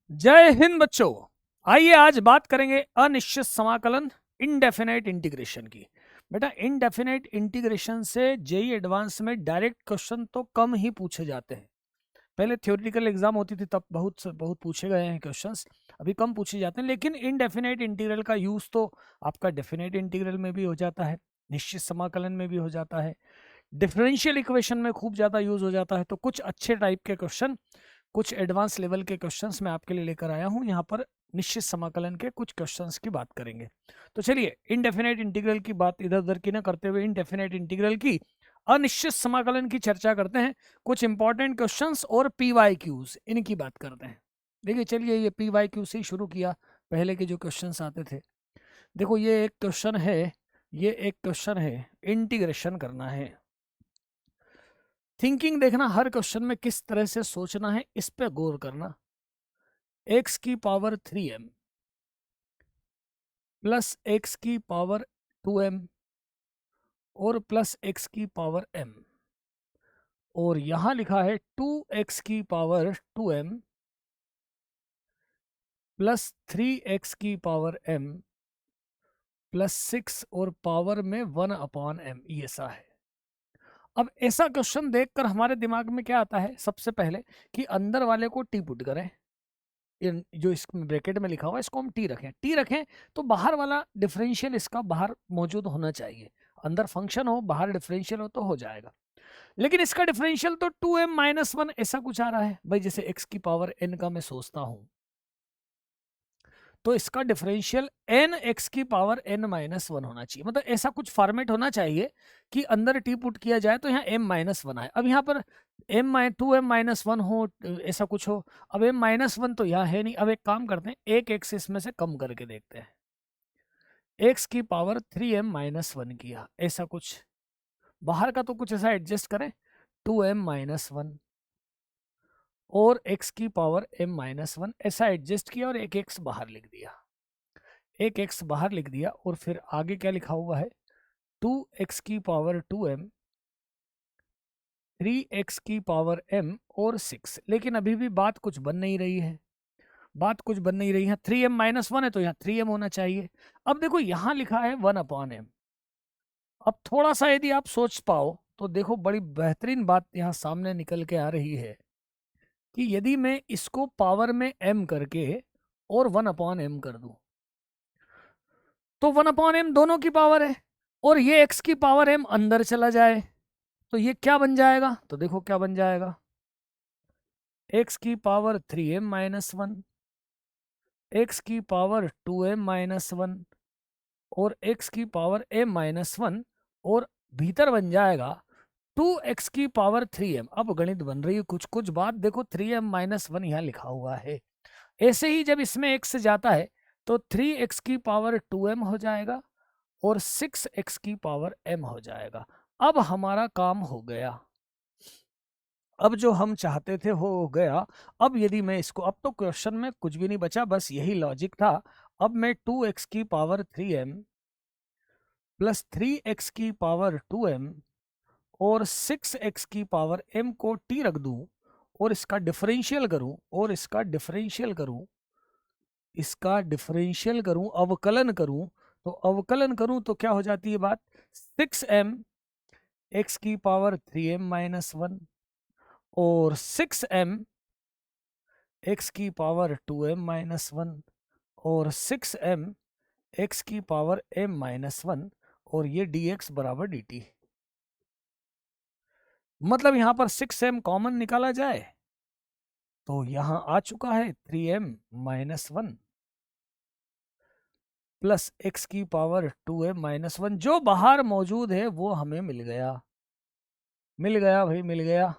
जय हिंद बच्चों। आइए आज बात करेंगे अनिश्चित समाकलन इनडेफिनेट इंटीग्रेशन की। बेटा इनडेफिनेट इंटीग्रेशन से जेई एडवांस में डायरेक्ट क्वेश्चन तो कम ही पूछे जाते हैं। पहले थ्योरेटिकल एग्जाम होती थी तब बहुत पूछे गए हैं क्वेश्चंस, अभी कम पूछे जाते हैं। लेकिन इनडेफिनेट इंटीग्रल का यूज तो आपका डेफिनेट इंटीग्रल में भी हो जाता है, निश्चित समाकलन में भी हो जाता है, डिफरेंशियल इक्वेशन में खूब ज़्यादा यूज हो जाता है। तो कुछ अच्छे टाइप के क्वेश्चन, कुछ एडवांस लेवल के क्वेश्चंस मैं आपके लिए लेकर आया हूं। यहाँ पर निश्चित समाकलन के कुछ क्वेश्चंस की बात करेंगे। तो चलिए इनडेफिनेट इंटीग्रल की बात इधर उधर की ना करते हुए इनडेफिनेट इंटीग्रल की अनिश्चित समाकलन की चर्चा करते हैं। कुछ इंपॉर्टेंट क्वेश्चंस और पीवाईक्यूज इनकी बात करते हैं। देखिए चलिए ये पीवाईक्यू से ही शुरू किया, पहले के जो क्वेश्चंस आते थे। देखो ये एक क्वेश्चन है, ये एक क्वेश्चन है, इंटीग्रेशन करना है। थिंकिंग देखना हर क्वेश्चन में किस तरह से सोचना है, इस पे गौर करना। x की पावर 3m प्लस x की पावर 2m और प्लस x की पावर m, और यहां लिखा है 2x की पावर 2m प्लस 3x की पावर m प्लस 6 और पावर में 1/m, ये ऐसा है। अब ऐसा क्वेश्चन देखकर हमारे दिमाग में क्या आता है, सबसे पहले कि अंदर वाले को टी पुट करें, जो इस ब्रैकेट में लिखा हुआ है इसको हम टी रखें। टी रखें तो बाहर वाला डिफरेंशियल इसका बाहर मौजूद होना चाहिए। अंदर फंक्शन हो बाहर डिफरेंशियल हो तो हो जाएगा। लेकिन इसका डिफरेंशियल तो 2m-1 ऐसा कुछ आ रहा है भाई, जैसे x की पावर n का मैं सोचता हूं तो इसका डिफरेंशियल n x की पावर n-1 होना चाहिए। मतलब ऐसा कुछ फॉर्मेट होना चाहिए कि अंदर टी पुट किया जाए तो यहाँ m-1 आए। अब यहाँ पर 2m-1 हो, ऐसा कुछ हो। अब m-1 तो यहाँ है नहीं। अब एक काम करते हैं, एक x इसमें से कम करके देखते हैं। x की पावर 3m-1 किया, ऐसा कुछ बाहर का तो कुछ ऐसा एडजस्ट करें, 2m-1 और x की पावर m-1 ऐसा एडजस्ट किया और एक x बाहर लिख दिया, एक x बाहर लिख दिया। और फिर आगे क्या लिखा हुआ है, 2x की पावर 2m 3x की पावर m और 6। लेकिन अभी भी बात कुछ बन नहीं रही है, बात कुछ बन नहीं रही है। 3m-1 है तो यहाँ 3m होना चाहिए। अब देखो यहाँ लिखा है 1/m। अब थोड़ा सा यदि आप सोच पाओ तो देखो बड़ी बेहतरीन बात यहाँ सामने निकल के आ रही है कि यदि मैं इसको पावर में m करके और 1/m कर दूं तो 1/m दोनों की पावर है, और ये x की पावर m अंदर चला जाए तो ये क्या बन जाएगा, तो देखो क्या बन जाएगा, x की पावर 3m-1, x की पावर 2m-1 और x की पावर m-1, और भीतर बन जाएगा 2x की पावर 3m। अब गणित बन रही है कुछ कुछ बात, देखो 3m-1 यहाँ लिखा हुआ है। ऐसे ही जब इसमें x जाता है तो 3x की पावर 2m हो जाएगा और 6x की पावर m हो जाएगा। अब हमारा काम हो गया, अब जो हम चाहते थे हो गया। अब यदि मैं इसको, अब तो क्वेश्चन में कुछ भी नहीं बचा, बस यही लॉजिक था। अब मैं 2x की पावर 3m प्लस 3x की पावर 2m और 6x की पावर m को t रख दूं और इसका डिफरेंशियल करूं, और इसका डिफरेंशियल करूं, इसका डिफरेंशियल करूं, अवकलन करूं, तो अवकलन करूं तो क्या हो जाती है बात, 6m x की पावर 3m-1 और 6m x की पावर 2m-1 और 6m x की पावर m-1 और ये dx बराबर dt। मतलब यहां पर 6m कॉमन निकाला जाए तो यहां आ चुका है 3m-1 प्लस x की पावर 2m-1, जो बाहर मौजूद है वो हमें मिल गया, मिल गया भाई, मिल गया।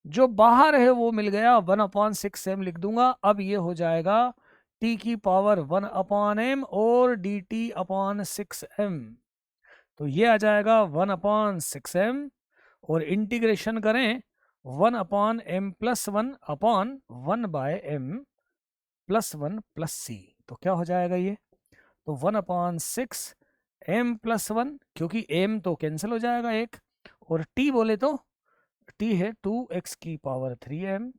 जो बाहर है वो मिल गया, 1/6m लिख दूंगा। अब ये हो जाएगा t की पावर 1/m और dt/6m, तो ये आ जाएगा 1/6m। और इंटीग्रेशन करें 1/m plus 1/1/m plus 1 plus c, तो क्या हो जाएगा ये, तो 1/6m प्लस 1, क्योंकि m तो कैंसिल हो जाएगा एक, और t बोले तो t है 2x की पावर 3m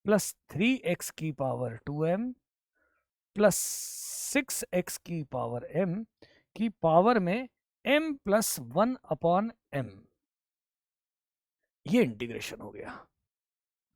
प्लस 3x की पावर 2m प्लस 6x की पावर m की पावर में m प्लस 1/m, ये इंटीग्रेशन हो गया।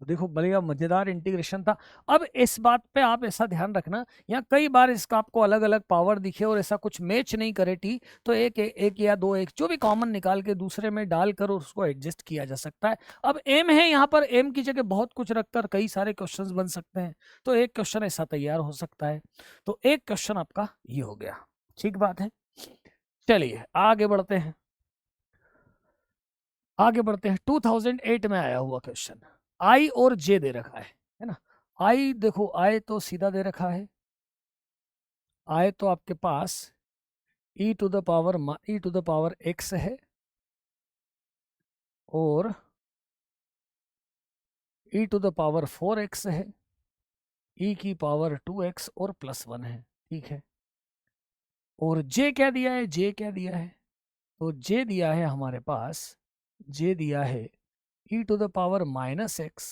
तो देखो बढ़िया मजेदार इंटीग्रेशन था। अब इस बात पे आप ऐसा ध्यान रखना, यहाँ कई बार इसका आपको अलग अलग पावर दिखे और ऐसा कुछ मैच नहीं करे टी, तो एक या दो एक जो भी कॉमन निकाल के दूसरे में डालकर और उसको एडजस्ट किया जा सकता है। अब एम है यहाँ पर, एम की जगह बहुत कुछ रखकर कई सारे क्वेश्चंस बन सकते हैं, तो एक क्वेश्चन ऐसा तैयार हो सकता है। तो एक क्वेश्चन आपका ये हो गया, ठीक बात है। चलिए आगे बढ़ते हैं, आगे बढ़ते हैं। 2008 में आया हुआ क्वेश्चन, आई और जे दे रखा है ना। आई देखो, आई तो सीधा दे रखा है, आई तो आपके पास e to the power x है और e to the power 4x है, e की पावर 2x और +1 है, ठीक है। और j क्या दिया है, j क्या दिया है, तो j दिया है हमारे पास, j दिया है e to the power -x,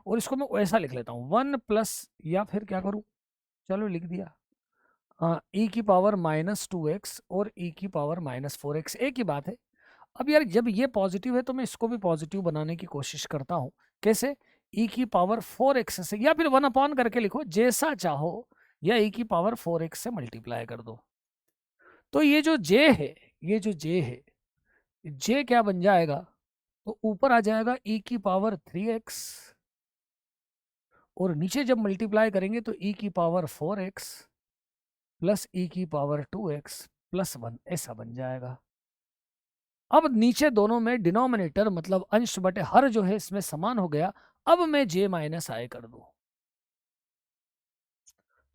और इसको मैं ऐसा लिख लेता हूँ 1 प्लस, या फिर क्या करूँ, चलो लिख दिया, e की पावर -2x और e की पावर -4x, एक ही बात है। अब यार जब ये पॉजिटिव है तो मैं इसको भी पॉजिटिव बनाने की कोशिश करता हूँ, कैसे, e की पावर 4x से, या फिर 1 करके लिखो, जैसा चाहो, या e की पावर 4x से मल्टीप्लाई कर दो। तो ये जो j है, ये जो j है, j क्या बन जाएगा, तो ऊपर आ जाएगा e की पावर 3x, और नीचे जब मल्टीप्लाई करेंगे तो e की पावर 4x प्लस e की पावर 2x प्लस 1, ऐसा बन जाएगा। अब नीचे दोनों में डिनोमिनेटर मतलब अंश बटे हर जो है इसमें समान हो गया। अब मैं j माइनस आई कर दूं,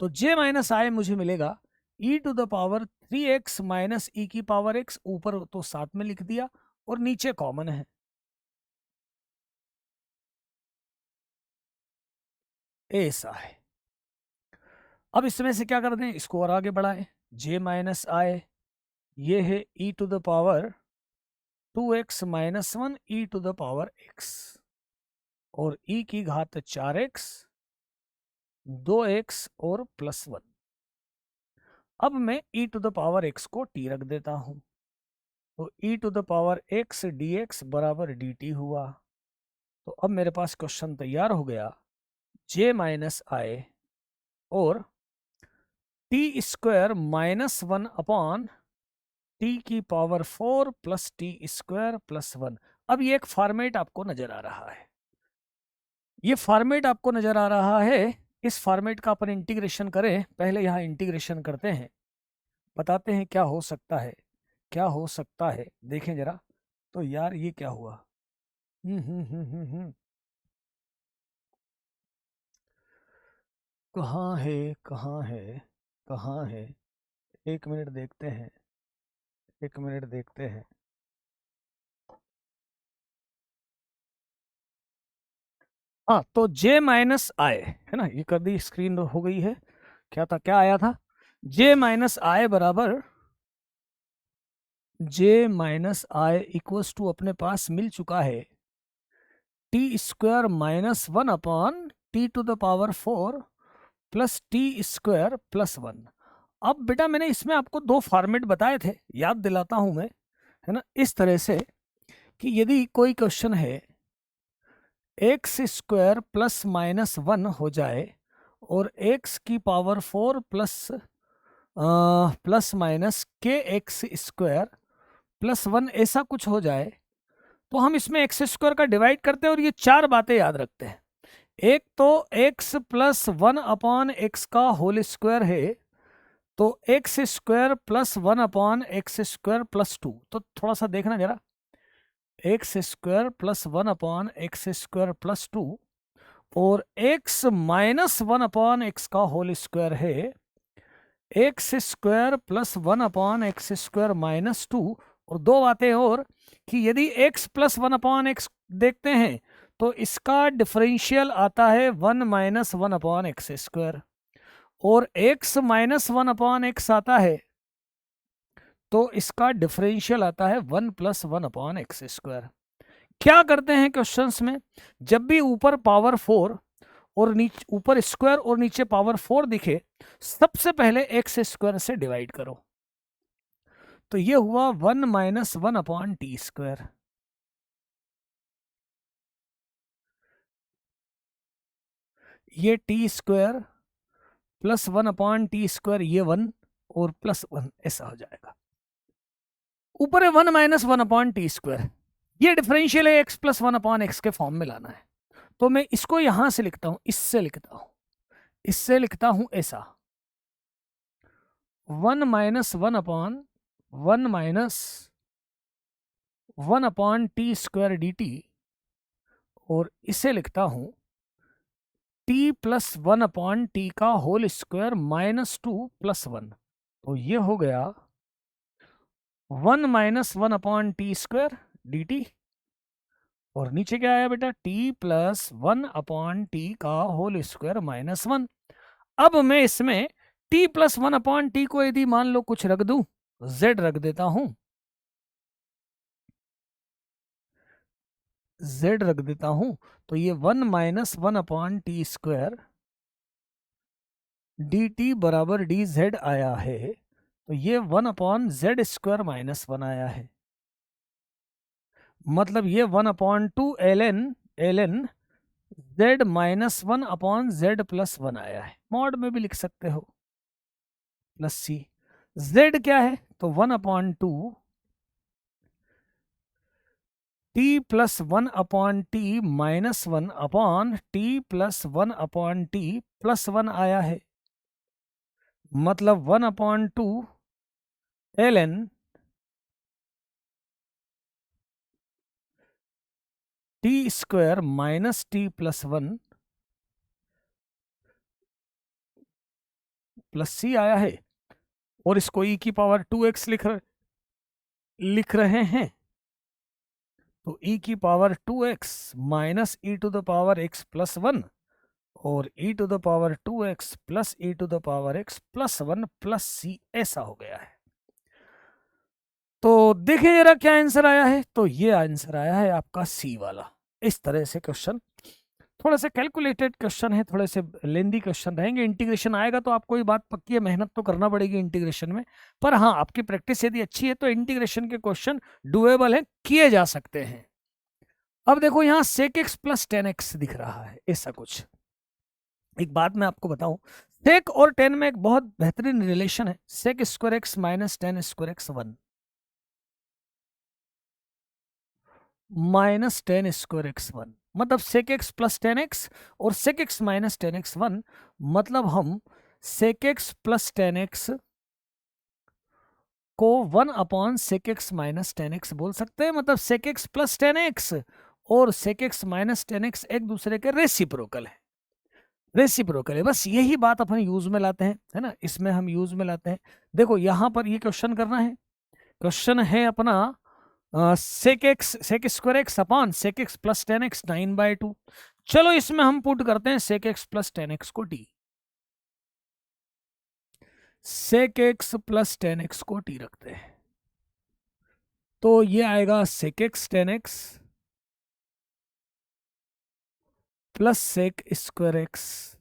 तो j माइनस आई मुझे मिलेगा e to the power 3x minus e की पावर x, ऊपर तो साथ में लिख दिया और नीचे कॉमन है, ऐसा है। अब इसमें से क्या कर दें, इसको और आगे बढ़ाएं, j माइनस आई, ये है e to the power 2x minus 1 e to the power x, और e की घात 4x 2x और +1। अब मैं e to the power x को t रख देता हूं, तो e to the power x dx बराबर dt हुआ। तो अब मेरे पास क्वेश्चन तैयार हो गया, j माइनस आई और टी स्क्वायर -1 t की पावर 4 प्लस टी स्क्वायर +1। अब ये एक फॉर्मेट आपको नजर आ रहा है, ये फॉर्मेट आपको नजर आ रहा है, इस फॉर्मेट का अपन इंटीग्रेशन करें। पहले यहाँ इंटीग्रेशन करते हैं, बताते हैं क्या हो सकता है, क्या हो सकता है, देखें जरा। तो यार ये क्या हुआ, कहाँ है, कहाँ है, कहाँ है, एक मिनट देखते हैं, एक मिनट देखते हैं। हाँ, तो j माइनस आई है ना, ये कर दी, स्क्रीन हो गई है। क्या था, क्या आया था, j माइनस आई बराबर, j minus I equals to अपने पास मिल चुका है T square -1 T to the power 4 plus T square +1। अब बेटा मैंने इसमें आपको दो फॉर्मेट बताए थे, याद दिलाता हूं मैं, है ना, इस तरह से कि यदि कोई क्वेश्चन है एक्स स्क्वायर +-1 हो जाए और एक्स की पावर 4 प्लस माइनस के एक्स स्क्वायर +1 ऐसा कुछ हो जाए, तो हम इसमें एक्स स्क्वायर का डिवाइड करते हैं और ये चार बातें याद रखते हैं। एक तो x +1/x का होल स्क्वायर है, तो एक्स स्क्वायर +1/x² +2। तो थोड़ा सा देखना जरा, एक्स स्क्वायर +1/x² +2 और x -1/x का होल स्क्वायर है एक्स स्क्वायर +1/x² -2। और दो बातें और कि यदि x +1/x देखते हैं तो इसका डिफरेंशियल आता है 1 - 1/x², और x -1/x आता है तो इसका डिफरेंशियल आता है 1 + 1/x²। क्या करते हैं क्वेश्चंस में, जब भी ऊपर पावर 4 और नीचे, ऊपर स्क्वायर और नीचे पावर 4 दिखे, सबसे पहले एक्स स्क्वायर से डिवाइड करो। तो ये हुआ 1 माइनस 1 अपॉन टी स्क्वायर। ये T square plus 1 upon T square, ये 1 और प्लस 1, ऐसा हो जाएगा। ऊपर है 1 माइनस 1 अपॉन टी स्क्वायर, ये डिफरेंशियल है, एक्स प्लस 1 अपॉन एक्स के फॉर्म में लाना है। तो मैं इसको यहां से लिखता हूं, इससे लिखता हूं, इससे लिखता हूं ऐसा, 1 minus 1 upon 1 minus 1 upon T square D T, और इसे लिखता हूं टी प्लस 1 अपॉन टी का होल स्क्वायर माइनस 2 प्लस 1। तो ये हो गया 1 minus 1 upon T square D T, और नीचे क्या आया बेटा, टी प्लस 1 अपॉन टी का होल स्क्वायर माइनस 1। अब मैं इसमें t प्लस 1 अपॉन टी को यदि मान लो कुछ रख दूं, z रख देता हूं, z रख देता हूं, तो ये 1 minus 1 upon T square D T बराबर डी जेड आया है। तो ये 1 अपॉन जेड स्क्वायर माइनस 1 आया है, मतलब ये 1 upon 2 L N Z minus 1 upon Z plus 1 आया है। मॉड में भी लिख सकते हो, प्लस सी। जेड क्या है, तो 1 upon 2 T plus 1 upon T minus 1 upon T plus 1 upon T plus 1 आया है, मतलब 1 upon 2 L N T square minus T plus 1 plus C आया है। और इसको e की पावर 2x लिख रहे हैं, तो e की power 2x minus E to the power x plus 1 और e to the power 2x plus E to the power x plus 1 plus C, ऐसा हो गया है। तो देखिए जरा क्या आंसर आया है, तो ये आंसर आया है आपका सी वाला। इस तरह से क्वेश्चन, थोड़ा सा कैलकुलेटेड क्वेश्चन है, थोड़े से लेंदी क्वेश्चन रहेंगे। इंटीग्रेशन आएगा तो आपको ये बात पक्की है, मेहनत तो करना पड़ेगी इंटीग्रेशन में, पर हाँ आपकी प्रैक्टिस यदि अच्छी है तो इंटीग्रेशन के क्वेश्चन डुएबल है, किए जा सकते हैं। अब देखो यहाँ सेक एक्स प्लस 10x दिख रहा है, ऐसा कुछ। एक बात मैं आपको बताऊं, सेक और 10 में एक बहुत बेहतरीन रिलेशन है, sec square X minus 10 square X 1 minus 10 square X 1, मतलब सेक एक्स प्लस 10x और सेक एक्स माइनस 10x 1, मतलब हम सेक एक्स प्लस 10x को 1 upon sec X minus 10x बोल सकते हैं। मतलब सेक एक्स प्लस 10x और सेक एक्स माइनस 10x एक दूसरे के रेसिप्रोकल है, रेसिप्रोकल है। बस यही बात अपन यूज में लाते हैं, है ना, इसमें हम यूज में लाते हैं। देखो यहां पर ये क्वेश्चन करना है, क्वेश्चन है अपना sec square X upon sec X plus 10x 9/2। चलो इसमें हम पुट करते हैं सेक एक्स प्लस 10x को T, sec X plus 10x को टी रखते हैं, तो ये आएगा sec X 10x plus sec square X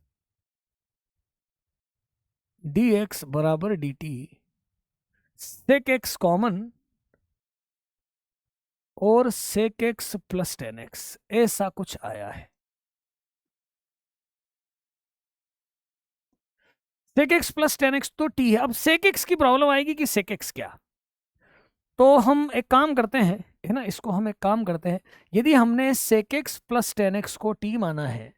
D X बराबर D T, sec X common और सेक एक्स प्लस 10x, ऐसा कुछ आया है। सेक एक्स प्लस 10x तो टी है। अब सेक एक्स की प्रॉब्लम आएगी कि सेक एक्स क्या, तो हम एक काम करते हैं, है ना, इसको हम एक काम करते हैं, यदि हमने सेक एक्स प्लस 10x को टी माना है,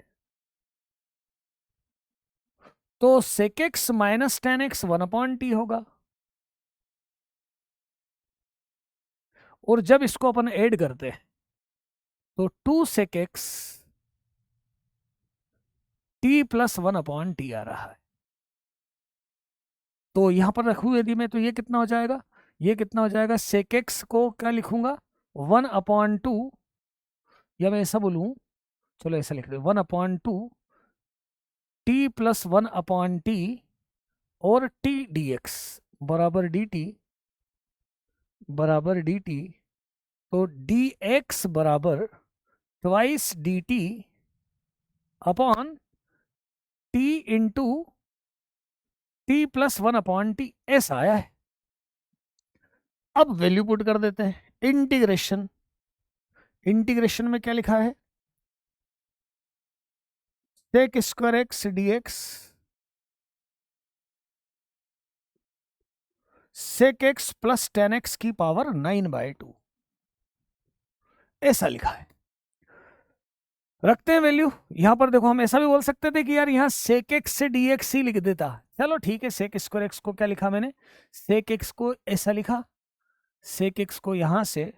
तो sec X minus 10x 1 upon T होगा, और जब इसको अपन ऐड करते हैं तो 2 sec X T plus 1 upon T आ रहा है। तो यहां पर रखूं यदि मैं, तो ये कितना हो जाएगा, ये कितना हो जाएगा, सेक एक्स को क्या लिखूंगा 1 अपॉन 2, या मैं ऐसा बोलूं, चलो ऐसा लिख दे 1 upon 2 T plus 1 upon T और टी डी एक्स बराबर डी टी बराबर डी टी। तो डी एक्स बराबर twice D T upon T into T plus one upon T, ऐसा आया है। अब वैल्यू पुट कर देते हैं। इंटीग्रेशन, इंटीग्रेशन में क्या लिखा है, sec square X D X sec X plus ten X की पावर 9/2, ऐसा लिखा है। रखते हैं वैल्यू। यहां पर देखो, हम ऐसा भी बोल सकते थे कि यार यहां सेक एक्स से डी एक्स ही लिख देता। चलो ठीक है, सेक स्क्वायर एक्स को क्या लिखा मैंने, सेक एक्स को ऐसा लिखा, सेक एक्स को यहां से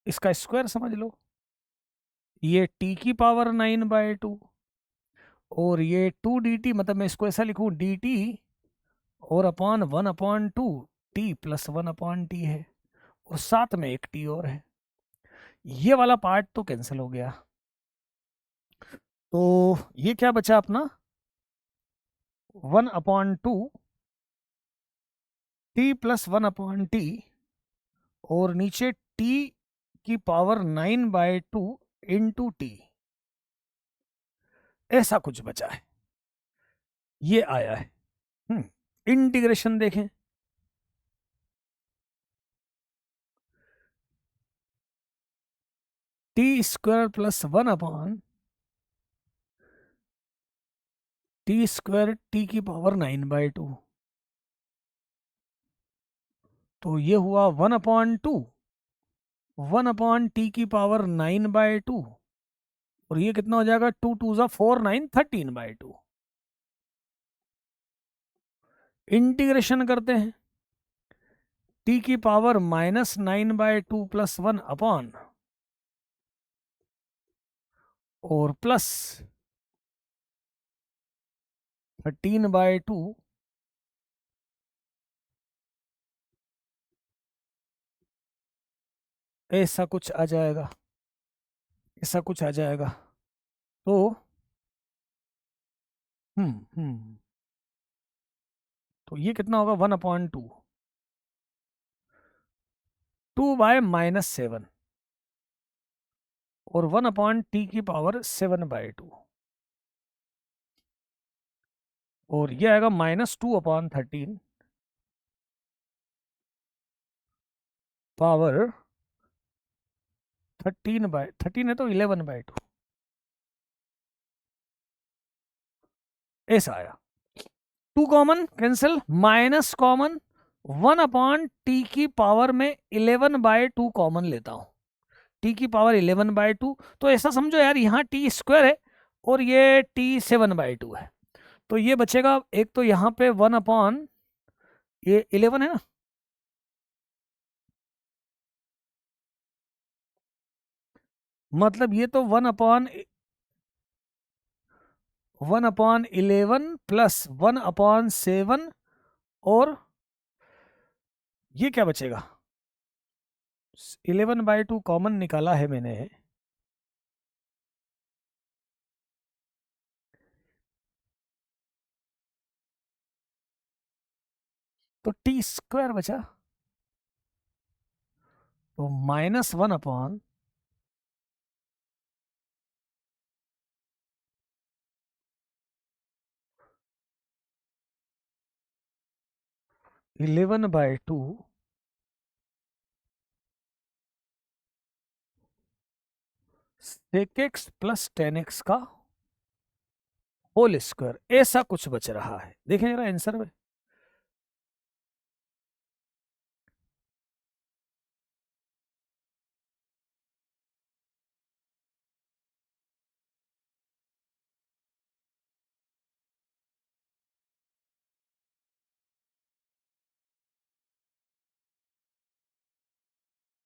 इसका स्क्वायर समझ लो, ये टी की पावर 9/2 और ये 2 dt, मतलब मैं इसको ऐसा लिखूं dt और अपॉन 1/2 टी प्लस 1/t है, और साथ में एक टी और है। ये वाला पार्ट तो कैंसिल हो गया, तो ये क्या बचा अपना 1/2 टी प्लस 1/t और नीचे t की पावर 9/2 इंटू टी, ऐसा कुछ बचा है, ये आया है। इंटीग्रेशन देखें, T square plus 1/, T square T की पावर 9/2, तो ये हुआ 1/2 1/t की पावर 9/2, और ये कितना हो जाएगा, 2 2 ज़ा 4 9 13/2। इंटीग्रेशन करते हैं, t की पावर -9/2 प्लस 1 अपॉन और प्लस 13/2, ऐसा कुछ आ जाएगा, ऐसा कुछ आ जाएगा। तो तो ये कितना होगा, 1/2 2/-7 और 1/t की पावर 7/2, और ये आएगा -2/13 पावर 13 है तो 11/2, ऐसा आया। 2 common cancel, minus common, 1/t की पावर में 11/2 कॉमन लेता हूं, t की पावर 11/2, तो ऐसा समझो यार यहाँ t स्क्वायर है और ये t 7/2 है, तो ये बचेगा एक, तो यहाँ पे 1/, ये 11 है ना, मतलब ये तो 1/11 प्लस 1/7, और ये क्या बचेगा, 11/2 कॉमन निकाला है मैंने, तो टी स्क्वायर बचा, तो -1/, 11/2 sec x प्लस 10x का होल स्क्वायर, ऐसा कुछ बच रहा है। देखें जरा आंसर में,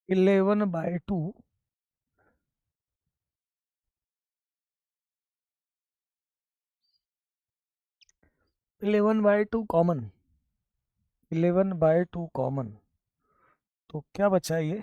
eleven by two 11/2 common, 11/2 common, तो क्या बचा ये,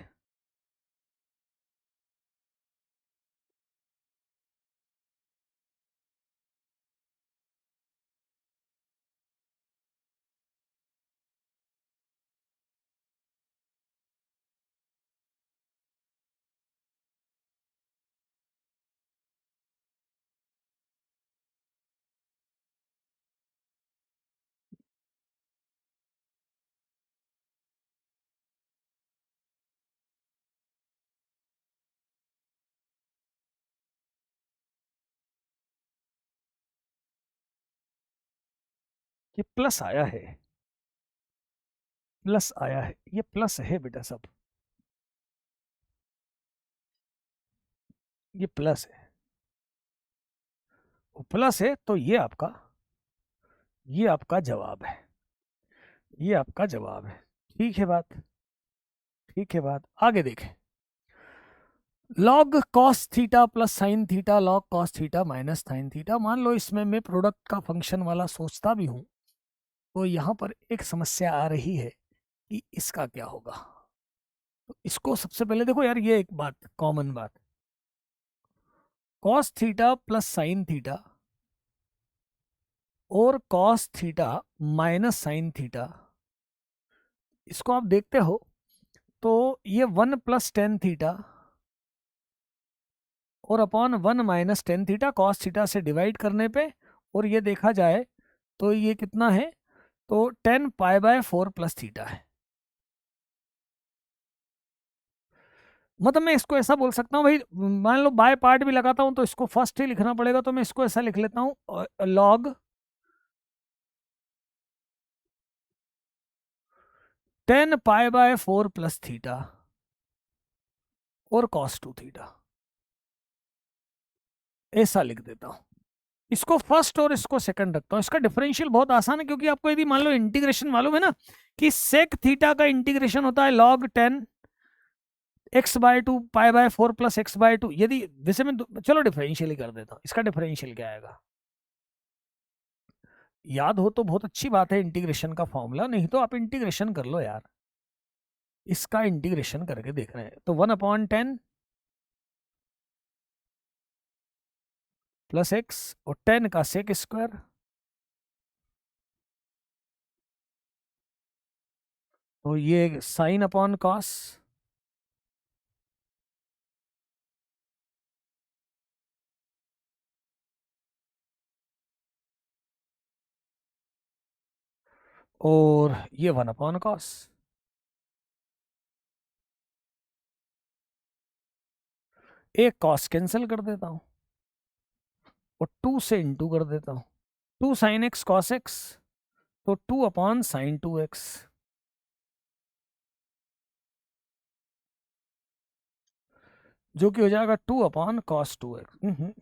ये प्लस आया है, प्लस आया है, ये प्लस है बेटा सब, ये प्लस है, वो प्लस है, तो ये आपका जवाब है, ये आपका जवाब है। ठीक है बात, ठीक है बात। आगे देखें, log cos theta plus sine theta log cos theta minus sine theta. मान लो इसमें मैं प्रोडक्ट का फंक्शन वाला सोचता भी हूं, तो यहां पर एक समस्या आ रही है कि इसका क्या होगा। तो इसको सबसे पहले देखो यार, ये एक बात कॉमन बात, cos theta plus sine theta और cos theta minus sine theta, इसको आप देखते हो तो ये 1 + tan थीटा और upon 1 - tan theta cos theta से डिवाइड करने पे, और ये देखा जाए तो ये कितना है, तो 10π/4 + थीटा है। मतलब मैं इसको ऐसा बोल सकता हूँ भाई, मान लो बाय पार्ट भी लगाता हूँ तो इसको फर्स्ट ही लिखना पड़ेगा, तो मैं इसको ऐसा लिख लेता हूँ, लॉग 10π/4 + थीटा और cos 2 थीटा, ऐसा लिख देता हूँ। इसको फर्स्ट और इसको सेकंड रखता हूँ। इसका डिफरेंशियल बहुत आसान है, क्योंकि आपको यदि मान लो इंटीग्रेशन मालूम है ना, कि सेक थीटा का इंटीग्रेशन होता है log 10x/2 π/4 + x/2। यदि वैसे मैं चलो डिफरेंशियल ही कर देता हूँ, इसका डिफरेंशियल क्या आएगा, याद हो तो बहुत अच्छी बात है इंटीग्रेशन का फॉर्मूला, नहीं तो आप इंटीग्रेशन कर लो यार। इसका इंटीग्रेशन करके देख रहे हैं तो 1/10 + x और 10 का सेक स्क्वायर, तो ये साइन अपॉन कॉस, और ये 1/cos। एक कॉस कैंसिल कर देता हूं और 2 से इंटू कर देता हूं, 2 sin x cos x, तो 2/sin 2x, जो कि हो जाएगा 2/cos 2x।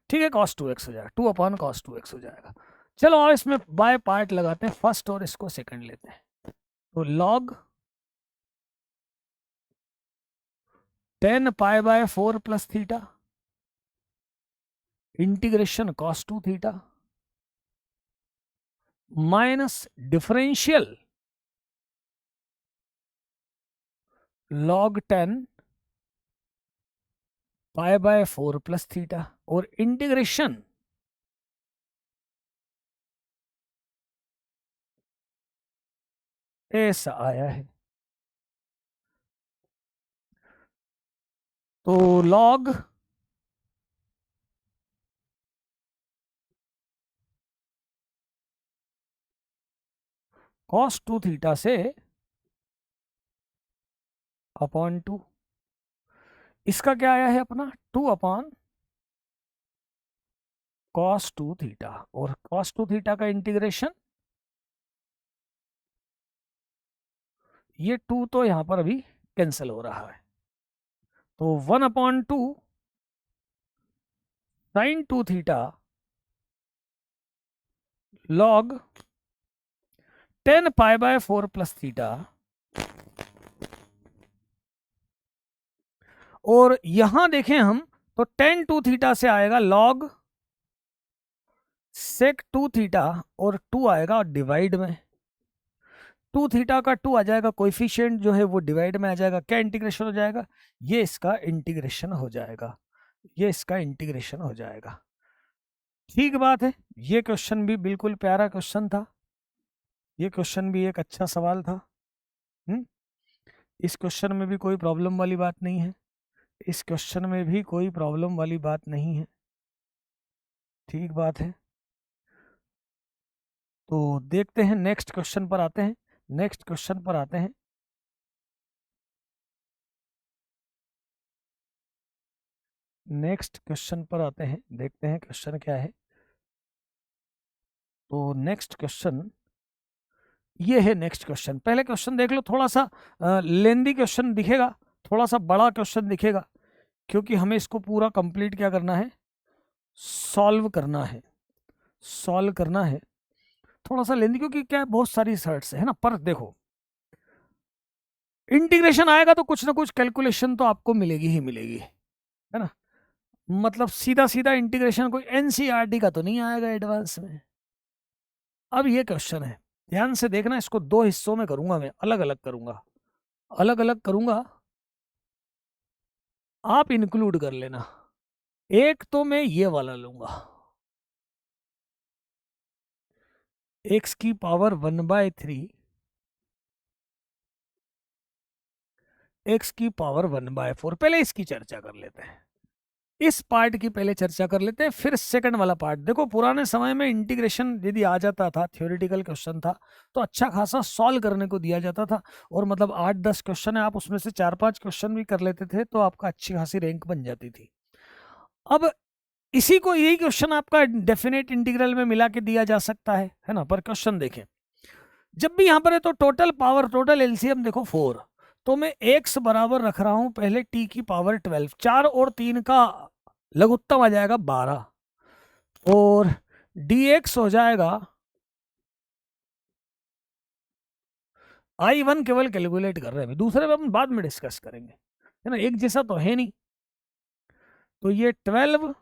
ठीक है, cos 2x हो जाएगा, 2/cos 2x हो जाएगा। चलो और इसमें बाय पार्ट लगाते हैं, फर्स्ट और इसको सेकंड लेते हैं। तो log 10π/4 + theta integration cos 2 theta minus differential log 10π/4 + theta और इंटीग्रेशन ऐसा आया है। तो log cos 2 थीटा से अपॉन 2, इसका क्या आया है अपना 2/cos 2 थीटा, और cos 2 थीटा का इंटीग्रेशन, ये 2 तो यहां पर अभी कैंसिल हो रहा है, तो 1/2 sin 2 थीटा log 10π/4 + थीटा, और यहां देखें हम तो tan 2 थीटा से आएगा log sec 2 थीटा, और 2 आएगा डिवाइड में, 2 थीटा का 2 आ जाएगा, कोएफिशिएंट जो है वो डिवाइड में आ जाएगा, क्या इंटीग्रेशन हो जाएगा, ये इसका इंटीग्रेशन हो जाएगा, ये इसका इंटीग्रेशन हो जाएगा। ठीक बात है, ये क्वेश्चन भी बिल्कुल प्यारा क्वेश्चन था, ये क्वेश्चन भी एक अच्छा सवाल था। इस क्वेश्चन में भी कोई प्रॉब्लम वाली बात नहीं है, इस क्वेश्चन में भी कोई प्रॉब्लम वाली बात नहीं है। ठीक बात है, तो देखते हैं नेक्स्ट क्वेश्चन पर आते हैं, नेक्स्ट क्वेश्चन पर आते हैं। नेक्स्ट क्वेश्चन पर आते हैं, देखते हैं क्वेश्चन क्या है। तो नेक्स्ट क्वेश्चन ये है। नेक्स्ट क्वेश्चन, पहले क्वेश्चन देख लो, थोड़ा सा लेंदी क्वेश्चन दिखेगा, थोड़ा सा बड़ा क्वेश्चन दिखेगा, क्योंकि हमें इसको पूरा कंप्लीट क्या करना है, सॉल्व करना है, सॉल्व करना है। थोड़ा सा लेंदी क्योंकि क्या है, बहुत सारी सर्ट्स है ना। पर देखो इंटीग्रेशन आएगा तो कुछ ना कुछ कैलकुलेशन तो आपको मिलेगी ही मिलेगी, है ना। मतलब सीधा सीधा इंटीग्रेशन कोई एनसीईआरटी का तो नहीं आएगा एडवांस में। अब ये क्वेश्चन है, ध्यान से देखना, इसको दो हिस्सों में करूंगा मैं, अलग अलग करूंगा, अलग अलग करूंगा, आप इंक्लूड कर लेना। एक तो मैं ये वाला लूंगा, एक्स की पावर 1/3, एक्स की पावर 1/4। पहले इसकी चर्चा कर लेते हैं, इस पार्ट की पहले चर्चा कर लेते हैं, फिर सेकंड वाला पार्ट। देखो पुराने समय में इंटीग्रेशन यदि आ जाता था, थ्योरेटिकल क्वेश्चन था, तो अच्छा खासा सॉल्व करने को दिया जाता था, और मतलब 8-10 क्वेश्चन है, आप उसमें से 4-5 क्वेश्चन भी कर लेते थे तो आपका अच्छी खासी रैंक बन जाती थी। अब इसी को, यही क्वेश्चन आपका डेफिनेट इंटीग्रल में मिला के दिया जा सकता है ना। पर क्वेश्चन देखें, जब भी यहां पर है तो टोटल पावर, टोटल एलसीएम देखो 4, तो मैं x बराबर रख रहा हूं पहले t की पावर 12, 4 और 3 का लघुत्तम आ जाएगा 12, और dx हो जाएगा, I1 केवल कैलकुलेट कर रहे हैं, दूसरे पे हम बाद में डिस्कस करेंगे, है ना, एक जैसा तो है नहीं। तो ये 12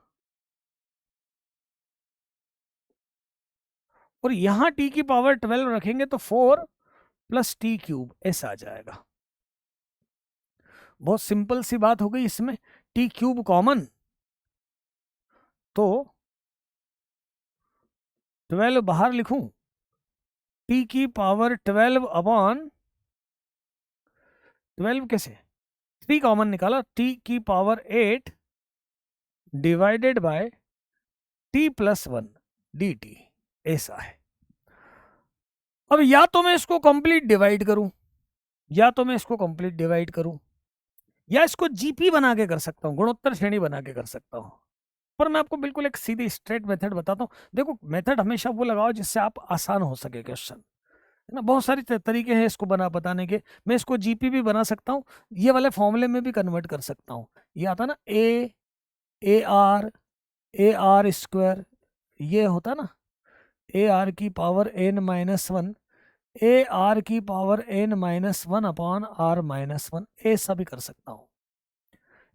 और यहां t की पावर 12 रखेंगे तो 4 + t³ ऐसा आ जाएगा। बहुत सिंपल सी बात हो गई इसमें, t³ कॉमन, तो 12 बाहर लिखूं, t की पावर 12 कैसे, 3 कॉमन निकाला, t की power 8 divided by t+1 dt ऐसा है। अब या तो मैं इसको कंप्लीट डिवाइड करूं, या तो मैं इसको कंप्लीट डिवाइड करूं, या इसको जीपी बना के कर सकता हूं, गुणोत्तर श्रेणी बना के कर सकता हूं। पर मैं आपको बिल्कुल एक सीधी स्ट्रेट मेथड बताता हूं। देखो मेथड हमेशा वो लगाओ जिससे आप आसान हो सके क्वेश्चन, है ना। बहुत सारे तरीके हैं इसको बताने के। मैं इसको जीपी भी बना सकता हूँ, ये वाले फॉर्मूले में भी कन्वर्ट कर सकता हूँ। ये आता ना ए आर ये होता ना, AR की पावर n-1, AR की पावर n-1/r-1, ऐसा भी कर सकता हूँ,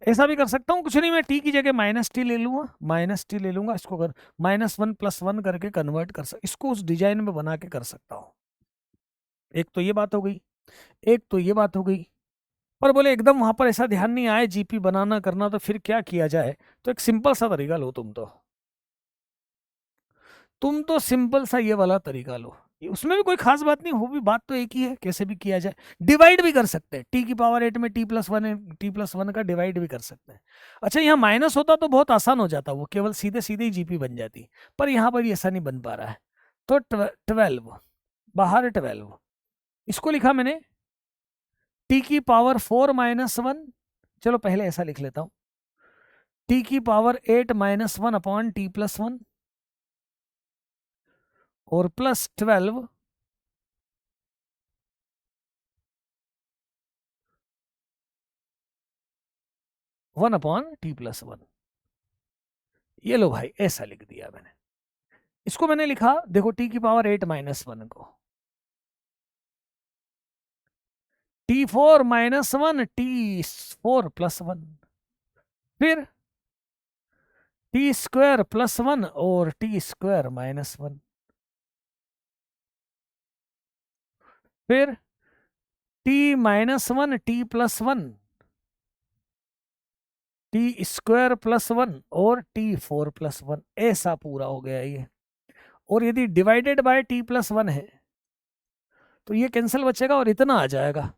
ऐसा भी कर सकता हूँ। कुछ नहीं, मैं t की जगह -t ले लूंगा, -t ले लूंगा, इसको कर -1 + 1 करके कन्वर्ट कर सकता, इसको उस डिजाइन में बना के कर सकता हूँ। एक तो ये बात हो गई, एक तो ये बात हो गई। पर बोले एकदम वहां पर ऐसा ध्यान नहीं आए जीपी बनाना करना, तो फिर क्या किया जाए। तो एक सिंपल सा तरीका लो, तुम तो सिंपल सा ये वाला तरीका लो, उसमें भी कोई खास बात नहीं, वो भी बात तो एक ही है, कैसे भी किया जाए। डिवाइड भी कर सकते हैं, t की पावर 8 में t+1 का डिवाइड भी कर सकते हैं। अच्छा यहाँ माइनस होता तो बहुत आसान हो जाता, वो केवल सीधे सीधे ही जीपी बन जाती, पर यहाँ पर ऐसा नहीं बन पा रहा है। तो 12 बाहर 12, इसको लिखा मैंने t की पावर 4-1, चलो पहले ऐसा लिख लेता हूं, t की पावर 8-1/t+1 और +12 1/t+1। ये लो भाई, ऐसा लिख दिया मैंने। इसको मैंने लिखा, देखो t की पावर 8-1 को t4-1 t4+1, फिर t² +1 और t²-1, फिर t-1 t+1 t² +1 और t4+1, ऐसा पूरा हो गया ये। और यदि डिवाइडेड बाय t+1 है तो ये कैंसिल बचेगा और इतना आ जाएगा,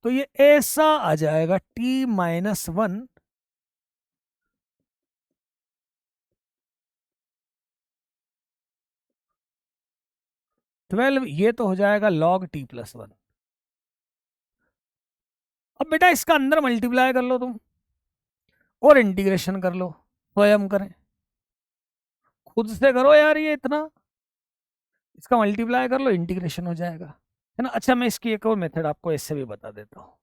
तो ये ऐसा आ जाएगा t-1 12, ये तो हो जाएगा log t+1। अब बेटा इसका अंदर मल्टीप्लाई कर लो तुम, और इंटीग्रेशन कर लो, स्वयं करें, खुद से करो यार, ये इतना, इसका मल्टीप्लाई कर लो, इंटीग्रेशन हो जाएगा, है ना। अच्छा मैं इसकी एक और मेथड आपको ऐसे भी बता देता हूँ।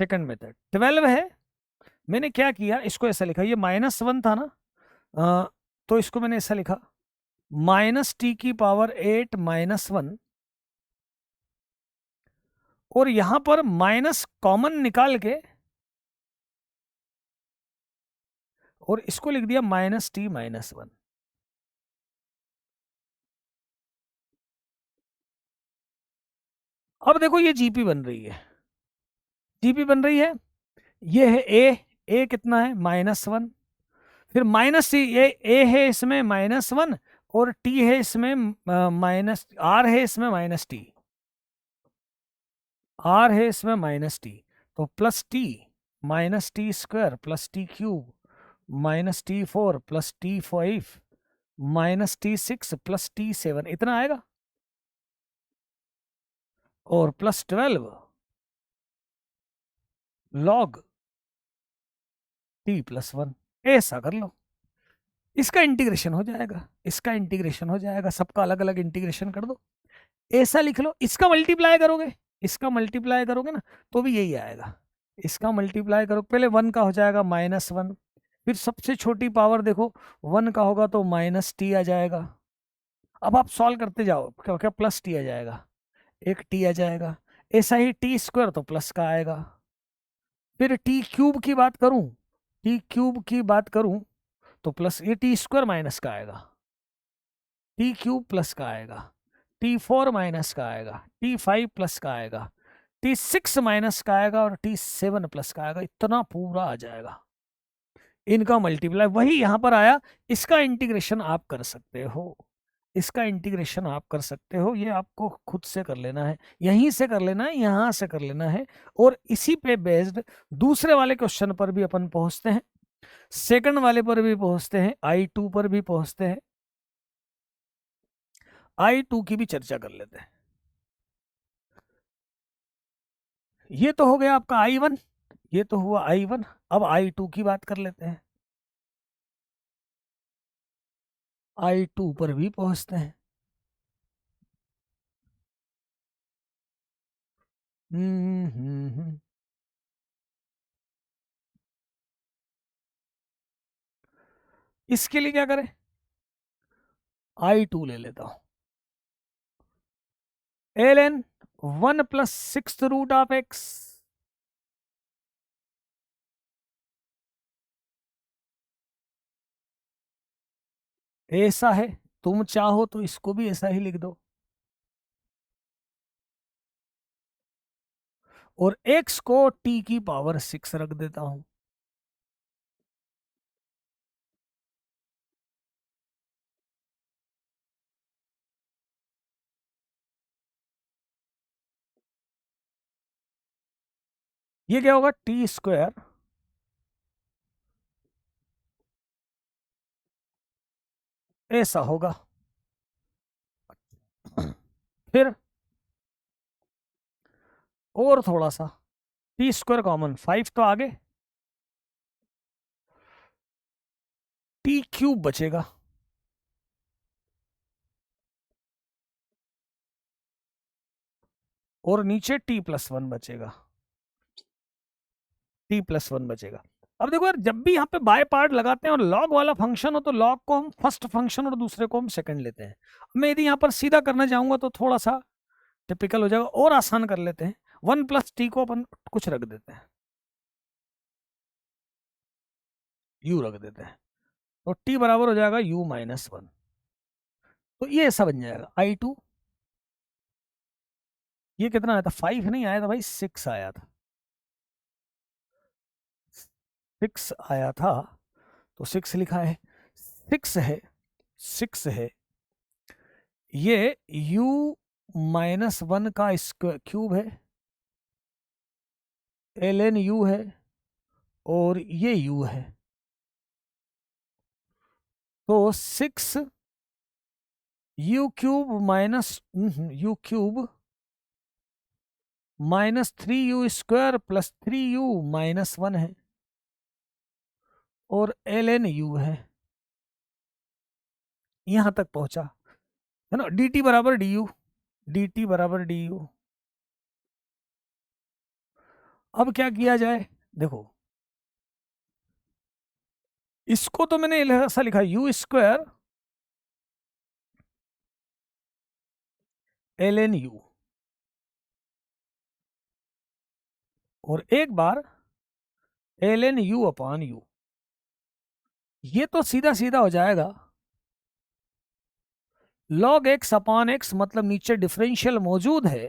सेकंड मेथड 12 है, मैंने क्या किया, इसको ऐसा लिखा, ये -1 था ना, तो इसको मैंने ऐसा लिखा -t⁻⁸ और यहां पर माइनस कॉमन निकाल के और इसको लिख दिया -t−1। अब देखो ये जीपी बन रही है, जीपी बन रही है, ये है ए कितना है -1, फिर माइनस टी, ए है इसमें -1 और टी है इसमें माइनस, आर है इसमें -t, आर है इसमें -t, तो +t -t² +t³ -t4 +t5 -t6 +t7 इतना आएगा, और +12 log t+1, ऐसा कर लो, इसका इंटीग्रेशन हो जाएगा, इसका इंटीग्रेशन हो जाएगा, सबका अलग अलग इंटीग्रेशन कर दो, ऐसा लिख लो। इसका मल्टीप्लाई करोगे, इसका मल्टीप्लाई करोगे ना तो भी यही आएगा, इसका मल्टीप्लाई करो, पहले 1 का हो जाएगा -1, फिर सबसे छोटी पावर देखो 1 का होगा तो -t आ जाएगा। अब आप सॉल्व करते जाओ, क्या क्या +t आ जाएगा, एक t आ जाएगा, ऐसा ही t² तो प्लस का आएगा, फिर t³ की बात करूं, t³ की बात करूं तो प्लस, ये t² माइनस का आएगा, t³ प्लस का आएगा, t4 माइनस का आएगा, t5 प्लस का आएगा, t6 माइनस का आएगा और t7 प्लस का आएगा, इतना पूरा आ जाएगा। इनका मल्टीप्लाई वही यहां पर आया, इसका इंटीग्रेशन आप कर सकते हो, इसका इंटीग्रेशन आप कर सकते हो, ये आपको खुद से कर लेना है, यहीं से कर लेना है, यहां से कर लेना है, और इसी पे बेस्ड दूसरे वाले क्वेश्चन पर भी अपन पहुंचते हैं, सेकंड वाले पर भी पहुंचते हैं, I2 पर भी पहुंचते हैं, I2 की भी चर्चा कर लेते हैं। ये तो हो गया आपका I1, ये तो हुआ I1, अब I2 की बात कर लेते हैं, I2 पर भी पहुंचते हैं। इसके लिए क्या करें, I2 ले लेता हूं, ln 1 + 6√x, ऐसा है, तुम चाहो तो इसको भी ऐसा ही लिख दो, और x को t⁻⁶ रख देता हूं, ये क्या होगा, t², ऐसा होगा, फिर और थोड़ा सा, t² कॉमन, 5 तो आगे, t³ बचेगा, और नीचे t+1 बचेगा, t+1 बचेगा। अब देखो यार, जब भी यहाँ पे बाय पार्ट लगाते हैं और लॉग वाला फंक्शन हो तो लॉग को हम फर्स्ट फंक्शन और दूसरे को हम सेकंड लेते हैं। मैं यदि यहाँ पर सीधा करना चाहूंगा तो थोड़ा सा टिपिकल हो जाएगा, और आसान कर लेते हैं, 1 + t को अपन कुछ रख देते हैं, u रख देते हैं, तो t बराबर हो जाएगा u-1, तो ये ऐसा बन जाएगा I2, ये कितना आया था, 5 नहीं आया था भाई, 6 आया था, 6 आया था, तो 6 लिखा है, 6 है, 6 है, ये u-1 का क्यूब है, ln u है, और ये u है, तो 6 u³ -3u² + 3u-1 है, और ln u है, यहां तक पहुंचा, है ना, डी टी बराबर डी यू, डी टी बराबर डी यू। अब क्या किया जाए, देखो इसको तो मैंने ऐसा लिखा U square L N U, और एक बार L N U upon U. ये तो सीधा सीधा हो जाएगा log x अपॉन एक्स, मतलब नीचे डिफरेंशियल मौजूद है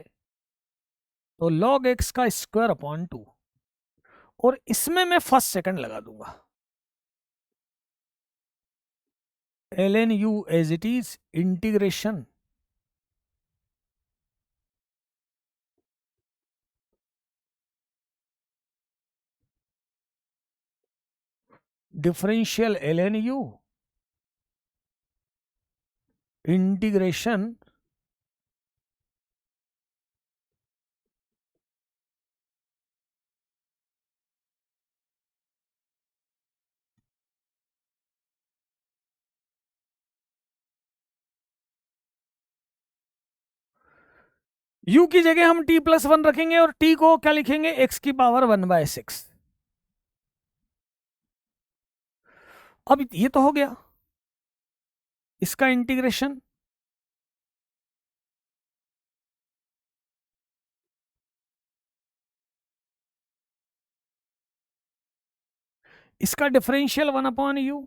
तो log x का स्क्वायर अपॉन 2, और इसमें मैं फर्स्ट सेकंड लगा दूंगा, L N U as it is integration differential L N U integration u की जगह हम t प्लस 1 रखेंगे और t को क्या लिखेंगे, x की पावर 1/6। अब ये तो हो गया इसका इंटीग्रेशन, इसका डिफरेंशियल 1/u,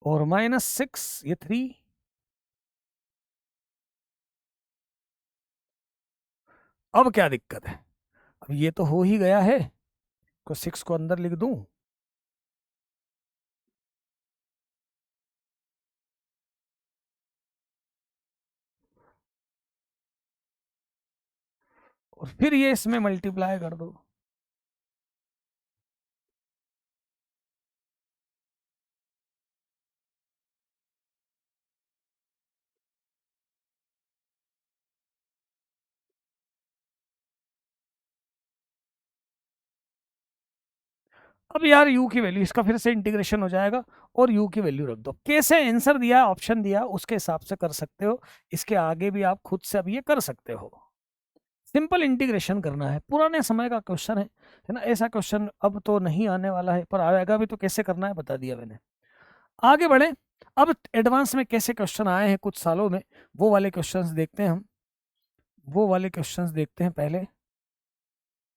और -6 ये 3। अब क्या दिक्कत है, अब ये तो हो ही गया है, तो 6 को अंदर लिख दूं, और फिर ये इसमें मल्टीप्लाई कर दो। अब यार u की वैल्यू, इसका फिर से इंटीग्रेशन हो जाएगा और u की वैल्यू रख दो। कैसे आंसर दिया, ऑप्शन दिया, उसके हिसाब से कर सकते हो, इसके आगे भी आप खुद से अब ये कर सकते हो। सिंपल इंटीग्रेशन करना है, पुराने समय का क्वेश्चन है ना, ऐसा क्वेश्चन अब तो नहीं आने वाला है, पर आएगा भी तो कैसे करना है बता दिया मैंने। आगे बढ़े, अब एडवांस में कैसे क्वेश्चन आए हैं कुछ सालों में, वो वाले क्वेश्चंस देखते हैं हम, वो वाले क्वेश्चंस देखते हैं पहले।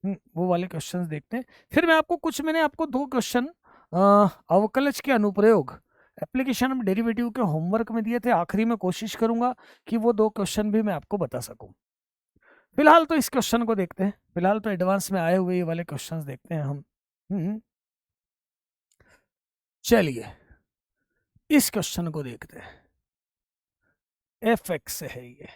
वो वाले क्वेश्चंस देखते हैं, फिर मैं आपको कुछ, मैंने आपको 2 क्वेश्चन अवकलज के अनुप्रयोग एप्लीकेशन ऑफ डेरिवेटिव के होमवर्क में दिए थे, आखिरी में कोशिश करूंगा कि वो 2 क्वेश्चन भी मैं आपको बता सकूं। फिलहाल तो इस क्वेश्चन को देखते हैं, फिलहाल तो एडवांस में आए हुए ये वाले क्वेश्चंस देखते हैं हम। चलिए इस क्वेश्चन को देखते हैं, एफ एक्स से है ये।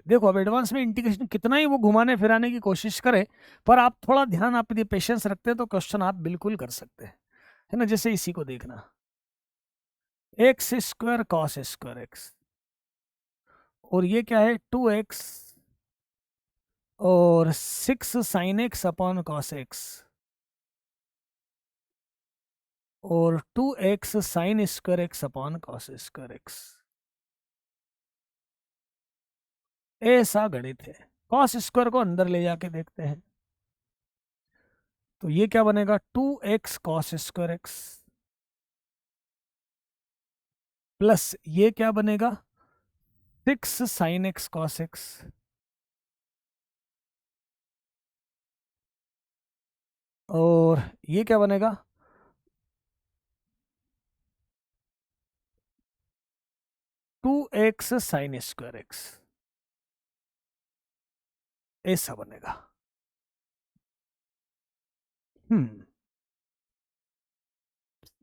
देखो अब एडवांस में इंटीग्रेशन कितना ही वो घुमाने फिराने की कोशिश करे, पर आप थोड़ा ध्यान, आप यदि पेशेंस रखते हैं तो क्वेश्चन आप बिल्कुल कर सकते हैं, है ना। जैसे इसी को देखना, x square cos square x, और ये क्या है 2x और 6 sine x upon cos x, और 2x sign square X upon cos square X. ऐसा गणित है, कॉस स्क्वायर को अंदर ले जाके देखते हैं, तो ये क्या बनेगा 2x cos square X, plus ये क्या बनेगा 6 साइन एक्स कॉस एक्स, और ये क्या बनेगा 2x साइन स्क्वायर एक्स, ऐसा बनेगा।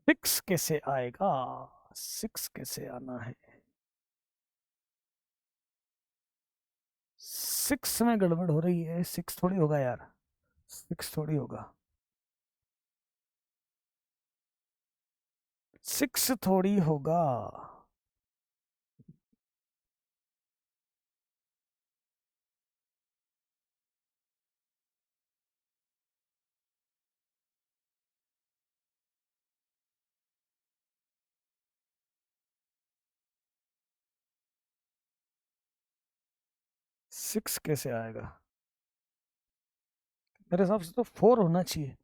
6 कैसे आएगा, 6 कैसे आना है, 6 में गड़बड़ हो रही है, 6 थोड़ी होगा यार, 6 थोड़ी होगा, 6 थोड़ी होगा। 6 कैसे आएगा? मेरे हिसाब से तो 4 होना चाहिए,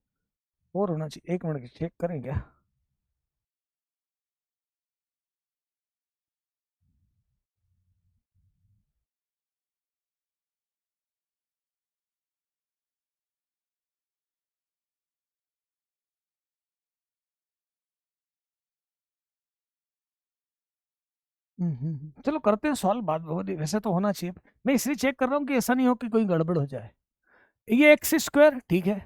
4 होना चाहिए। 1 मिनट चेक करें क्या? चलो करते हैं सॉल्व, बाद में वैसे तो होना चाहिए। मैं इसलिए चेक कर रहा हूँ कि ऐसा नहीं हो कि कोई गड़बड़ हो जाए। ये एक्स स्क्वायर ठीक है,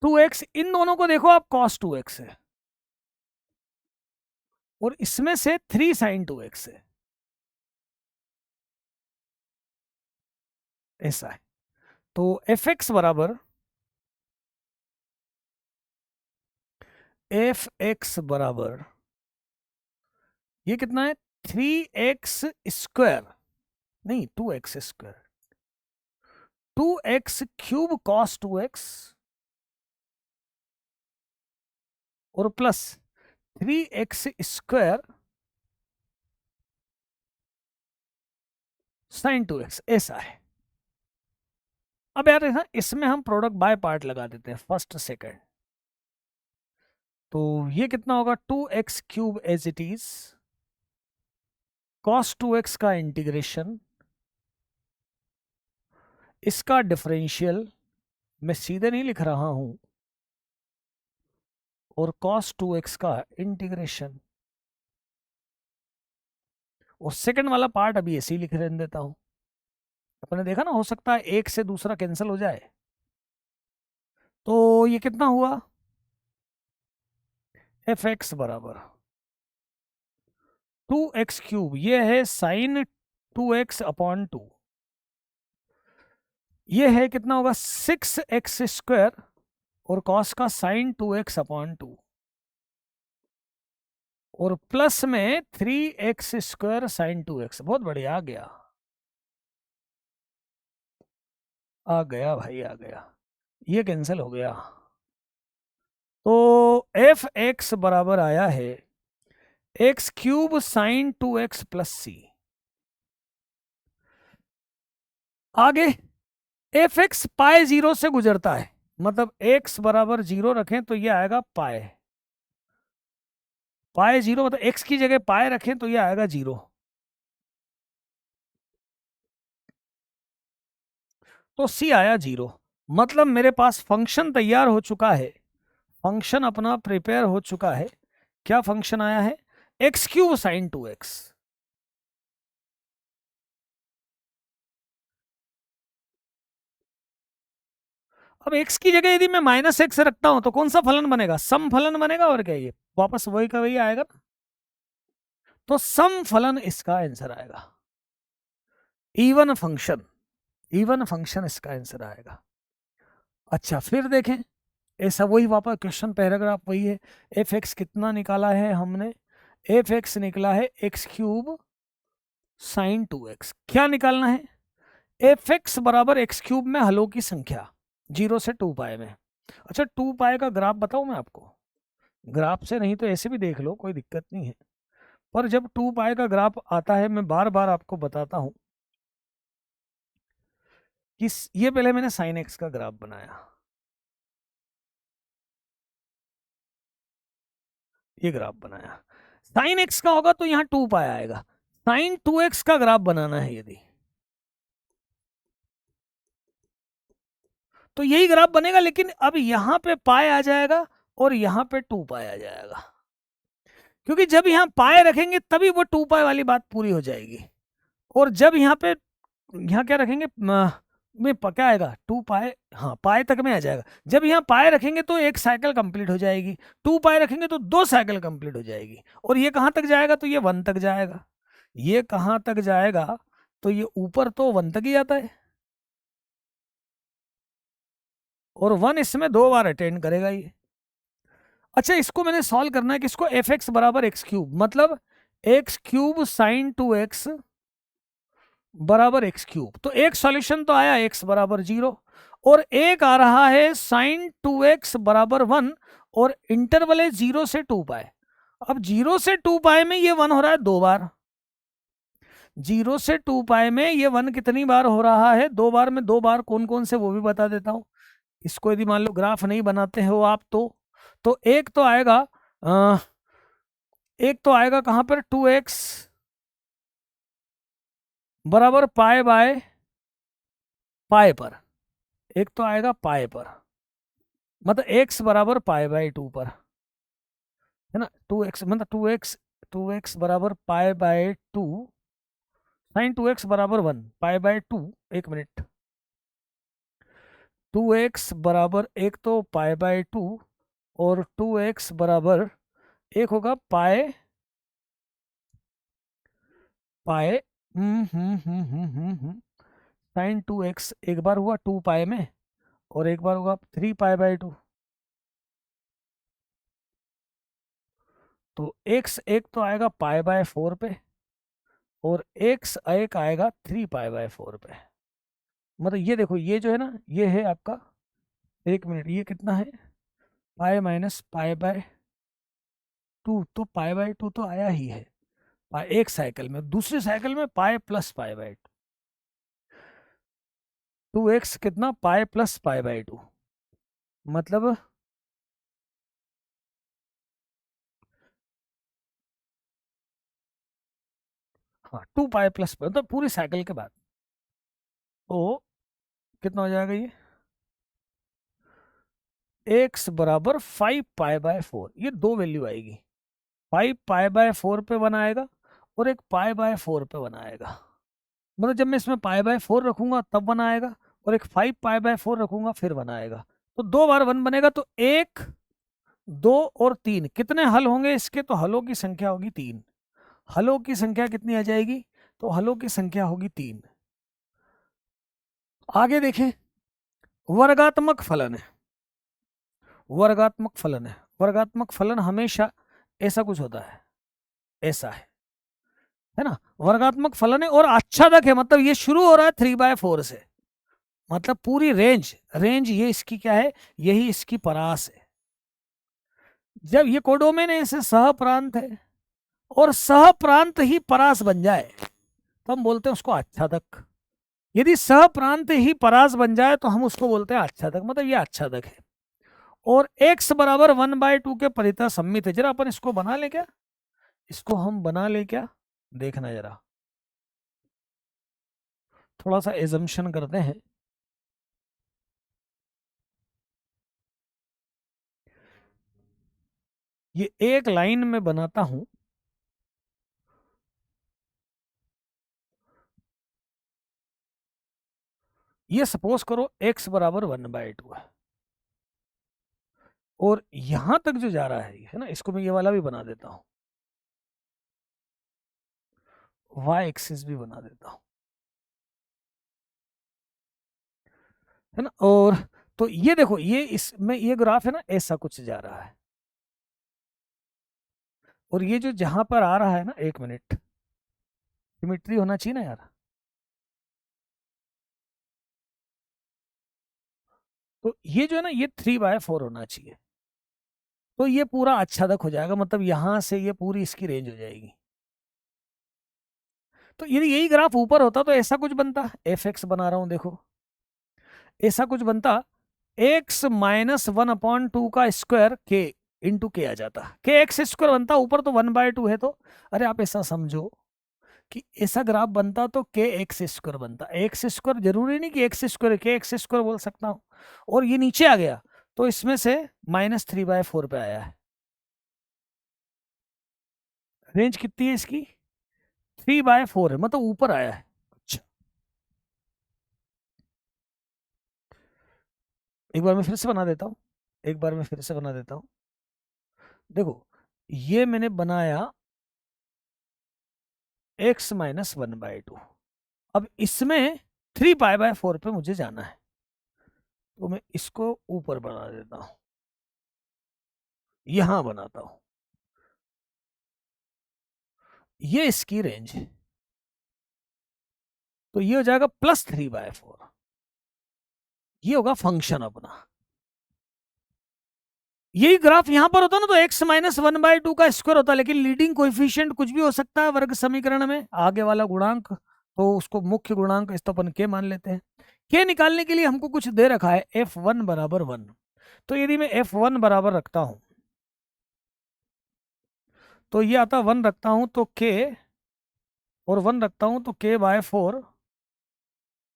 2x, इन दोनों को देखो आप, cos 2x है, और इसमें से 3 sin 2x है, ऐसा है। तो fx बराबर, fx बराबर ये कितना है? 3x स्क्वायर, नहीं 2x square, 2x cube cos 2x और plus 3x square sin 2x, ऐसा है। अब यार ना इसमें हम प्रोडक्ट बाय पार्ट लगा देते हैं, फर्स्ट सेकंड। तो ये कितना होगा? 2x cube as it is, cos 2x का इंटीग्रेशन, इसका डिफरेंशियल, मैं सीधे नहीं लिख रहा हूं, और cos 2x का इंटीग्रेशन, और सेकंड वाला पार्ट अभी ऐसे ही लिख रहने देता हूं। अपने देखा ना, हो सकता है एक से दूसरा कैंसिल हो जाए। तो ये कितना हुआ? fx बराबर 2x क्यूब, ये है साइन 2x अपॉन 2, ये है कितना होगा? 6x स्क्वायर, और cos का साइन 2x अपॉन 2, और प्लस में 3x स्क्वायर साइन 2x। बहुत बढ़िया, आ गया भाई, आ गया, ये कैंसिल हो गया। तो एफ एक्स बराबर आया है X cube sine 2x plus C. आगे एफ एक्स पाए 0 से गुजरता है, मतलब x बराबर 0 रखें तो ये आएगा पाए, पाए 0 मतलब x की जगह पाए रखें तो ये आएगा 0। तो c आया 0, मतलब मेरे पास फंक्शन तैयार हो चुका है, फंक्शन अपना प्रिपेयर हो चुका है। क्या फंक्शन आया है? X cube sine 2x। अब x की जगह यदि मैं माइनस एक्स रखता हूं तो कौन सा फलन बनेगा? सम फलन बनेगा, और क्या ये वापस वही का वही आएगा ना। तो सम फलन इसका आंसर आएगा, इवन फंक्शन, इवन फंक्शन इसका आंसर आएगा। अच्छा फिर देखें, ऐसा वही वापस क्वेश्चन पैराग्राफ वही है। एफ एक्स कितना निकाला है हमने? एफ एक्स निकला है एक्स क्यूब साइन 2x। क्या निकालना है? एफ एक्स बराबर एक्स क्यूब में हलों की संख्या 0 से 2 पाए में। अच्छा 2 पाए का ग्राफ बताऊं मैं आपको? ग्राफ से नहीं तो ऐसे भी देख लो, कोई दिक्कत नहीं है, पर जब 2 पाए का ग्राफ आता है मैं बार बार आपको बताता हूं कि ये पहले मैंने साइन एक्स का ग्राफ बनाया, ये ग्राफ बनाया, साइन एक्स का होगा तो यहाँ 2 पाए आएगा। साइन 2x का ग्राफ बनाना है यदि, तो यही ग्राफ बनेगा, लेकिन अब यहां पे पाए आ जाएगा और यहां पे 2 पाए आ जाएगा, क्योंकि जब यहां पाए रखेंगे तभी वो 2 पाए वाली बात पूरी हो जाएगी। और जब यहाँ पे, यहाँ क्या रखेंगे में क्या आएगा? 2 पाए, हाँ पाए तक में आ जाएगा। जब यहाँ पाए रखेंगे तो एक साइकिल कंप्लीट हो जाएगी, 2 पाए रखेंगे तो 2 साइकिल कंप्लीट हो जाएगी। और ये कहां तक जाएगा? तो ये 1 तक जाएगा। ये कहां तक जाएगा? तो ये ऊपर तो 1 तक ही आता है, और 1 इसमें 2 बार अटेंड करेगा ये। अच्छा इसको मैंने सॉल्व करना है, किसको? एफ एक्स बराबर एक्स क्यूब, मतलब एक्स क्यूब साइन 2x बराबर एक्स क्यूब। तो एक सॉल्यूशन तो आया x बराबर 0, और एक आ रहा है साइन 2x बराबर 1, और इंटरवल है 0 से 2 पाए। अब 0 से 2 पाए में ये 1 हो रहा है 2 बार, 0 से 2 पाई में ये 1 कितनी बार हो रहा है? 2 बार में 2 बार कौन कौन से वो भी बता देता हूँ। इसको यदि मान लो ग्राफ नहीं बनाते हो आप तो एक तो आएगा कहाँ पर 2x बराबर पाई बाय पाई पर, एक तो आएगा पाई पर, मतलब x बराबर पाई बाय 2 पर, है ना। 2x मतलब 2x बराबर पाई बाय 2 साइन 2x बराबर 1 पाई बाय 2। एक मिनट, 2x बराबर एक तो पाई बाय 2 और 2x बराबर एक होगा पाई पाई साइन 2x एक बार हुआ 2 पाई में और एक बार होगा 3 पाई बाय 2। तो x एक तो आएगा पाई बाय 4 पे और x एक आएगा 3 पाई बाय 4 पे। मतलब ये देखो, ये जो है ना, ये है आपका, एक मिनट, ये कितना है? पाई माइनस पाई बाय 2, तो पाई बाय 2 तो आया ही है पाई एक साइकिल में। दूसरे साइकिल में pi plus pi by 2x कितना? पाई प्लस पाई बाय 2, मतलब हाँ 2 पाई प्लस, मतलब पूरी साइकिल के बाद। तो कितना हो जाएगा ये? x बराबर 5 पाई बाय 4, ये दो वैल्यू आएगी। 5 पाई बाय 4 पे बनाएगा और एक पाई बाय 4 पे बनाएगा। मतलब जब मैं इसमें पाई बाय 4 रखूंगा तब बनाएगा और एक 5 पाई बाय 4 रखूंगा फिर बनाएगा। तो 2 बार 1 बनेगा। तो 1 2 और 3 कितने हल होंगे इसके? तो हलों की संख्या होगी 3। हलों की संख्या कितनी आ जाएगी? तो हलों की संख्या होगी 3। आगे देखें, वर्गात्मक फलन है। वर्गात्मक फलन है, वर्गात्मक फलन हमेशा ऐसा कुछ होता है, ऐसा है ना। वर्गात्मक फलन है और आच्छादक है, मतलब ये शुरू हो रहा है 3/4 से, मतलब पूरी रेंज ये इसकी क्या है? यही इसकी परास है। जब ये कोडोमेन है, ऐसे सहप्रांत है और सहप्रांत ही परास बन जाए तो हम बोलते हैं उसको आच्छादक। यदि सहप्रांत ही परास बन जाए तो हम उसको बोलते हैं आच्छादक, मतलब ये आच्छादक है। और x बराबर 1/2 के परितः सम्मित है। जरा अपन इसको बना ले क्या? इसको हम बना ले क्या? देखना जरा, थोड़ा सा एजम्पशन करते हैं। ये एक लाइन में बनाता हूं। ये सपोज करो x बराबर 1/2 है और यहां तक जो जा रहा है ना, इसको मैं ये वाला भी बना देता हूं, y एक्सिस भी बना देता हूं, है ना। और तो ये देखो, ये इसमें ये ग्राफ है ना, ऐसा कुछ जा रहा है। और ये जो जहां पर आ रहा है ना, एक मिनट, सिमेट्री होना चाहिए ना यार। तो ये जो है ना, ये 3/4 होना चाहिए। तो ये पूरा आच्छादक हो जाएगा, मतलब यहां से ये पूरी इसकी रेंज हो जाएगी। तो यदि यही ग्राफ ऊपर होता तो ऐसा कुछ बनता, एफ एक्स बना रहा हूं देखो, ऐसा कुछ बनता, x माइनस 1/2 का स्क्वायर के इंटू के आ जाता, के एक्स स्क्वायर बनता, ऊपर तो 1/2 है। तो अरे आप ऐसा समझो कि ऐसा ग्राफ बनता तो के एक्स स्क्वायर बनता। एक्स स्क्वायर जरूरी नहीं कि एक्स स्क्वायर, के एक्स स्क्वायर बोल सकता हूं। और ये नीचे आ गया तो इसमें से -3/4 पे आया है। रेंज कितनी है इसकी? 3/4 है, मतलब ऊपर आया है। अच्छा, एक बार मैं फिर से बना देता हूँ, एक बार मैं फिर से बना देता हूँ। देखो, ये मैंने बनाया x माइनस 1/2। अब इसमें 3/4 पे मुझे जाना है, तो मैं इसको ऊपर बना देता हूं, यहां बनाता हूं, ये इसकी रेंज है। तो ये हो जाएगा +3/4। ये होगा फंक्शन अपना। यही ग्राफ यहां पर होता ना तो x माइनस 1/2 का स्क्वायर होता, लेकिन लीडिंग कोएफिशिएंट कुछ भी हो सकता है वर्ग समीकरण में, आगे वाला गुणांक, तो उसको मुख्य गुणांक इस तो अपन के मान लेते हैं। के निकालने के लिए हमको कुछ दे रखा है f1 बराबर 1, तो यदि मैं f1 बराबर रखता हूं तो ये आता 1 रखता हूं तो k, और 1 रखता हूं तो k/4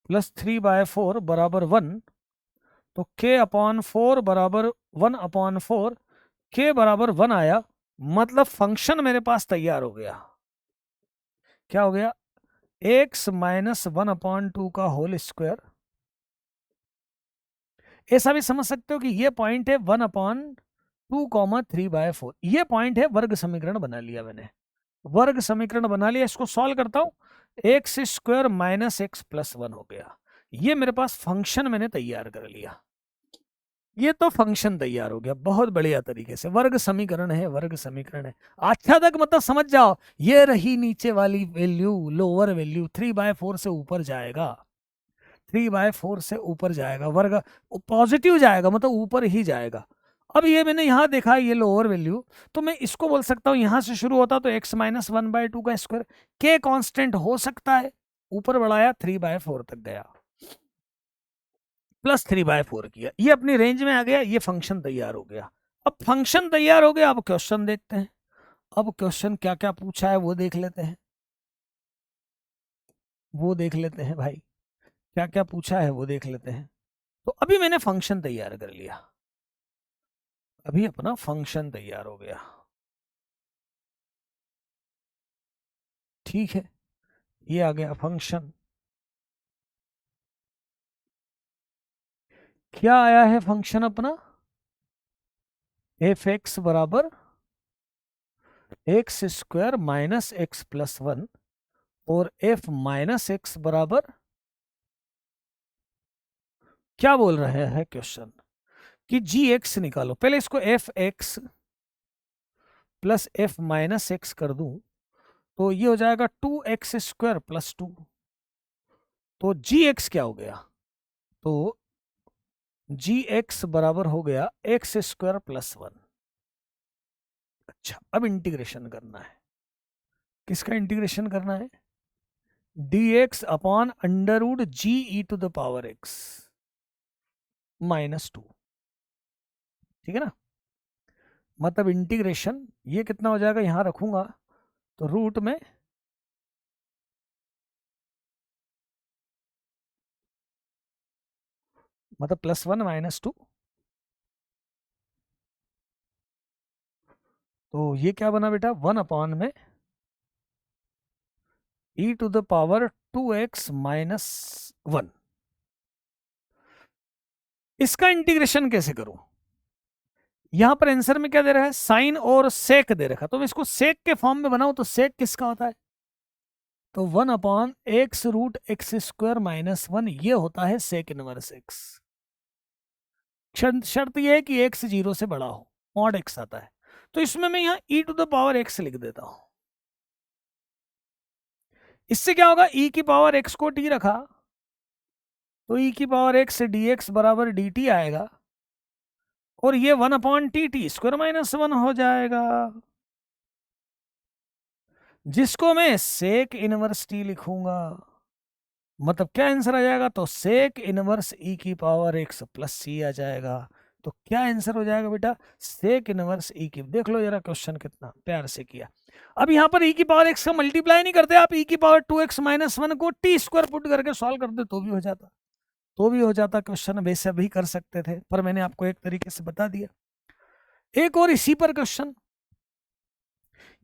प्लस 3/4 बराबर 1, तो k/4 बराबर 1/4, k बराबर 1 आया, मतलब फंक्शन मेरे पास तैयार हो गया। क्या हो गया? x माइनस 1/2 का होल स्क्वायर। ऐसा भी समझ सकते हो कि ये पॉइंट है 1/2, 3/4, ये पॉइंट है, वर्ग समीकरण बना लिया मैंने, वर्ग समीकरण बना लिया। इसको सॉल्व करता हूं, x square minus x plus 1 हो गया। ये मेरे पास फंक्शन मैंने तैयार कर लिया, ये तो फंक्शन तैयार हो गया बहुत बढ़िया तरीके से, वर्ग समीकरण है, वर्ग समीकरण है। अच्छा तक मतलब समझ जाओ, ये रही नीचे वाली वैल्यू, लोअर वैल्यू 3/4 से ऊपर जाएगा, 3/4 से ऊपर जाएगा, वर्ग पॉजिटिव जाएगा, मतलब ऊपर ही जाएगा। अब ये मैंने यहां देखा ये लोअर वैल्यू, तो मैं इसको बोल सकता हूं यहां से शुरू होता तो x माइनस 1/2 का स्क्वायर, के कांस्टेंट हो सकता है, ऊपर बढ़ाया 3/4 तक गया, प्लस 3/4 किया, ये अपनी रेंज में आ गया, ये फंक्शन तैयार हो गया। अब फंक्शन तैयार हो गया, अब क्वेश्चन देखते हैं। अब क्वेश्चन क्या क्या पूछा है वो देख लेते हैं, वो देख लेते हैं भाई, क्या क्या पूछा है वो देख लेते हैं। तो अभी मैंने फंक्शन तैयार कर लिया, अभी अपना फंक्शन तैयार हो गया, ठीक है, ये आ गया फंक्शन। क्या आया है फंक्शन अपना? एफ एक्स बराबर x square minus x plus 1, और एफ माइनस एक्स बराबर, क्या बोल रहे हैं क्वेश्चन कि जी एक्स निकालो। पहले इसको F x plus F minus x कर दूं तो ये हो जाएगा 2x स्क्वायर प्लस 2, तो जी एक्स क्या हो गया? तो जी एक्स बराबर हो गया एक्स स्क्वायर प्लस 1। अच्छा, अब इंटीग्रेशन करना है, किसका इंटीग्रेशन करना है? D X upon under root G E to the power X minus 2, ठीक है ना। मतलब इंटीग्रेशन ये कितना हो जाएगा, यहां रखूंगा तो रूट में मतलब +1 -2, तो ये क्या बना बेटा, 1 अपॉन में e to the power 2x minus 1। इसका इंटीग्रेशन कैसे करूं? यहां पर आंसर में क्या दे रहा है, साइन और सेक दे रखा, तो मैं इसको सेक के फॉर्म में बनाऊं तो सेक किसका होता है? तो 1 upon X root X square minus 1, ये होता है सेक इनवर्स एक्स। शर्त यह है कि एक्स 0 से बड़ा हो, मॉड एक्स आता है, तो इसमें मैं यहां e to the power X लिख देता हूं। इससे क्या होगा, e की पावर x को t रखा तो e की पावर x डी एक्स बराबर डी टी आएगा, और ये 1 अपॉन टी स्क्वायर माइनस 1 हो जाएगा, जिसको मैं सेक इनवर्स टी लिखूंगा। मतलब क्या आंसर आ जाएगा, तो सेक इनवर्स ई की पावर एक्स प्लस सी आ जाएगा। तो क्या आंसर हो जाएगा बेटा, सेक इनवर्स ई की, देख लो जरा क्वेश्चन कितना प्यार से किया। अब यहां पर ई की पावर एक्स का मल्टीप्लाई नहीं करते आप, ई की पावर 2x माइनस 1 को टी स्क्वायर पुट करके सॉल्व करते तो भी हो जाता, तो भी हो जाता क्वेश्चन, वैसे भी कर सकते थे, पर मैंने आपको एक तरीके से बता दिया। एक और इसी पर क्वेश्चन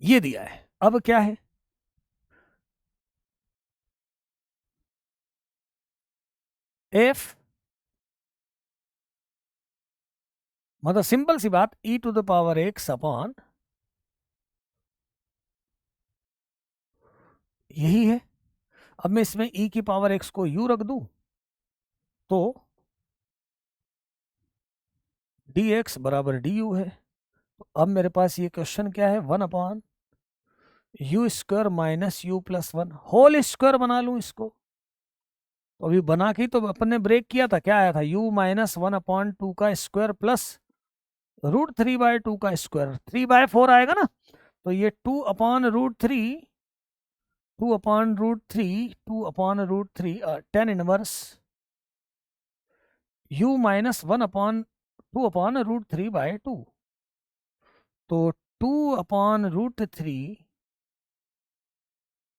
ये दिया है, अब क्या है, एफ मतलब सिंपल सी बात, e to the power X upon, यही है। अब मैं इसमें e की पावर x को u रख दूं तो dx बराबर du है। तो अब मेरे पास ये क्वेश्चन क्या है, 1 upon U square minus U plus 1 whole square बना लूं इसको, तो अभी बना के तो अपन ने ब्रेक किया था, क्या आया था, u माइनस 1/2 का स्क्वायर प्लस √3/2 का स्क्वायर 3/4 आएगा ना, तो ये 2/√3 tan इनवर्स u माइनस 1/2/√3/2, तो 2/√3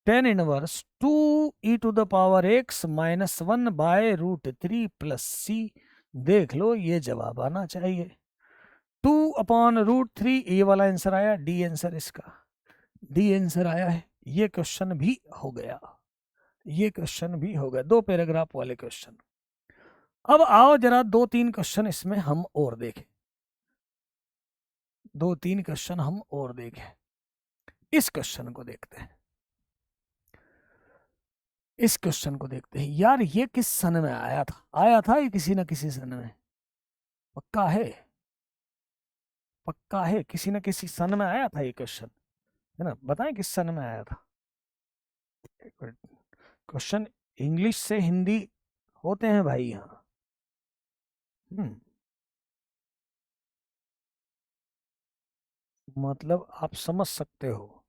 tan inverse 2e⁻x -1/√3 plus c। देख लो, ये जवाब आना चाहिए 2/√3। ये वाला आंसर आया, डी आंसर इसका, डी आंसर आया है। ये क्वेश्चन भी हो गया, ये क्वेश्चन भी हो गया, 2 पैराग्राफ वाले क्वेश्चन। अब आओ जरा 2-3 क्वेश्चन इसमें हम और देखें, 2-3 क्वेश्चन हम और देखें। इस क्वेश्चन को देखते हैं, इस क्वेश्चन को देखते हैं। यार ये किस सन में आया था, आया था ये किसी ना किसी सन में, पक्का है, पक्का है, किसी ना किसी सन में आया था ये क्वेश्चन, है ना? बताएं किस सन में आया था। क्वेश्चन इंग्लिश से हिंदी होते हैं भाई यहाँ। मतलब आप समझ सकते हो।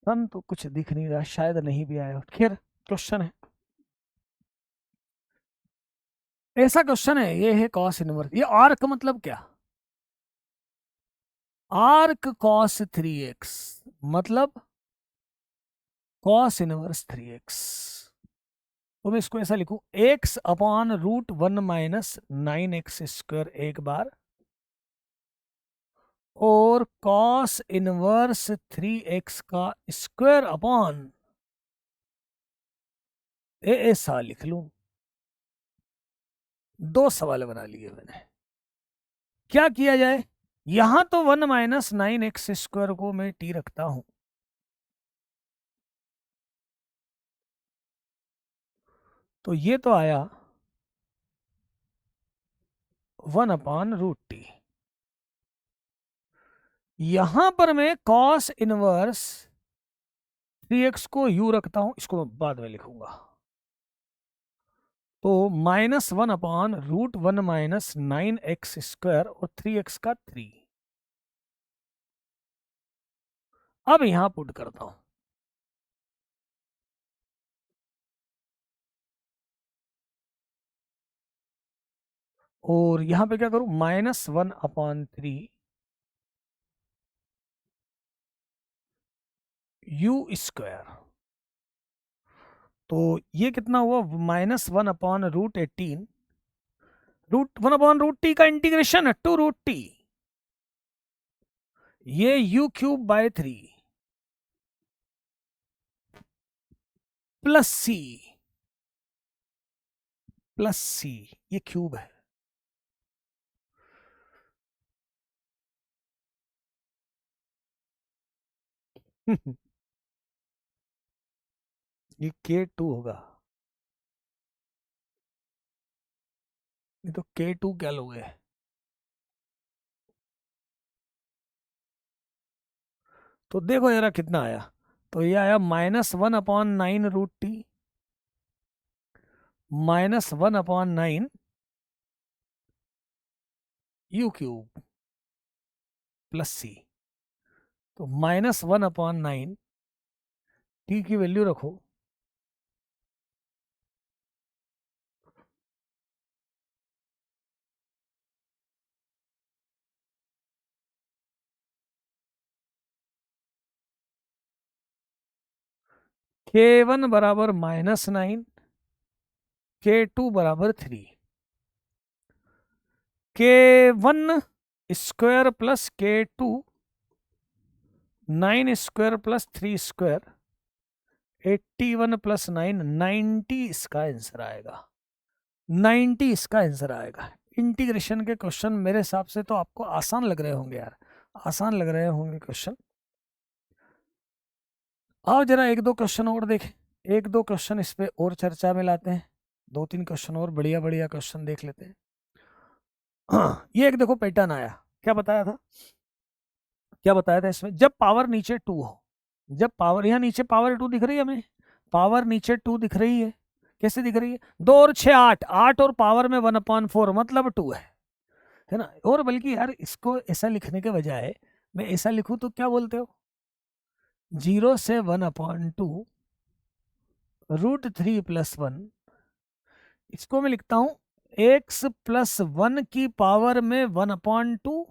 सन तो कुछ दिख नहीं रहा, शायद नहीं भी आया, खैर क्वेश्चन है, ऐसा क्वेश्चन है। ये है कॉस इनवर्स, ये आर्क मतलब क्या, आर्क कॉस 3x मतलब कॉस इनवर्स 3x। तो मैं इसको ऐसा लिखूं, x/√1 माइनस 9x² एक बार, और कॉस इनवर्स 3x का स्क्वायर अपॉन ऐसा लिख लूं। 2 सवाल बना लिए मैंने। क्या किया जाए, यहां तो 1 माइनस 9x² को मैं t रखता हूं, तो ये तो आया 1/√t। यहां पर मैं कॉस इनवर्स 3x को u रखता हूं, इसको मैं बाद में लिखूंगा, तो -1/√1 माइनस 9x² और 3x का 3। अब यहां पुट करता हूं, और यहां पे क्या करूं, -1/3 u²। तो ये कितना हुआ, -1/√18, √1/√t का इंटीग्रेशन है टू √t, ये u³ 3 plus c, plus c, ये क्यूब है। ये K2 होगा, ये तो K2 क्या लोगे। तो देखो जरा कितना आया, तो ये आया -1/9√t -1/9 u³ प्लस c, तो -1/9 t की वैल्यू रखो, K1 बराबर -9, K2 बराबर 3, K1² plus K2 9² plus 3², 81 plus 9 90, इसका आंसर आएगा 90, इसका आंसर आएगा। इंटीग्रेशन के क्वेश्चन मेरे हिसाब से तो आपको आसान लग रहे होंगे यार, आसान लग रहे होंगे क्वेश्चन। आओ जरा 1-2 क्वेश्चन और देखें, 1-2 क्वेश्चन इस पे और चर्चा में लाते हैं, 2-3 क्वेश्चन और बढ़िया बढ़िया क्वेश्चन देख लेते हैं। ये एक देखो पैटर्न आया, क्या बताया था, क्या बताया था इसमें, जब पावर नीचे 2 हो, जब पावर, यहाँ नीचे पावर 2 दिख रही है हमें, पावर नीचे 2 दिख रही है, कैसे दिख रही है, 2 और 6 8, 8 और पावर में 1/4 मतलब 2 है ना। और बल्कि यार इसको ऐसा लिखने के बजाय मैं ऐसा लिखूं तो क्या बोलते हो, 0 से 1/2 √3+1, इसको मैं लिखता हूं x+1 की पावर में 1/2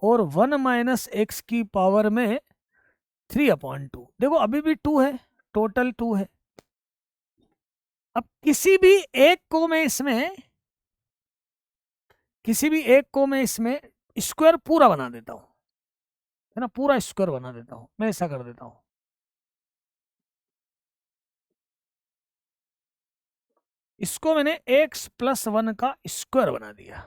और 1 - x की पावर में 3/2। देखो अभी भी 2 है, टोटल 2 है। अब किसी भी एक को मैं इसमें, किसी भी एक को मैं इसमें स्क्वायर पूरा बना देता हूं, है ना, पूरा स्क्वायर बना देता हूं, मैं ऐसा कर देता हूं, इसको मैंने x+1 का स्क्वायर बना दिया,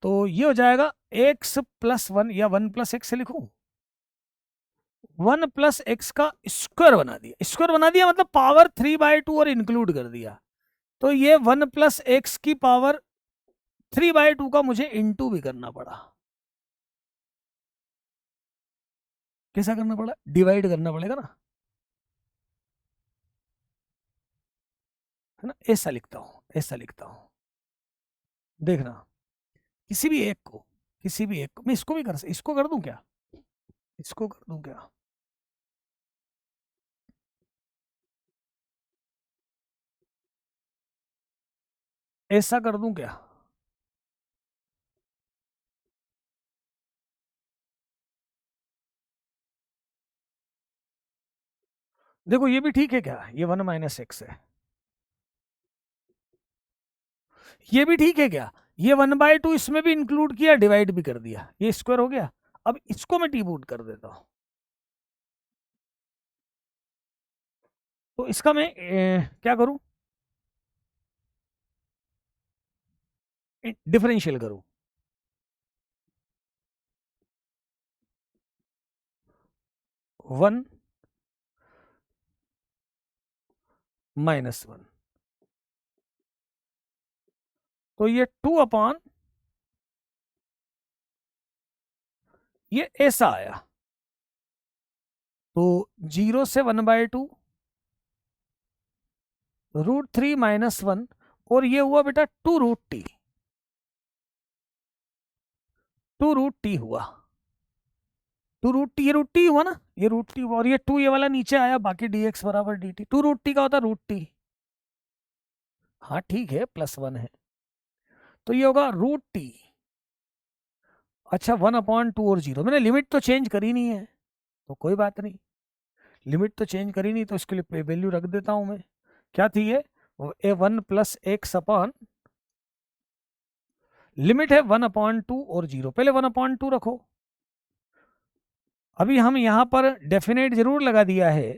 तो ये हो जाएगा x+1 या 1+x से लिखूं, 1+x का स्क्वायर बना दिया, स्क्वायर बना दिया मतलब पावर 3/2 और इंक्लूड कर दिया, तो ये 1+x की पावर 3/2 का मुझे इंटू भी करना पड़ा, कैसा करना पड़ा, डिवाइड करना पड़ेगा ना, है ना, ऐसा लिखता हूं, ऐसा लिखता हूं, देखना, किसी भी एक को, किसी भी एक को मैं इसको भी कर, इसको कर दूं क्या, इसको कर दूं क्या, ऐसा कर दूं क्या, देखो ये भी ठीक है क्या, ये 1 - x है, ये भी ठीक है क्या, ये 1/2 इसमें भी इंक्लूड किया, डिवाइड भी कर दिया, ये स्क्वायर हो गया। अब इसको मैं टीबूट कर देता हूं, तो इसका मैं क्या करूं, डिफरेंशियल करूं, 1 - 1, तो ये 2 ये ऐसा आया, तो 0 से 1/2 √3 - 1, और ये हुआ बेटा 2√t, 2√t हुआ, 2√t, ये √t हुआ ना, ये √t हुआ, और ये 2 ये वाला नीचे आया, बाकी dx बराबर dt, 2√t का होता √t, हाँ ठीक है, +1 है, तो ये होगा √t, अच्छा 1/2 और 0, मैंने लिमिट तो चेंज करी नहीं है, तो कोई बात नहीं, लिमिट तो चेंज करी नहीं, तो इसके लिए वैल्यू रख देता हूं मैं, क्या थी ये, 1+x अपॉन, लिमिट है 1/2 और 0, पहले 1/2 रखो, अभी हम यहां पर डेफिनेट जरूर लगा दिया है,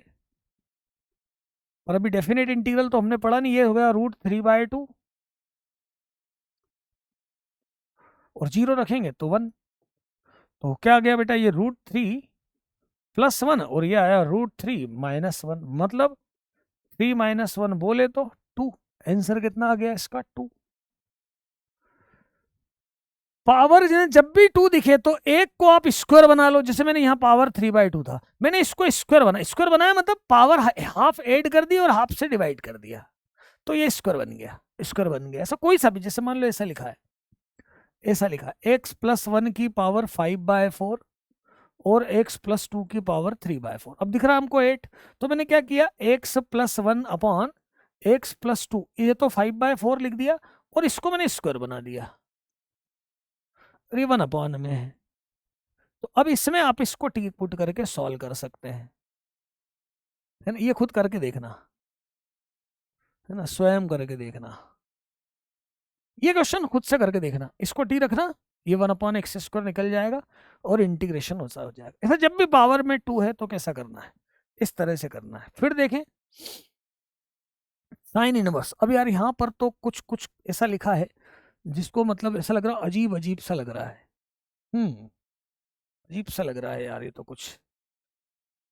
और अभी डेफिनेट इंटीग्रल तो हमने पढ़ा नहीं, ये हो गया √3/2 और 0 रखेंगे तो 1, तो क्या आ गया बेटा, ये √3+1 और ये आया √3 - 1, मतलब 3 - 1 बोले तो 2, आंसर कितना आ गया इसका 2। पावर जब भी 2 दिखे तो एक को आप स्क्वायर बना लो, जैसे मैंने यहाँ पावर 3/2 था, मैंने इसको स्क्वायर बनाया, स्क्वायर बनाया मतलब पावर हाफ ऐड कर दी और हाफ से डिवाइड कर दिया, तो ये स्क्वायर बन गया, स्क्वायर बन गया, ऐसा कोई सा भी, जैसे मान लो ऐसा लिखा है, ऐसा लिखा है x+1 की पावर 5/4 और x+2 की पावर 3/4, अब दिख रहा है हमको 8, तो मैंने क्या किया, x+1 अपॉन x+2, ये तो 5/4 लिख दिया, और इसको मैंने स्क्वायर बना दिया, 1/में है, तो अब इसमें आप इसको टी पुट करके सॉल्व कर सकते हैं, है ना, ये खुद करके देखना, है ना, स्वयं करके देखना, ये क्वेश्चन खुद से करके देखना, इसको टी रखना, ये 1/x² निकल जाएगा और इंटीग्रेशन हो जाएगा, ऐसा जब भी पावर में 2 है तो कैसा करना है, इस तरह से करना है। फिर देखें साइन इनवर्स, अब यार यहाँ पर तो कुछ कुछ ऐसा लिखा है जिसको मतलब ऐसा लग रहा है, अजीब अजीब सा लग रहा है, अजीब सा लग रहा है यार, ये तो कुछ,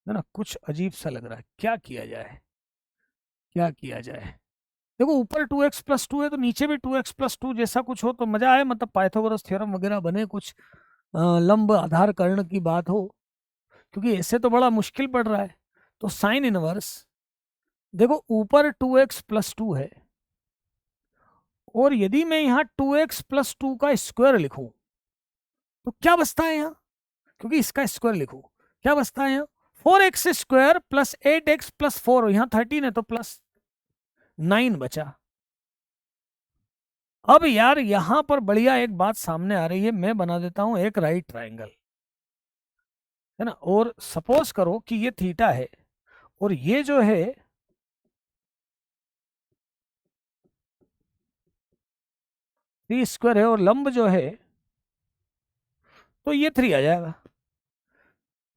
है ना, कुछ अजीब सा लग रहा है, क्या किया जाए, क्या किया जाए, देखो ऊपर 2x+2 है तो नीचे भी 2x+2 जैसा कुछ हो तो मजा आए, मतलब पाइथागोरस थ्योरम वगैरह बने, कुछ लंब आधार कर्ण की बात हो, क्योंकि ऐसे तो बड़ा मुश्किल पड़ रहा है। तो साइन इनवर्स, देखो ऊपर 2x+2 है, और यदि मैं यहाँ 2x+2 का स्क्वायर लिखूं तो क्या बचता है यहाँ, क्योंकि इसका स्क्वायर लिखूं क्या बचता है यहाँ, 4x² + 8x+4, यहाँ 13 है तो +9 बचा। अब यार यहां पर बढ़िया एक बात सामने आ रही है, मैं बना देता हूं एक राइट ट्राइंगल, है ना, और सपोज करो कि ये थीटा है और ये जो है t² है, और लंब जो है तो ये 3 आ जाएगा।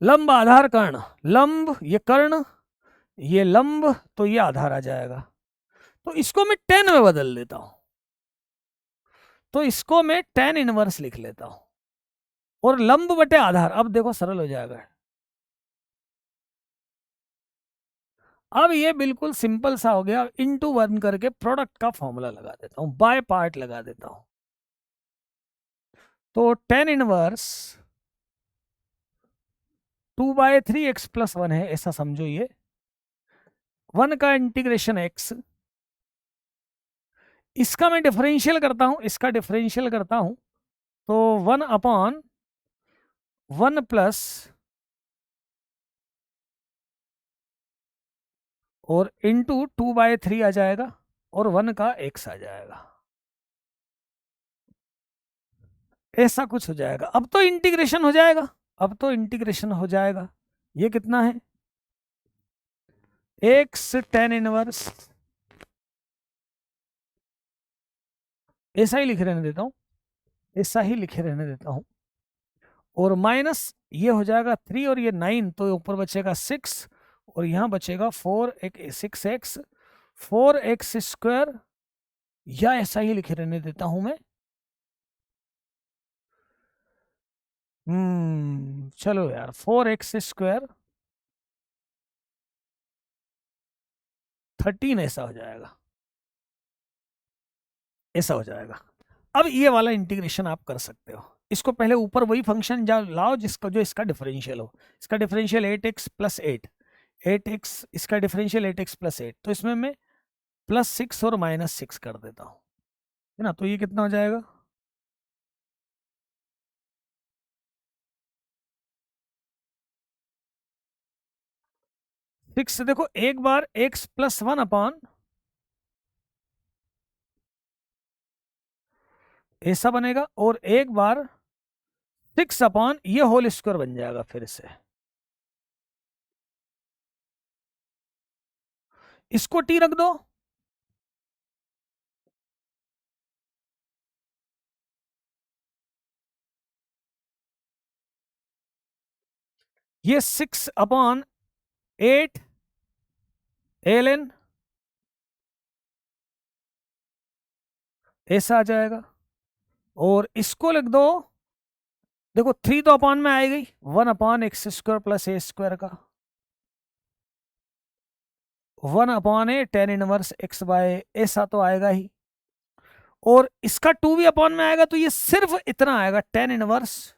लंब आधार कर्ण, लंब ये कर्ण, ये लंब, तो ये आधार आ जाएगा। तो इसको मैं 10 में बदल देता हूं, तो इसको मैं tan इनवर्स लिख लेता हूं, और लंब बटे आधार, अब देखो सरल हो जाएगा। अब ये बिल्कुल सिंपल सा हो गया, इनटू 1 करके प्रोडक्ट का फॉर्मूला लगा देता हूं, बाय पार्ट लगा देता हूं। तो tan इनवर्स 2/3x+1 है, ऐसा समझो, ये 1 का इंटीग्रेशन x, इसका मैं डिफरेंशियल करता हूं, इसका डिफरेंशियल करता हूं, तो 1/1 प्लस, और इंटू 2/3 आ जाएगा, और 1 का x आ जाएगा, ऐसा कुछ हो जाएगा। अब तो इंटीग्रेशन हो जाएगा, अब तो इंटीग्रेशन हो जाएगा। ये कितना है, x tan इनवर्स, ऐसा ही लिखे रहने देता हूं, ऐसा ही लिखे रहने देता हूं, और माइनस ये हो जाएगा 3 और ये 9, तो ऊपर बचेगा 6, और यहां बचेगा 6x 4x², या ऐसा ही लिखे रहने देता हूं मैं। चलो यार, 4x², 13 ऐसा हो जाएगा, ऐसा हो जाएगा। अब ये वाला इंटीग्रेशन आप कर सकते हो, इसको पहले ऊपर वही फंक्शन लाओ जिसका जो इसका डिफरेंशियल हो, इसका डिफरेंशियल 8x + 8, 8x, इसका डिफरेंशियल 8x + 8, तो इसमें मैं +6 और -6 कर देता हूं, है ना, तो ये कितना हो जाएगा, सिक्स। देखो एक बार x + 1 अपॉन ऐसा बनेगा, और एक बार 6 अपॉन ये होल स्क्वायर बन जाएगा फिर से, इसको t रख दो, ये 6/8 ln ऐसा आ जाएगा, और इसको लिख दो, देखो 3 तो अपॉन में आएगी, 1/x² + a² का, 1/a tan इनवर्स x/, ऐसा तो आएगा ही, और इसका 2 भी अपॉन में आएगा, तो ये सिर्फ इतना आएगा tan इनवर्स।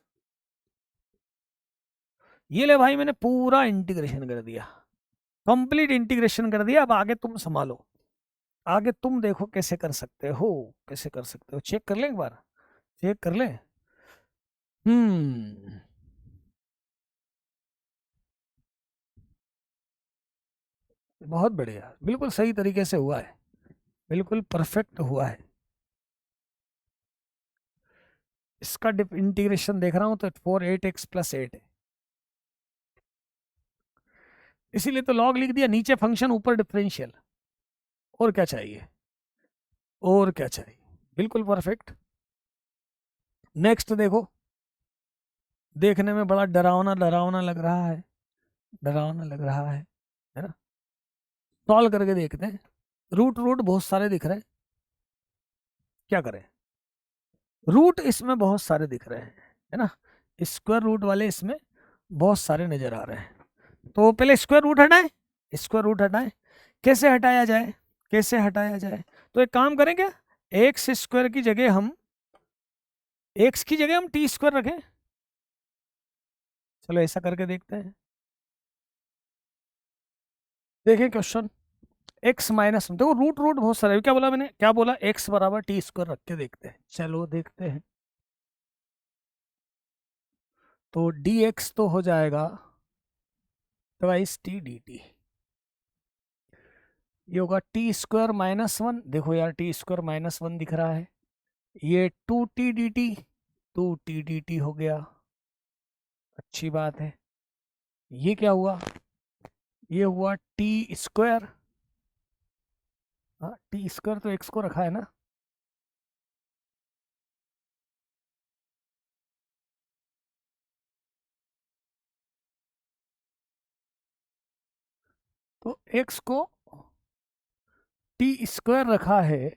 ये ले भाई, मैंने पूरा इंटीग्रेशन कर दिया, कंप्लीट इंटीग्रेशन कर दिया। अब आगे तुम संभालो, आगे तुम देखो कैसे कर सकते हो, कैसे कर सकते हो, चेक कर ले एक बार, चेक कर ले। बहुत बढ़िया, बिल्कुल सही तरीके से हुआ है, बिल्कुल परफेक्ट हुआ है। इसका इंटीग्रेशन देख रहा हूं तो 4/8x + 8 है, इसीलिए तो लॉग लिख दिया, नीचे फंक्शन ऊपर डिफरेंशियल, और क्या चाहिए, और क्या चाहिए, बिल्कुल परफेक्ट। नेक्स्ट देखो, देखने में बड़ा डरावना डरावना लग रहा है, डरावना लग रहा है ना, सॉल्व करके देखते हैं। रूट रूट बहुत सारे दिख रहे हैं, क्या करें, रूट इसमें बहुत सारे दिख रहे हैं, है ना, स्क्वायर रूट वाले इसमें बहुत सारे नजर आ रहे हैं। तो पहले स्क्वायर रूट हटाएं, स्क्वायर रूट हटाएं, कैसे हटाया जाए, कैसे हटाया जाए, तो एक काम करें क्या, एक्स स्क्वायर की जगह हम टी स्क्वायर रखें। चलो ऐसा करके देखते हैं। देखें क्वेश्चन, एक्स माइनस, देखो रूट रूट बहुत सारे, क्या बोला मैंने, क्या बोला, एक्स बराबर टी स्क्वायर रख के देखते हैं। चलो देखते हैं। तो डी एक्स तो हो जाएगा ट्वाइस टी डी टी, ये होगा टी स्क्वायर माइनस वन। देखो यार टी स्क्वायर माइनस वन दिख रहा है, ये two T D T, two T D T हो गया, अच्छी बात है। ये क्या हुआ, ये हुआ टी स्क्वायर, हाँ टी स्क्वायर तो एक्स को रखा है ना, तो एक्स को टी स्क्वायर रखा है,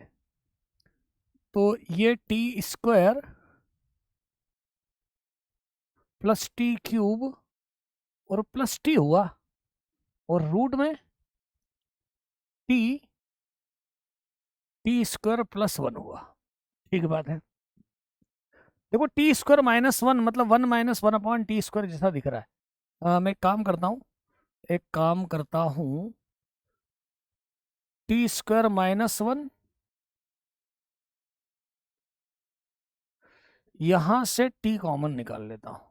तो ये T square plus T cube और प्लस टी हुआ, और रूट में T T square plus one हुआ। ठीक बात है। देखो टी स्क्वायर माइनस वन मतलब one minus one upon T square जैसा दिख रहा है। मैं एक काम करता हूँ, टी स्क्वायर माइनस वन, यहां से टी कॉमन निकाल लेता हूं,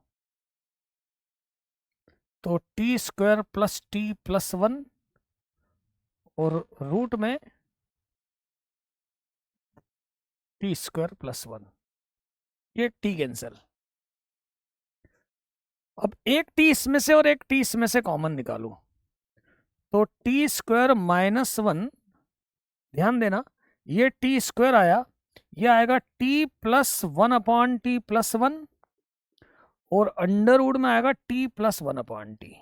तो T square plus T plus one, और रूट में टी स्क्वायर प्लस वन, ये टी कैंसिल। अब एक टी इसमें से और एक टी इसमें से कॉमन निकालू, तो टी स्क्वायर माइनस वन, ध्यान देना ये टी स्क्वायर आया, ये आएगा T plus one upon T plus one, और अंडर रूट में आएगा T plus one upon T,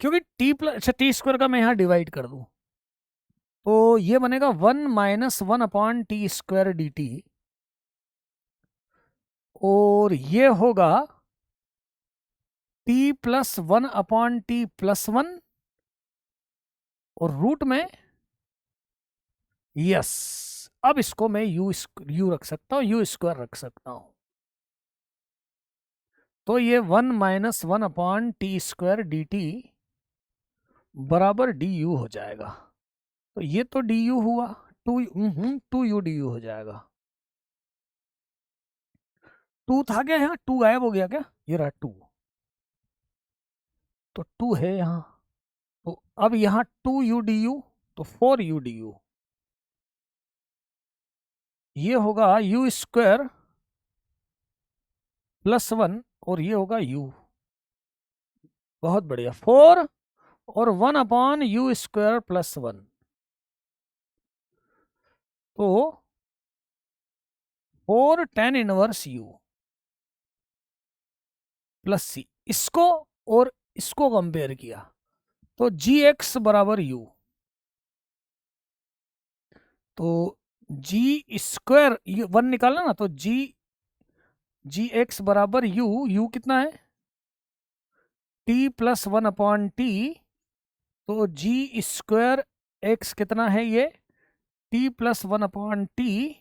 क्योंकि टी प्लस, अच्छा टी स्क्वायर का मैं यहां डिवाइड कर दूं, तो ये बनेगा one minus one upon T square D T, और ये होगा T plus one upon T plus one, और रूट में, यस, अब इसको मैं यू रख सकता हूं, यू स्क्वायर रख सकता हूं, तो ये one minus one upon T square D T बराबर डी यू हो जाएगा। तो ये तो डी यू हुआ, टू यू डी यू हो जाएगा। टू था क्या यहाँ, टू गायब हो गया क्या, ये रहा टू, तो टू है यहाँ, तो अब यहाँ टू यू डी यू, तो फोर यू डी यू, ये होगा यू स्क्वायर प्लस वन, और ये होगा यू, बहुत बढ़िया, फोर और one upon U square plus one, तो four tan inverse U plus C, इसको और इसको कंपेयर किया, तो जी एक्स बराबर यू, तो जी स्क्वायर वन निकालना ना, तो जी एक्स बराबर यू कितना है, T plus one upon T, तो जी स्क्वायर एक्स कितना है, ये T plus one upon T,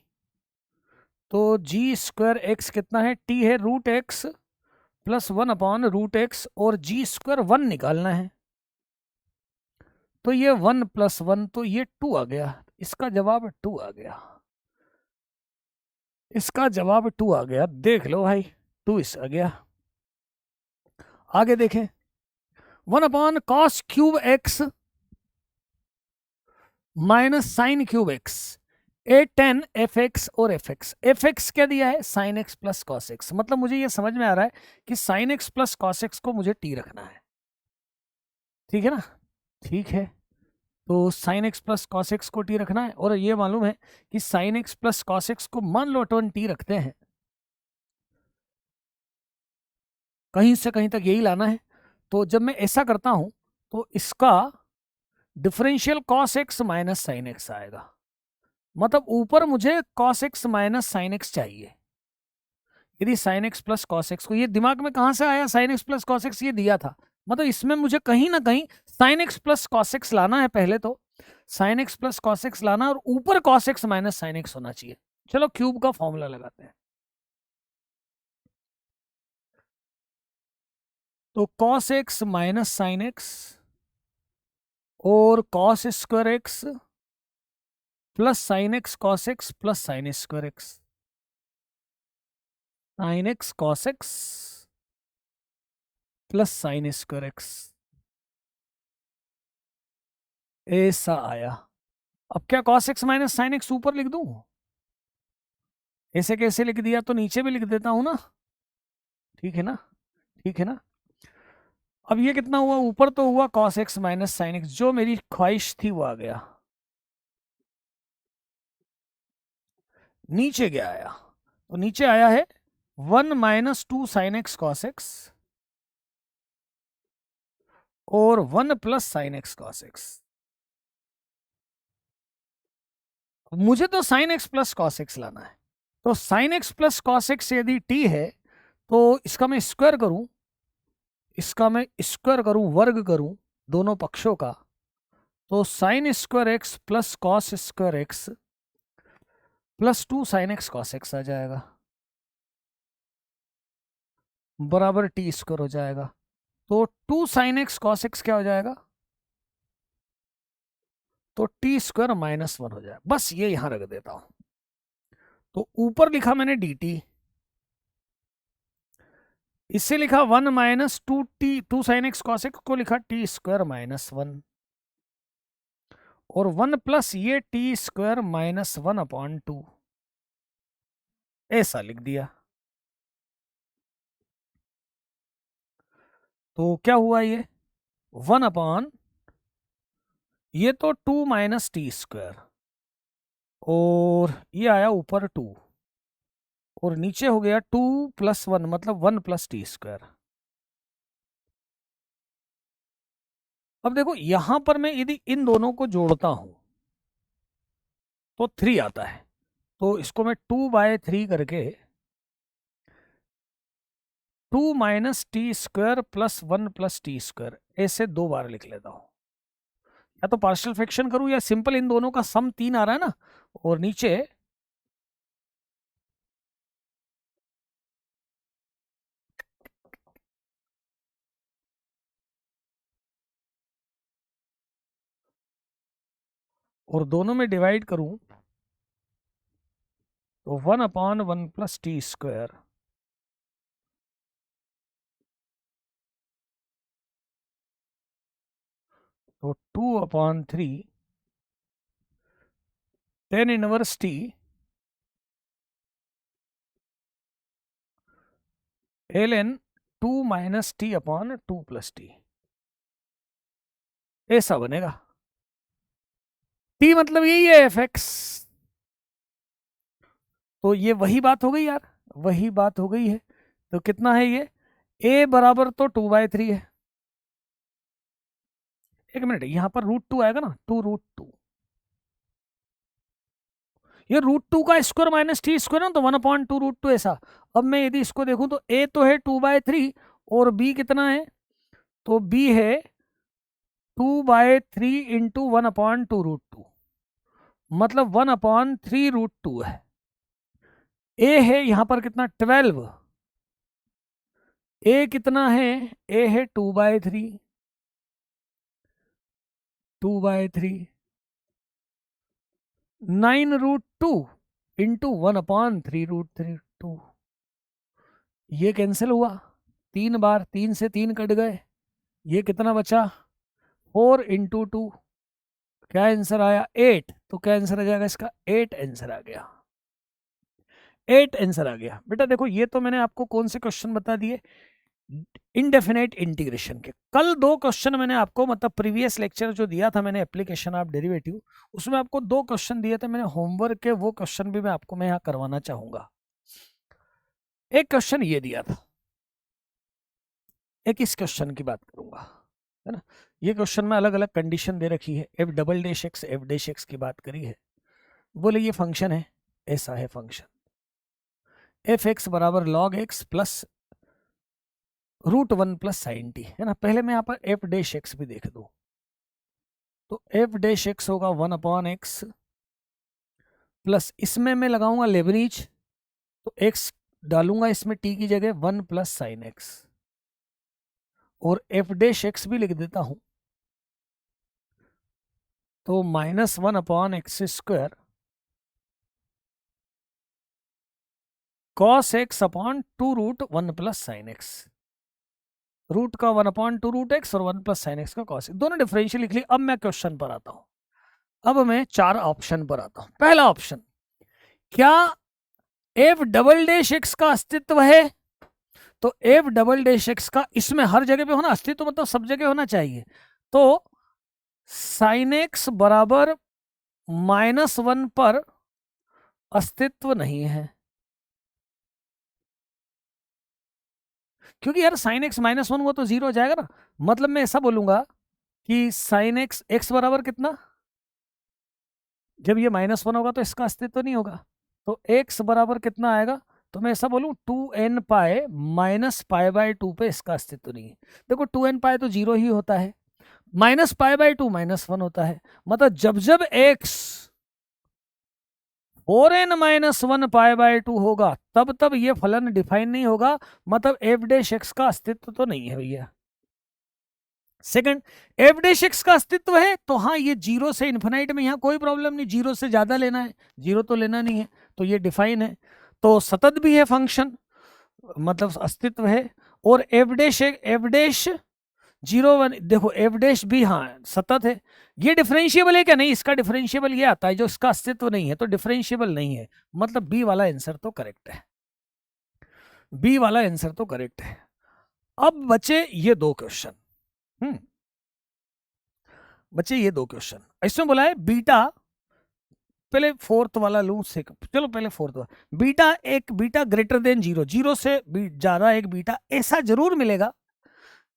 तो जी स्क्वायर एक्स कितना है, टी है root X plus one upon root X, और जी स्क्वायर वन निकालना है, तो ये वन प्लस वन, तो ये टू आ गया, इसका जवाब टू आ गया, इसका जवाब टू आ गया, देख लो भाई, टू इस आ गया। आगे देखें, one upon cos cube X minus sine cube X, A tan F X और एफ एक्स क्या दिया है, sine X plus cos X, मतलब मुझे ये समझ में आ रहा है कि sine X plus cos X को मुझे टी रखना है, ठीक है ना, ठीक है, तो sign X plus cos X को टी रखना है, और ये मालूम है कि sine X plus cos X को मान लो अपन टी रखते हैं, कहीं से कहीं तक यही लाना है, तो जब मैं ऐसा करता हूं तो इसका differential cos X minus sine x आएगा, मतलब ऊपर मुझे cos X minus sine x चाहिए, यदि sign X plus cos X को, ये दिमाग में कहां से आया, sign X plus cos x ये दिया था, मतलब इसमें मुझे कहीं ना कहीं sign X plus cos x लाना है पहले, तो sign X plus cos x लाना और ऊपर cos X minus sine x होना चाहिए। चलो क्यूब का फॉर्मूला लगाते हैं। तो cos X minus sine X और cos square X plus sine X cos X plus sine square X, sine X cos X plus sine square X, ऐसा आया। अब क्या cos X minus sine X ऊपर लिख दूं? ऐसे कैसे लिख दिया, तो नीचे भी लिख देता हूं ना, ठीक है ना, ठीक है ना। अब ये कितना हुआ, ऊपर तो हुआ cos X minus sine x, जो मेरी ख्वाहिश थी वो आ गया। नीचे क्या आया, तो नीचे आया है 1 minus 2 sine X cos x और 1 plus sine X cos x. मुझे तो sign X plus cos x लाना है, तो sign X plus cos x यदि टी है तो इसका मैं स्क्वायर करूं, इसका मैं स्क्वायर करूं, वर्ग करूं दोनों पक्षों का, तो sine square X plus cos square X plus 2 sine X cos X आ जाएगा, बराबर टी स्क्वायर हो जाएगा। तो 2 साइन एक्स कॉस एक्स क्या हो जाएगा, तो टी स्क्वायर माइनस 1 हो जाएगा। बस ये यहां रख देता हूं। तो ऊपर लिखा मैंने डी टी, इससे लिखा 1 minus 2 sine X cos X को लिखा टी स्क्वायर माइनस 1 और 1 प्लस ये टी स्क्वायर माइनस 1 अपॉन 2, ऐसा लिख दिया। तो क्या हुआ, ये 1 अपॉन ये तो 2 माइनस टी स्क्वायर और ये आया ऊपर 2 और नीचे हो गया 2 प्लस 1 मतलब 1 प्लस टी स्क्वायर। अब देखो यहां पर मैं यदि इन दोनों को जोड़ता हूं तो 3 आता है, तो इसको मैं 2/3 करके 2 minus T square plus 1 plus T square ऐसे 2 बार लिख लेता हूं। या तो पार्शियल फ्रैक्शन करूं या सिंपल इन दोनों का सम 3 आ रहा है ना, और नीचे और दोनों में डिवाइड करूं तो 1 अपॉन 1 प्लस टी स्क्वायर तो 2 upon 3 tan inverse T ln 2 minus T upon 2 plus T, ऐसा बनेगा। टी मतलब यही है एफ एक्स। तो ये वही बात हो गई यार, वही बात हो गई है। तो कितना है ये, a बराबर तो 2/3 है। एक मिनट, यहां पर √2 आएगा ना, 2√2, ये √2 का स्क्वायर माइनस टी स्क्वायर ना, तो 1/2√2 ऐसा। अब मैं यदि इसको देखूं तो a तो है 2/3 और b कितना है, तो b है 2/3 इंटू 1/2√2 मतलब 1/3√2 है। a है यहां पर कितना 12, a कितना है, a है 2/3, 2/3 9√2 इंटू 1/3√2, ये कैंसिल हुआ 3 बार, 3 से 3 कट गए, ये कितना बचा 4 इंटू 2, क्या आंसर आया 8। तो क्या आंसर आ जाएगा इसका 8 आंसर आ गया, 8 आंसर आ गया। बेटा देखो ये तो मैंने आपको कौन से क्वेश्चन बता दिए, इनडेफिनेट इंटीग्रेशन के। कल 2 क्वेश्चन मैंने आपको मतलब प्रीवियस लेक्चर जो दिया था मैंने एप्लीकेशन ऑफ डेरिवेटिव, उसमें आपको 2 क्वेश्चन दिए थे मैंने होमवर्क के, वो क्वेश्चन भी मैं आपको मैं यहाँ करवाना चाहूंगा। एक क्वेश्चन ये दिया था, एक इस क्वेश्चन की बात करूंगा, है ना। ये क्वेश्चन में अलग अलग कंडीशन दे रखी है, f double dash x f dash x की बात करी है। बोले ये फंक्शन है, ऐसा है फंक्शन एफ एक्स बराबर log x plus √1 plus sign T, है ना। पहले मैं यहाँ पर f डैश एक्स भी देख दूं, तो एफ डैश एक्स होगा 1/x प्लस इसमें मैं लगाऊंगा लेबनीज, तो x डालूंगा इसमें t की जगह 1 प्लस साइन एक्स, और एफ डैश एक्स भी लिख देता हूं, तो -1/x² cos x upon 2√1 plus sine X, root का 1/2√x और 1 प्लस साइन एक्स का cos, दोनों डिफरेंशियल लिख लिया। अब मैं क्वेश्चन पर आता हूं, अब मैं 4 ऑप्शन पर आता हूं। पहला ऑप्शन, क्या एफ डबल डैश एक्स का अस्तित्व है? तो एफ डबल डैश एक्स का इसमें हर जगह पे होना अस्तित्व, मतलब सब जगह होना चाहिए। तो साइन एक्स बराबर -1 पर अस्तित्व नहीं है, क्योंकि यार साइन एक्स -1 हुआ तो 0 हो जाएगा ना। मतलब मैं ऐसा बोलूंगा कि साइन एक्स एक्स बराबर कितना, जब ये -1 होगा तो इसका अस्तित्व नहीं होगा, तो x बराबर कितना आएगा, तो मैं ऐसा बोलूं 2n पाए -π/2 पे इसका अस्तित्व नहीं है। देखो 2n पाए तो 0 ही होता है, -π/2 -1 होता है, मतलब जब जब x 4n -1 π/2 होगा तब तब ये फलन डिफाइन नहीं होगा, मतलब एफ डैश एक्स का अस्तित्व तो नहीं है भैया। सेकंड, एफ डैश एक्स का अस्तित्व है, तो हाँ ये 0 से इन्फिनाइट में यहाँ कोई प्रॉब्लम नहीं, 0 से ज्यादा लेना है, 0 तो लेना नहीं है, तो ये डिफाइन है, तो सतत भी है फंक्शन, मतलब अस्तित्व है। और एफ डैश 0 1, देखो एफ डैश भी हाँ सतत है। ये डिफरेंशिएबल है क्या? नहीं, इसका डिफरेंशिएबल ये आता है जो इसका अस्तित्व नहीं है, तो डिफरेंशिएबल नहीं है, मतलब बी वाला आंसर तो करेक्ट है, बी वाला आंसर तो करेक्ट है। अब बचे ये 2 क्वेश्चन, बच्चे ये 2 क्वेश्चन, इसमें बोला है बीटा, पहले फोर्थ वाला लूं से, चलो पहले फोर्थ वाला, बीटा ग्रेटर देन 0, 0 से ज्यादा एक बीटा ऐसा जरूर मिलेगा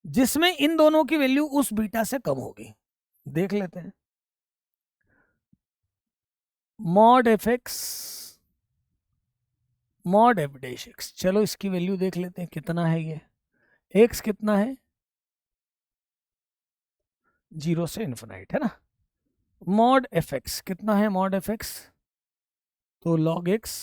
जिसमें इन दोनों की वैल्यू उस बीटा से कम होगी। देख लेते हैं, mod F x mod F dash x, चलो इसकी वैल्यू देख लेते हैं कितना है ये, एक्स कितना है 0 से इन्फिनाइट है ना, मॉड एफ एक्स कितना है, मॉड एफ एक्स तो log x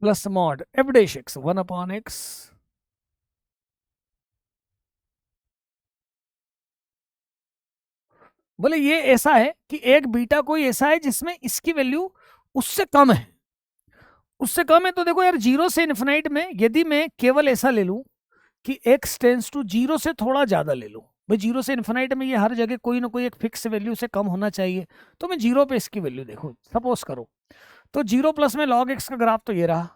plus mod F dash x 1/x, बोले ये ऐसा है कि एक बीटा कोई ऐसा है जिसमें इसकी वैल्यू उससे कम है, उससे कम है, तो देखो यार 0 से इन्फिनाइट में यदि मैं केवल ऐसा ले लूं कि x टेंस टू 0 से थोड़ा ज्यादा ले लूं, भाई 0 से इन्फिनाइट में ये हर जगह कोई ना कोई एक फिक्स वैल्यू से कम होना चाहिए, तो मैं 0 पे इसकी वैल्यू देखो, सपोज करो तो 0 प्लस में log x का ग्राफ तो ये रहा,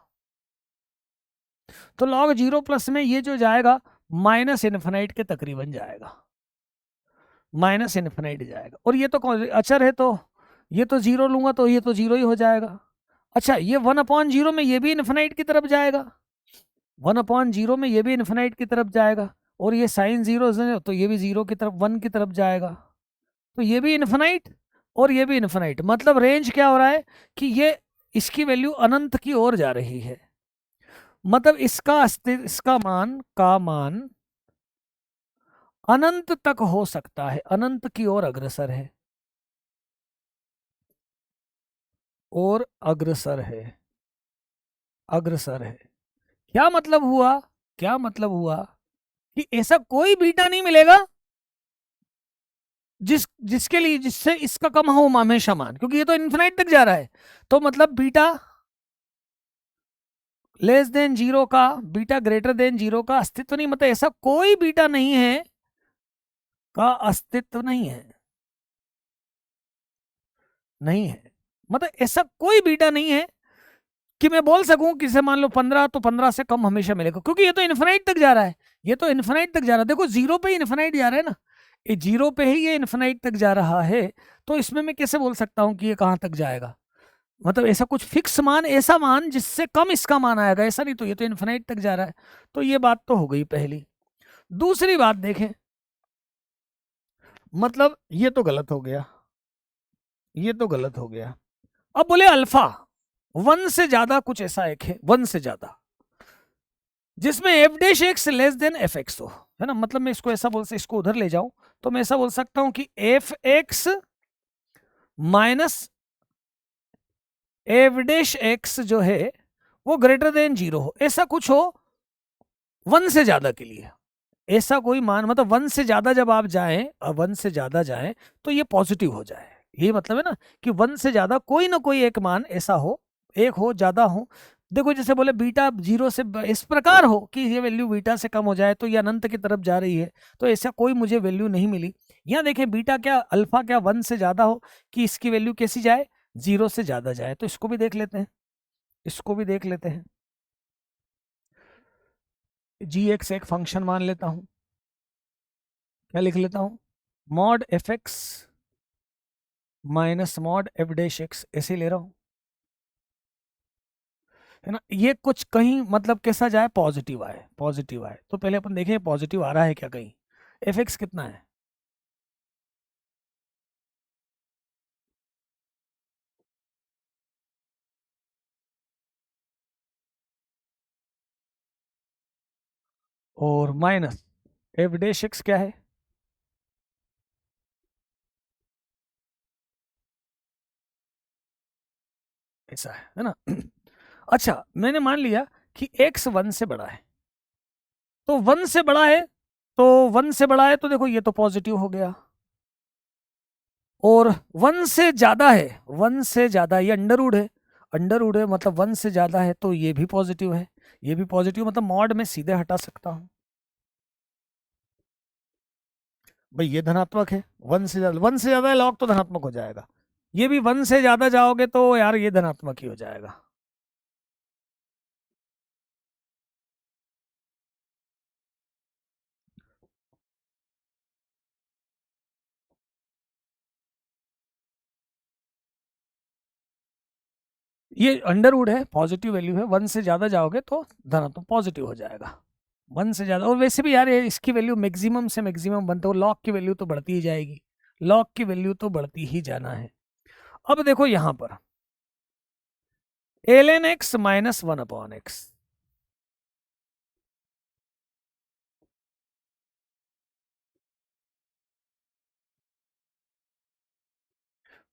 तो log 0 प्लस में ये जो जाएगा माइनस इन्फिनाइट के तकरीबन जाएगा, माइनस इन्फिनाइट जाएगा, और ये तो अचर है तो ये तो 0 लूंगा तो ये तो 0 ही हो जाएगा। अच्छा ये 1/0 में ये भी इन्फिनाइट की तरफ जाएगा, 1/0 में ये भी इन्फिनाइट की तरफ जाएगा, और ये साइन 0 तो ये भी 0 की तरफ 1 की तरफ जाएगा, तो ये भी इन्फिनाइट और ये भी इन्फिनाइट, मतलब रेंज क्या हो रहा है कि ये इसकी वैल्यू अनंत की ओर जा रही है, मतलब इसका मान अनंत तक हो सकता है, अनंत की ओर अग्रसर है, और अग्रसर है, अग्रसर है। क्या मतलब हुआ, क्या मतलब हुआ कि ऐसा कोई बीटा नहीं मिलेगा जिसके लिए जिससे इसका कम हो हमेशा मान, क्योंकि ये तो इन्फिनाइट तक जा रहा है, तो मतलब बीटा लेस देन 0 का, बीटा ग्रेटर देन 0 का अस्तित्व नहीं, मतलब ऐसा कोई बीटा नहीं है का अस्तित्व नहीं है, नहीं है, मतलब ऐसा कोई बीटा नहीं है कि मैं बोल सकूं कि से मान लो 15 तो 15 से कम हमेशा मिलेगा, क्योंकि ये तो इन्फिनाइट तक जा रहा है, ये तो इन्फिनाइट तक जा रहा है, देखो 0 पे ही इन्फिनाइट जा रहा है ना, ये 0 पे ही ये इन्फिनाइट तक जा रहा है, तो इसमें मैं कैसे बोल सकता हूं कि ये कहां तक जाएगा, मतलब ऐसा कुछ फिक्स मान, ऐसा मान जिससे कम इसका मान आएगा, ऐसा नहीं, तो ये तो इन्फिनाइट तक जा रहा है, तो ये बात तो हो गई पहली। दूसरी बात देखें, मतलब ये तो गलत हो गया, ये तो गलत हो गया। अब बोले अल्फा 1 से ज्यादा कुछ ऐसा एक है 1 से ज्यादा जिसमें F dash x less than F x हो, है ना। मतलब मैं इसको ऐसा बोल सकता, इसको उधर ले जाऊं तो मैं ऐसा बोल सकता हूं कि F x minus F dash x जो है वो ग्रेटर देन 0 हो, ऐसा कुछ हो 1 से ज्यादा के लिए। ऐसा कोई मान, मतलब 1 से ज्यादा जब आप जाएं, 1 से ज्यादा जाएं तो ये पॉजिटिव हो जाए, ये मतलब है ना कि 1 से ज्यादा कोई ना कोई एक मान ऐसा हो, एक हो ज्यादा हो। देखो जैसे बोले बीटा 0 से इस प्रकार हो कि ये वैल्यू बीटा से कम हो जाए तो ये अनंत की तरफ जा रही है, तो ऐसा कोई मुझे वैल्यू नहीं मिली। यहाँ देखें बीटा क्या अल्फा क्या 1 से ज्यादा हो कि इसकी वैल्यू कैसी जाए 0 से ज्यादा जाए, तो इसको भी देख लेते हैं, इसको भी देख लेते हैं। जी एक्स एक फंक्शन मान लेता हूं, क्या लिख लेता हूं, mod F x minus mod F dash x, ऐसे ले रहा हूं, है ना। ये कुछ कहीं मतलब कैसा जाए पॉजिटिव आए, पॉजिटिव आए, तो पहले अपन देखें पॉजिटिव आ रहा है क्या कहीं। एफ एक्स कितना है, और माइनस एफ डैश एक्स क्या है, ऐसा है ना। अच्छा मैंने मान लिया कि एक्स 1 से बड़ा है, तो 1 से बड़ा है, तो 1 से बड़ा है तो देखो ये तो पॉजिटिव हो गया, और 1 से ज्यादा है, 1 से ज्यादा ये अंडरवुड है, अंडरवुड है मतलब 1 से ज्यादा है तो ये भी पॉजिटिव है, ये भी पॉजिटिव, मतलब मॉड में सीधे हटा सकता हूं। भाई ये धनात्मक है, 1 से ज्यादा, 1 से ज्यादा है लॉग तो धनात्मक हो जाएगा, ये भी 1 से ज्यादा जाओगे तो यार ये धनात्मक ही हो जाएगा। ये अंडरवुड है, पॉजिटिव वैल्यू है, 1 से ज्यादा जाओगे तो धनात्मक पॉजिटिव हो जाएगा, 1 से ज्यादा। और वैसे भी यार ये इसकी वैल्यू मैक्सिमम से मैक्सिमम बनते हो, लॉग की वैल्यू तो बढ़ती ही जाएगी, लॉग की वैल्यू तो बढ़ती ही जाना है। अब देखो यहां पर L N X minus 1 upon X,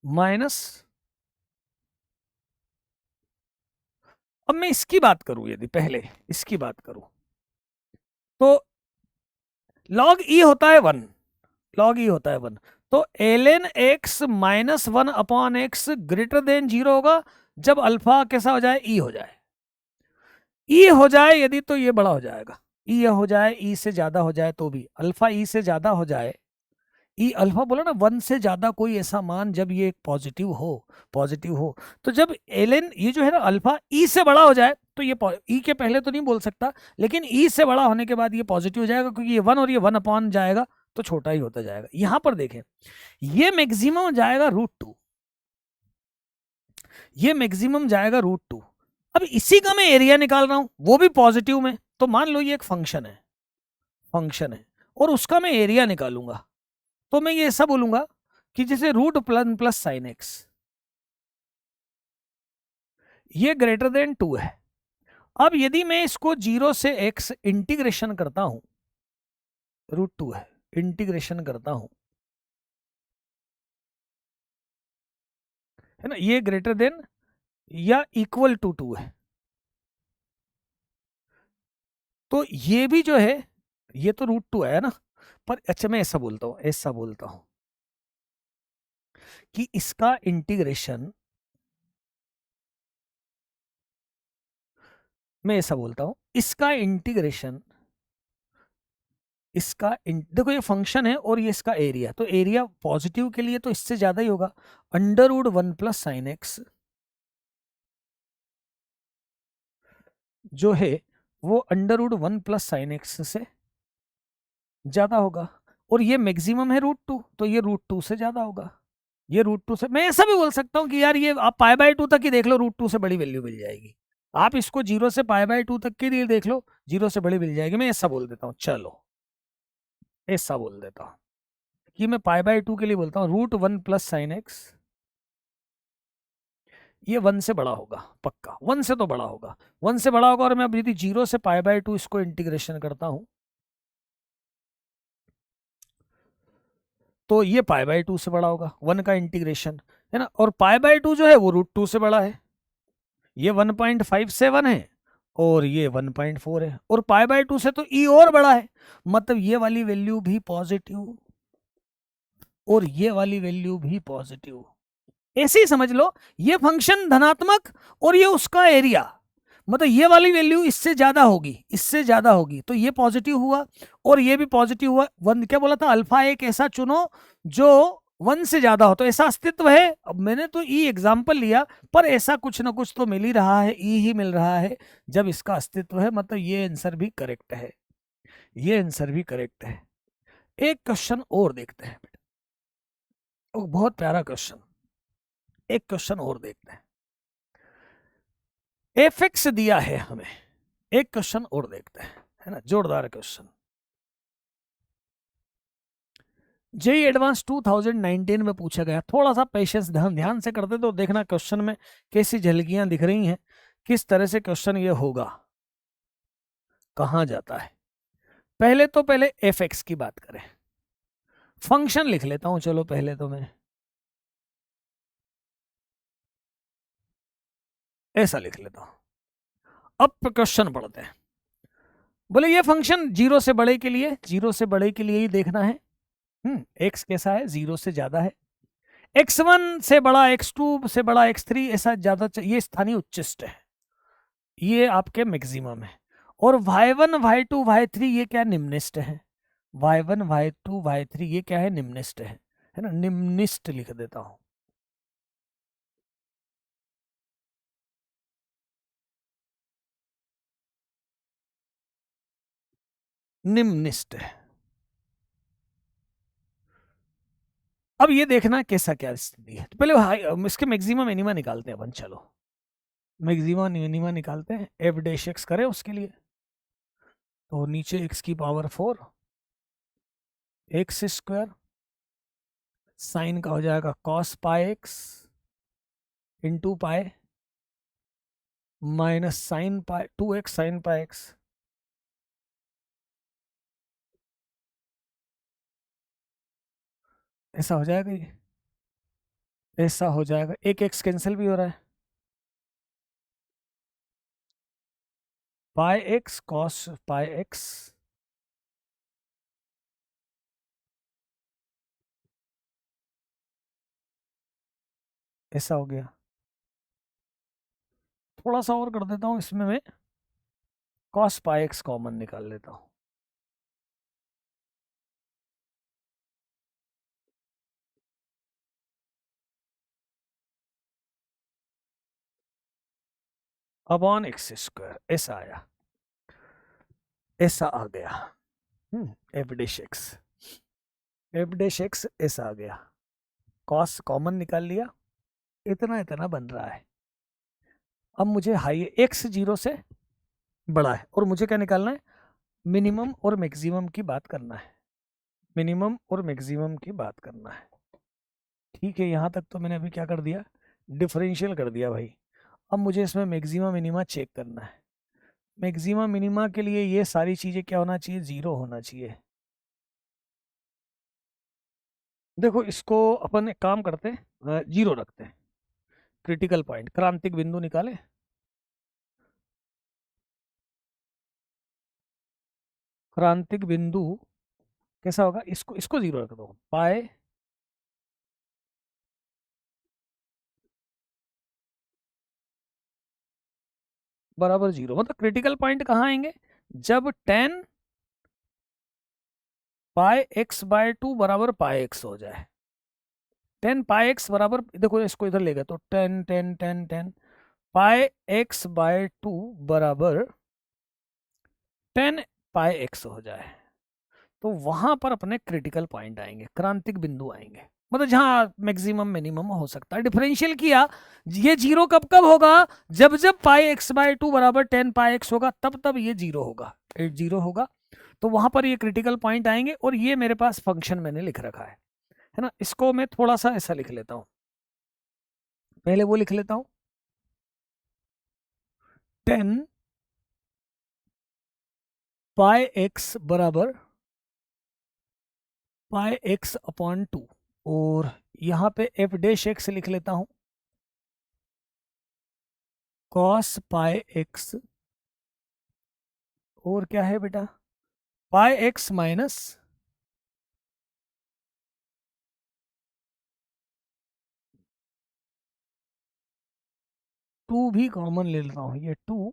minus, अब मैं इसकी बात करूं, यदि पहले इसकी बात करूं तो लॉग ई होता है 1, लॉग ई होता है 1, तो L N X minus 1 upon X greater than 0 होगा जब अल्फा कैसा हो जाए, ई हो जाए, ई हो जाए यदि तो ये बड़ा हो जाएगा, ई हो जाए, ई से ज्यादा हो जाए तो भी, अल्फा ई से ज्यादा हो जाए, ई अल्फा बोला ना 1 से ज्यादा कोई ऐसा मान जब ये पॉजिटिव हो, पॉजिटिव हो, तो जब एल एन ये जो है ना अल्फा ई से बड़ा हो जाए तो ये ई के पहले तो नहीं बोल सकता, लेकिन ई से बड़ा होने के बाद ये पॉजिटिव हो जाएगा, क्योंकि ये 1 और ये 1 अपॉन जाएगा तो छोटा ही होता जाएगा। यहां पर देखें ये मैक्सिमम जाएगा √2, ये मैक्सिमम जाएगा √2। अब इसी का मैं एरिया निकाल रहा हूं वो भी पॉजिटिव में, तो मान लो ये एक फंक्शन है, फंक्शन है और उसका मैं एरिया निकालूंगा, तो मैं ये ऐसा बोलूंगा कि जैसे root plus plus sine X ये ग्रेटर देन 2 है। अब यदि मैं इसको 0 से x इंटीग्रेशन करता हूं, √2 है, इंटीग्रेशन करता हूं, है ना, ये ग्रेटर देन या इक्वल टू 2 है, तो ये भी जो है ये तो √2 है ना, पर अच्छा मैं ऐसा बोलता हूं, ऐसा बोलता हूं कि इसका इंटीग्रेशन, मैं ऐसा बोलता हूं इसका इंटीग्रेशन, देखो ये फंक्शन है और ये इसका एरिया, तो एरिया पॉजिटिव के लिए तो इससे ज्यादा ही होगा, √1 प्लस साइन एक्स जो है वो √1 प्लस साइन एक्स से ज्यादा होगा, और ये मैक्सिमम है √2 तो ये √2 से ज्यादा होगा, ये √2 से। मैं ऐसा भी बोल सकता हूँ कि यार ये आप π/2 तक ही देख लो, √2 से बड़ी वैल्यू मिल जाएगी, आप इसको 0 से π/2 तक के लिए देख लो, 0 से बड़ी मिल जाएगी, मैं ऐसा बोल देता हूँ, चलो ऐसा बोल देता हूँ। कि मैं पाई बाय 2 के लिए बोलता हूँ √1 प्लस साइन एक्स, ये 1 से बड़ा होगा पक्का, 1 से तो बड़ा होगा, 1 से बड़ा होगा। और मैं अब यदि 0 से पाई बाय 2 इसको इंटीग्रेशन करता हूं तो ये पाई बाय 2 से बड़ा होगा, 1 का इंटीग्रेशन है ना। और पाई बाय 2 जो है वो √2 से बड़ा है, ये 1.57 है और ये 1.4 है, और पाई बाय 2 से तो ई और बड़ा है, मतलब ये वाली वैल्यू भी पॉजिटिव और ये वाली वैल्यू भी पॉजिटिव। ऐसे ही समझ लो, ये फंक्शन धनात्मक और ये उसका एरिया, मतलब ये वाली वैल्यू इससे ज्यादा होगी, इससे ज्यादा होगी, तो ये पॉजिटिव हुआ और ये भी पॉजिटिव हुआ। वन क्या बोला था, अल्फा एक ऐसा चुनो जो 1 से ज्यादा हो, तो ऐसा अस्तित्व है। अब मैंने तो ई एग्जाम्पल लिया, पर ऐसा कुछ ना कुछ तो मिल ही रहा है, ई ही मिल रहा है जब इसका अस्तित्व है, मतलब ये आंसर भी करेक्ट है, ये आंसर भी करेक्ट है। एक क्वेश्चन और देखते हैं, बहुत प्यारा क्वेश्चन, एक क्वेश्चन और देखते हैं। एफ एक्स दिया है हमें, एक क्वेश्चन और देखते हैं, है ना, जोरदार क्वेश्चन। जेई एडवांस 2019 में पूछा गया, थोड़ा सा पेशेंस ध्यान से करते तो देखना क्वेश्चन में कैसी झलकियां दिख रही हैं, किस तरह से क्वेश्चन ये होगा, कहां जाता है। पहले एफ एक्स की बात करें, फंक्शन लिख लेता हूं, चलो पहले तो मैं ऐसा लिख लेता हूं। अब क्वेश्चन पढ़ते हैं। बोले ये फंक्शन 0 से बड़े के लिए, 0 से बड़े के लिए ही देखना है। एक्स कैसा है, 0 से ज्यादा है, x1 से बड़ा, x2 से बड़ा, x3 ऐसा ज्यादा, ये स्थानीय उच्चिष्ट है, ये आपके मैक्सिमम है। और y1 y2 y3 ये क्या निम्निष्ट है, y1 y2 y3 ये क्या है, निम्निष्ट है ना, निम्निष्ट लिख देता हूं। निम्निष्ट है। अब ये देखना कैसा क्या स्थिति है, तो पहले इसके मैक्सिमम मिनिमा निकालते हैं अपन, चलो मैक्सिमम मिनिमा निकालते हैं। एफ डैश एक्स करें उसके लिए, तो नीचे x की पावर 4 एक्स स्क्वायर, साइन का हो जाएगा cos pi x into pi minus sine pi 2x sine pi x, ऐसा हो जाएगा, ये ऐसा हो जाएगा, एक एक्स कैंसिल भी हो रहा है, पाई एक्स कॉस पाई एक्स, ऐसा हो गया। थोड़ा सा और कर देता हूं इसमें, मैं कॉस पाई एक्स कॉमन निकाल लेता हूं, अपॉन एक्स स्क्वायर, ऐसा आया, ऐसा आ गया। F dash x, F dash x ऐसा आ गया, कॉस कॉमन निकाल लिया, इतना इतना बन रहा है। अब मुझे हाई एक्स 0 से बड़ा है और मुझे क्या निकालना है, मिनिमम और मैक्सिमम की बात करना है, मिनिमम और मैक्सिमम की बात करना है। ठीक है, यहां तक तो मैंने अभी क्या कर दिया, डिफरेंशियल कर दिया भाई। अब मुझे इसमें मैक्सिमम मिनिमा चेक करना है। मैक्सिमम मिनिमा के लिए ये सारी चीजें क्या होना चाहिए, 0 होना चाहिए। देखो इसको अपन एक काम करते हैं, 0 रखते हैं, क्रिटिकल पॉइंट क्रांतिक बिंदु निकाले, क्रांतिक बिंदु कैसा होगा, इसको इसको 0 रख दो, पाए बराबर 0, मतलब क्रिटिकल पॉइंट कहाँ आएंगे, जब 10 पाई एक्स बाय 2 बराबर पाई एक्स हो जाए। 10 पाई एक्स बराबर, देखो इसको इधर ले गए तो 10 10 10 10 पाई एक्स बाय 2 बराबर 10 पाई एक्स हो जाए, तो वहां पर अपने क्रिटिकल पॉइंट आएंगे, क्रांतिक बिंदु आएंगे, मतलब जहां मैक्सिमम मिनिमम हो सकता है। डिफरेंशियल किया, ये 0 कब कब होगा, जब जब पाई एक्स बाय 2 बराबर 10 पाई एक्स होगा, तब तब ये 0 होगा, 0 होगा, तो वहां पर ये क्रिटिकल पॉइंट आएंगे। और ये मेरे पास फंक्शन मैंने लिख रखा है, है ना। इसको मैं थोड़ा सा ऐसा लिख लेता हूं, पहले वो लिख लेता हूं 10 पाई एक्स बराबर पाई एक्स अपॉन 2, और यहां पे एफ डैश एक्स लिख लेता हूं कॉस पाई एक्स, और क्या है बेटा पाई एक्स माइनस 2 भी कॉमन ले लेता हूं, ये 2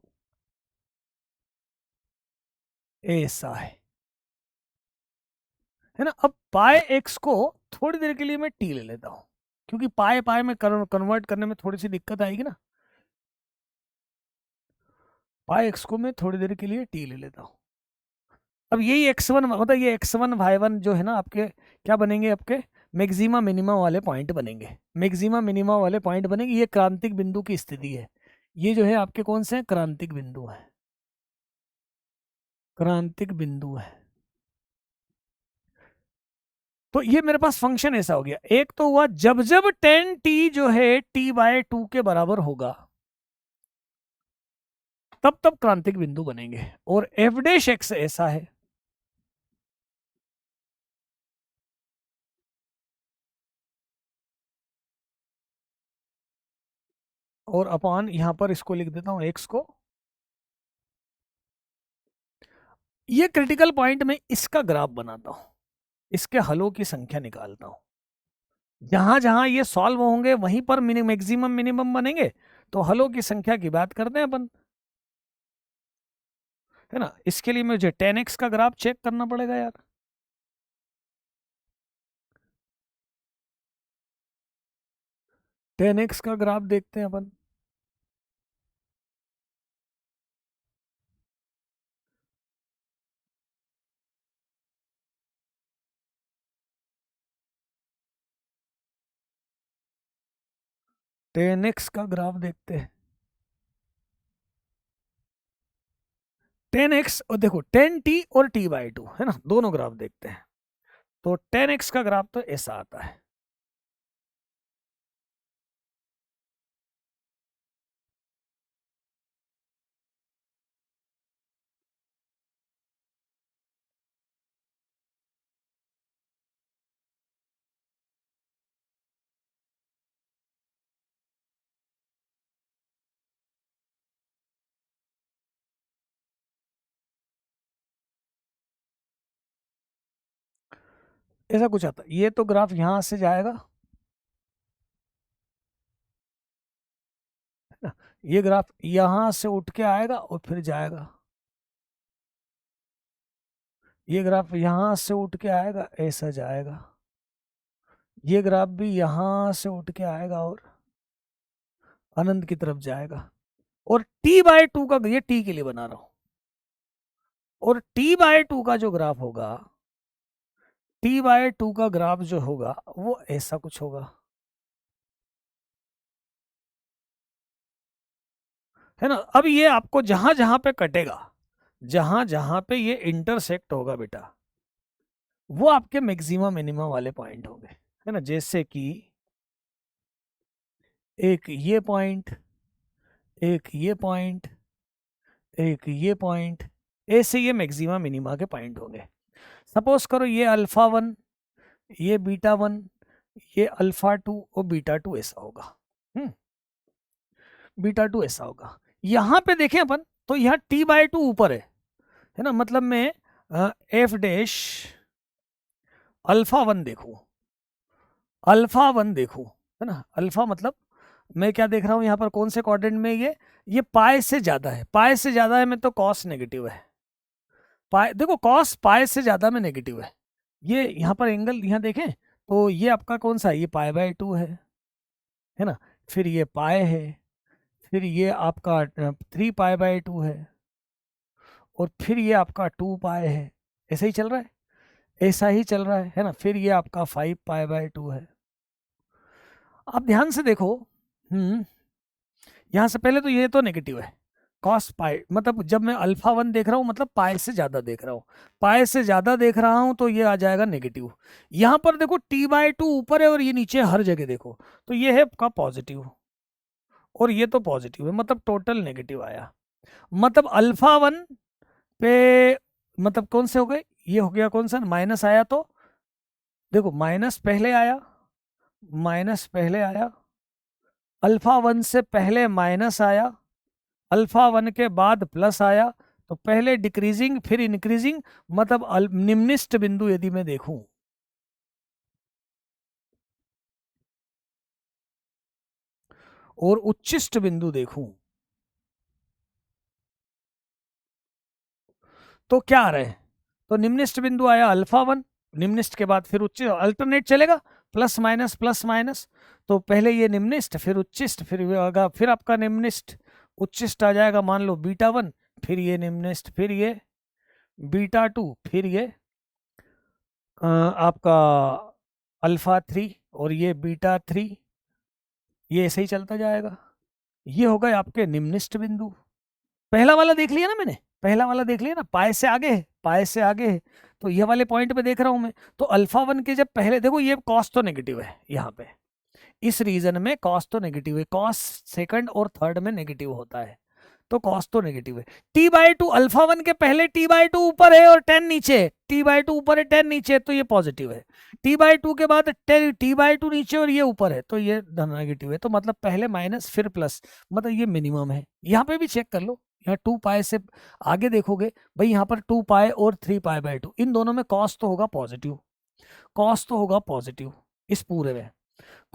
ऐसा है ना। अब पाई एक्स को थोड़ी देर के लिए मैं टी ले लेता हूं, क्योंकि पाए पाए में कन्वर्ट करने में थोड़ी सी दिक्कत आएगी ना। पाई एक्स को मैं थोड़ी देर के लिए टी ले लेता हूं। अब यही x1 मतलब ये x1 y1 जो है ना आपके क्या बनेंगे, आपके मैक्सिमा मिनिमा वाले पॉइंट बनेंगे। मैक्सिमा मिनिमा वाले पॉइंट बनेंगे, ये क्रांतिक बिंदु की स्थिति है। ये जो है आपके कौन से हैं, क्रांतिक बिंदु है, क्रांतिक बिंदु है। तो ये मेरे पास फंक्शन ऐसा हो गया। एक तो हुआ जब जब 10t जो है t/2 के बराबर होगा, तब तब क्रांतिक बिंदु बनेंगे। और एफ डैश एक्स ऐसा है, और अपॉन यहां पर इसको लिख देता हूं एक्स को। ये क्रिटिकल पॉइंट में इसका ग्राफ बनाता हूं, इसके हलों की संख्या निकालता हूं। जहां जहां ये सॉल्व होंगे वहीं पर मैक्सिमम मिनिमम बनेंगे। तो हलों की संख्या की बात करते हैं अपन, है ना। इसके लिए मुझे 10x का ग्राफ चेक करना पड़ेगा यार। 10x का ग्राफ देखते हैं अपन। टेन एक्स का ग्राफ देखते हैं। 10x और देखो 10t और t/2 है ना, दोनों ग्राफ देखते हैं। तो 10x का ग्राफ तो ऐसा आता है। ऐसा कुछ आता है। ये तो ग्राफ यहां से जाएगा, है ना। ये ग्राफ यहां से उठ के आएगा और फिर जाएगा। ये ग्राफ यहां से उठ के आएगा, ऐसा जाएगा। ये ग्राफ भी यहां से उठ के आएगा और अनंत की तरफ जाएगा। और t/2 का, ये t के लिए बना रहा हूं, और t/2 का जो ग्राफ होगा, t/2 का ग्राफ जो होगा वो ऐसा कुछ होगा, है ना। अब ये आपको जहां जहां पे कटेगा, जहां जहां पे ये इंटरसेक्ट होगा बेटा, वो आपके मैक्सिमा मिनिमा वाले पॉइंट होंगे, है ना। जैसे कि एक ये पॉइंट, एक ये पॉइंट, एक ये पॉइंट, ऐसे ये मैक्सिमा मिनिमा के पॉइंट होंगे। सपोज करो ये अल्फा 1, ये बीटा 1, ये अल्फा 2 और बीटा 2 ऐसा होगा। बीटा 2 ऐसा होगा। यहां पे देखें अपन तो यहाँ t/2 ऊपर है ना। मतलब मैं एफ डैश अल्फा 1 देखूं, अल्फा 1 देखूं, है ना। अल्फा मतलब मैं क्या देख रहा हूं यहाँ पर, कौन से क्वाड्रेंट में, ये पाई से ज्यादा है, पाई से ज्यादा है में तो कॉस नेगेटिव है। पाई देखो, कॉस पाई से ज्यादा में नेगेटिव है। ये यहाँ पर एंगल यहाँ देखें तो ये आपका कौन सा है, ये पाई/2 है ना। फिर ये पाई है, फिर ये आपका 3 पाई/2 है, और फिर ये आपका 2 पाई है। ऐसा ही चल रहा है, ऐसा ही चल रहा है ना। फिर ये आपका 5 पाई/2 है। आप ध्यान से देखो, हम्म, यहां से पहले तो ये तो नेगेटिव है, कॉस पाई, मतलब जब मैं अल्फा 1 देख रहा हूँ मतलब पाई से ज्यादा देख रहा हूँ, पाई से ज्यादा देख रहा हूँ तो ये आ जाएगा नेगेटिव। यहाँ पर देखो t/2 ऊपर है और ये नीचे हर जगह देखो, तो ये है आपका पॉजिटिव और ये तो पॉजिटिव है, मतलब टोटल नेगेटिव आया। मतलब अल्फा 1 पे मतलब कौन से हो गए, ये हो गया कौन सा माइनस आया, तो देखो माइनस पहले आया, माइनस पहले आया, अल्फा 1 से पहले माइनस आया, अल्फा 1 के बाद प्लस आया, तो पहले डिक्रीजिंग फिर इंक्रीजिंग, मतलब निम्निष्ट बिंदु यदि मैं देखूं, और उच्चिष्ट बिंदु देखूं, तो क्या आ रहे हैं, तो निम्निष्ट बिंदु आया अल्फा 1, निम्निष्ट के बाद फिर उच्च, अल्टरनेट चलेगा प्लस माइनस, तो पहले ये निम्निष्ट फिर उच्चिष्ट, फिर आपका निम्निष्ट उच्चिष्ट आ जाएगा, मान लो बीटा 1, फिर ये निम्निष्ट, फिर ये बीटा 2, फिर ये आपका अल्फा 3 और ये बीटा 3, ये ऐसे ही चलता जाएगा। ये हो गए आपके निम्निष्ट बिंदु। पहला वाला देख लिया ना मैंने, पहला वाला देख लिया ना, पाए से आगे है, पाए से आगे है, तो ये वाले पॉइंट पे देख रहा हूं मैं, तो अल्फा 1 के जब पहले देखो, ये कॉस तो नेगेटिव है यहाँ पे, इस रीजन में कॉस तो नेगेटिव है, कॉस सेकंड और थर्ड में नेगेटिव होता है, तो कॉस तो नेगेटिव है। t/2 अल्फा 1 के पहले t/2 ऊपर है और 10 नीचे है, t/2 ऊपर है 10 नीचे है, तो ये पॉजिटिव है। t/2 के बाद t/2 नीचे और ये ऊपर है, तो ये नेगेटिव है, तो मतलब पहले माइनस फिर प्लस, मतलब ये मिनिमम है। यहाँ पे भी चेक कर लो, यहाँ 2 पाई से आगे देखोगे भाई, यहाँ पर 2 पाई और 3 पाई/2, इन दोनों में कॉस तो होगा पॉजिटिव, कॉस तो होगा पॉजिटिव इस पूरे में,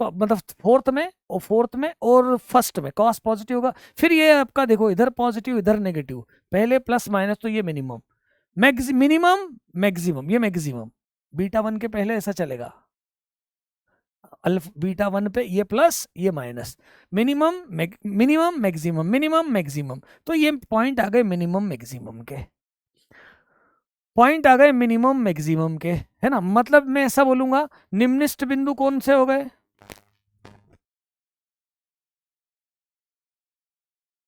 मतलब फोर्थ में और फर्स्ट में कॉस पॉजिटिव होगा। फिर ये आपका देखो, इधर पॉजिटिव इधर नेगेटिव, पहले प्लस माइनस, तो ये मिनिमम मिनिमम मैक्सिमम, ये मैक्सिमम बीटा 1 के पहले ऐसा चलेगा, बीटा 1 पे ये प्लस ये माइनस, मिनिमम मिनिमम मैक्सिमम, तो ये पॉइंट आ गए मिनिमम मैक्सिमम के, पॉइंट आ गए मिनिमम मैक्सिमम के, है ना। मतलब मैं ऐसा बोलूंगा, निम्निष्ट बिंदु कौन से हो गए,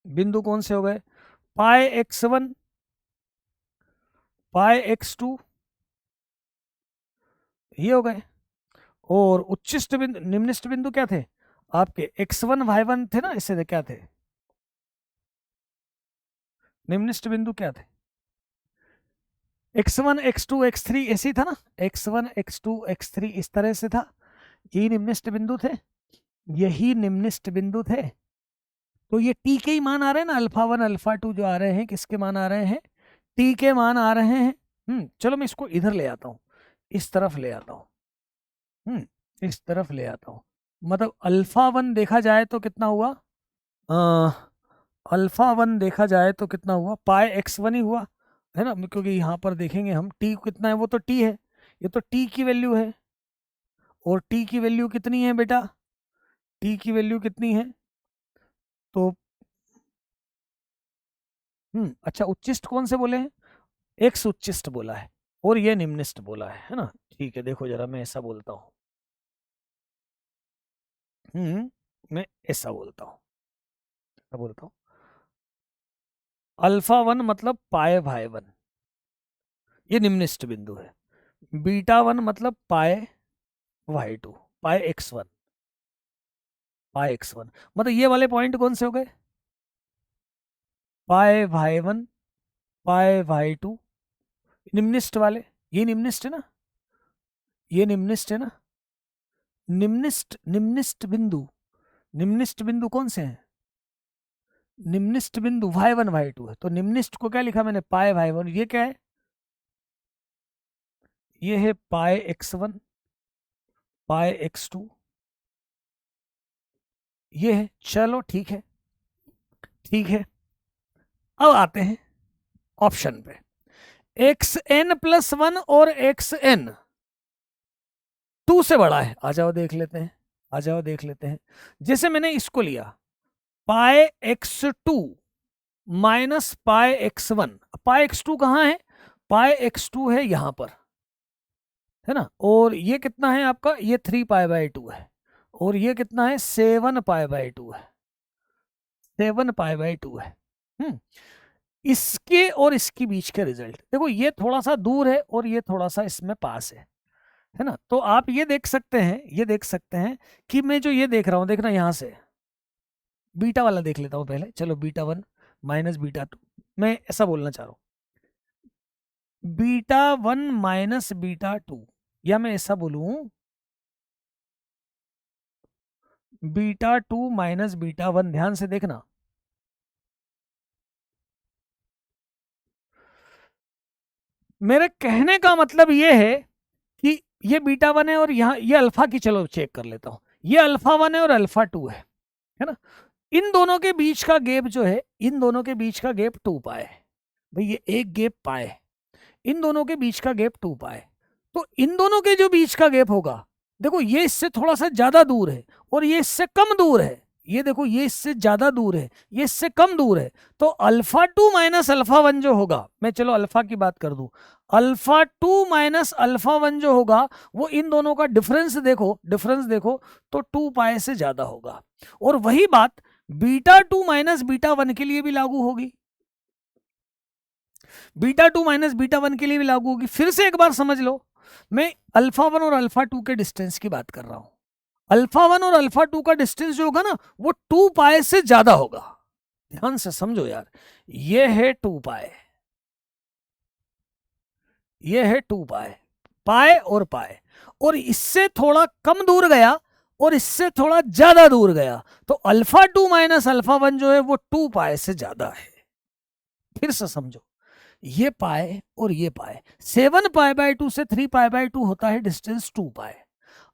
बिंदु कौन से हो गए, पाई x1, पाई x2, ये हो गए। और उच्चिष्ट बिंदु निम्निष्ट बिंदु क्या थे आपके, x1 y1 थे ना, इससे क्या थे निम्निष्ट बिंदु, क्या थे x1 x2 x3, ऐसे ही था ना, x1 x2 x3 इस तरह से था, यही निम्निष्ट बिंदु थे, यही निम्निष्ट बिंदु थे। तो ये टी के ही मान आ रहे हैं ना, अल्फा 1 अल्फा 2 जो आ रहे हैं, किसके मान आ रहे हैं, टी के मान आ रहे हैं। चलो मैं इसको इधर ले आता हूँ, इस तरफ ले आता हूँ, इस तरफ ले आता हूँ, मतलब अल्फा 1 देखा जाए तो कितना हुआ, अल्फा 1 देखा जाए तो कितना हुआ, पाई x1 ही हुआ, है ना, क्योंकि यहाँ पर देखेंगे हम टी कितना है, वो तो टी है, ये तो टी की वैल्यू है, और टी की वैल्यू कितनी है बेटा, टी की वैल्यू कितनी है, तो अच्छा उच्चिष्ट कौन से बोले हैं, एक्स उच्चिष्ट बोला है और ये निम्निष्ट बोला है ना। ठीक है, देखो जरा मैं ऐसा बोलता हूँ, मैं ऐसा बोलता हूँ, ऐसा बोलता हूँ, अल्फा 1 मतलब पाए भाई 1, ये निम्निष्ट बिंदु है, बीटा 1 मतलब पाए y2, पाए x1, पाए x1, मतलब ये वाले पॉइंट कौन से हो गए, पाए y1, पाए y2, निम्निष्ट वाले, ये निम्निष्ट है ना, ये निम्निष्ट है ना, निम्निष्ट बिंदु, निम्निष्ट बिंदु कौन से हैं, निम्निष्ट बिंदु y1 y2 है, तो निम्निष्ट को क्या लिखा मैंने, पाए y1, ये क्या है, ये है पाए x1, पाए x2, ये है, चलो ठीक है, ठीक है। अब आते हैं ऑप्शन पे, xn+1 और xn 2 से बड़ा है, आ जाओ देख लेते हैं, आ जाओ देख लेते हैं। जैसे मैंने इसको लिया पाए x2 माइनस पाए x1, पाए x2 कहाँ है, पाए x2 है यहाँ पर, है ना, और ये कितना है आपका, ये 3 पाई/2 है, और ये कितना है 7 पाई/2 है, 7 पाई/2 है, इसके और इसके बीच के रिजल्ट देखो, ये थोड़ा सा दूर है और ये थोड़ा सा इसमें पास है ना। तो आप ये देख सकते हैं, ये देख सकते हैं कि मैं जो ये देख रहा हूं, देखना यहां से बीटा वाला देख लेता हूं पहले, चलो बीटा 1 माइनस बीटा 2, मैं ऐसा बोलना चाह रहा हूं बीटा 1 माइनस बीटा 2, या मैं ऐसा बोलूं बीटा 2 माइनस बीटा 1। ध्यान से देखना, मेरे कहने का मतलब ये है कि ये बीटा 1 है और यहाँ ये अल्फा की, चलो चेक कर लेता हूं, ये अल्फा 1 है और अल्फा 2 है ना। इन दोनों के बीच का गैप जो है, इन दोनों के बीच का गैप 2 पाए है भाई, ये एक गैप पाए, इन दोनों के बीच का गैप 2 पाए। तो इन दोनों के जो बीच का गैप होगा, देखो ये इससे थोड़ा सा ज्यादा दूर है और ये इससे कम दूर है, ये देखो ये इससे ज्यादा दूर है, ये इससे कम दूर है। तो अल्फा 2 माइनस अल्फा 1 जो होगा, मैं चलो अल्फा की बात कर दूं, अल्फा 2 माइनस अल्फा 1 जो होगा वो इन दोनों का डिफरेंस देखो, डिफरेंस देखो तो 2 पाए से ज्यादा होगा। और वही बात बीटा 2 माइनस बीटा 1 के लिए भी लागू होगी, बीटा 2 माइनस बीटा 1 के लिए भी लागू होगी। फिर से एक बार समझ लो, मैं अल्फा 1 और अल्फा 2 के डिस्टेंस की बात कर रहा हूं। अल्फा 1 और अल्फा 2 का डिस्टेंस जो होगा ना वो 2 पाए से ज्यादा होगा। ध्यान से समझो यार, ये है 2 पाए, ये है 2 पाए, पाए और पाए, और इससे थोड़ा कम दूर गया और इससे थोड़ा ज्यादा दूर गया, तो अल्फा 2 माइनस अल्फा 1 जो है वो 2 पाए से ज्यादा है। फिर से समझो, ये पाए और ये पाए, 7 पाए बाय 2 से 3 पाए बाय 2 होता है डिस्टेंस 2 पाए।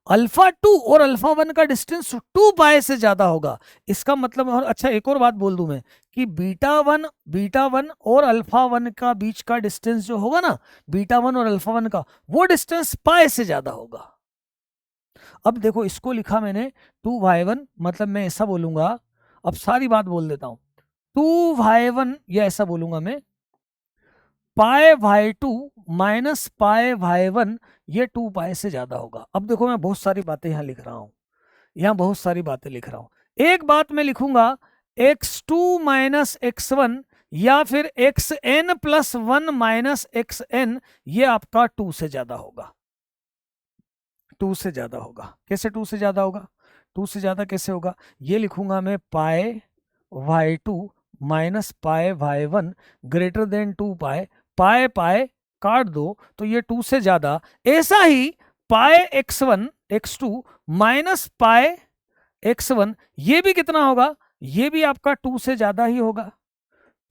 अल्फा 2 और अल्फा 1 का डिस्टेंस 2 पाए से ज्यादा होगा। इसका मतलब, और अच्छा एक और बात बोल दूं मैं कि बीटा 1 और अल्फा 1 का बीच का डिस्टेंस जो होगा ना, बीटा 1 और अल्फा 1 का, वो डिस्टेंस पाए से ज्यादा होगा। अब देखो इसको लिखा मैंने 2y1, मतलब मैं ऐसा बोलूंगा, अब सारी बात बोल देता हूं, 2y1 या ऐसा बोलूंगा मैं, pi Y 2 minus pi Y 1, ये 2 पाए से ज्यादा होगा। अब देखो मैं बहुत सारी बातें यहां लिख रहा हूं, यहां बहुत सारी बातें लिख रहा हूं। एक बात मैं लिखूंगा x2 माइनस x1, या फिर xn प्लस 1 माइनस xn, ये आपका 2 से ज्यादा होगा, 2 से ज्यादा होगा। कैसे 2 से ज्यादा होगा, 2 से ज्यादा कैसे होगा, ये लिखूंगा मैं pi Y 2 minus pi Y 1 greater than 2 pi, पाए पाए काट दो तो ये 2 से ज्यादा। ऐसा ही पाए x1 x2 माइनस पाए x1, ये भी कितना होगा, ये भी आपका 2 से ज्यादा ही होगा,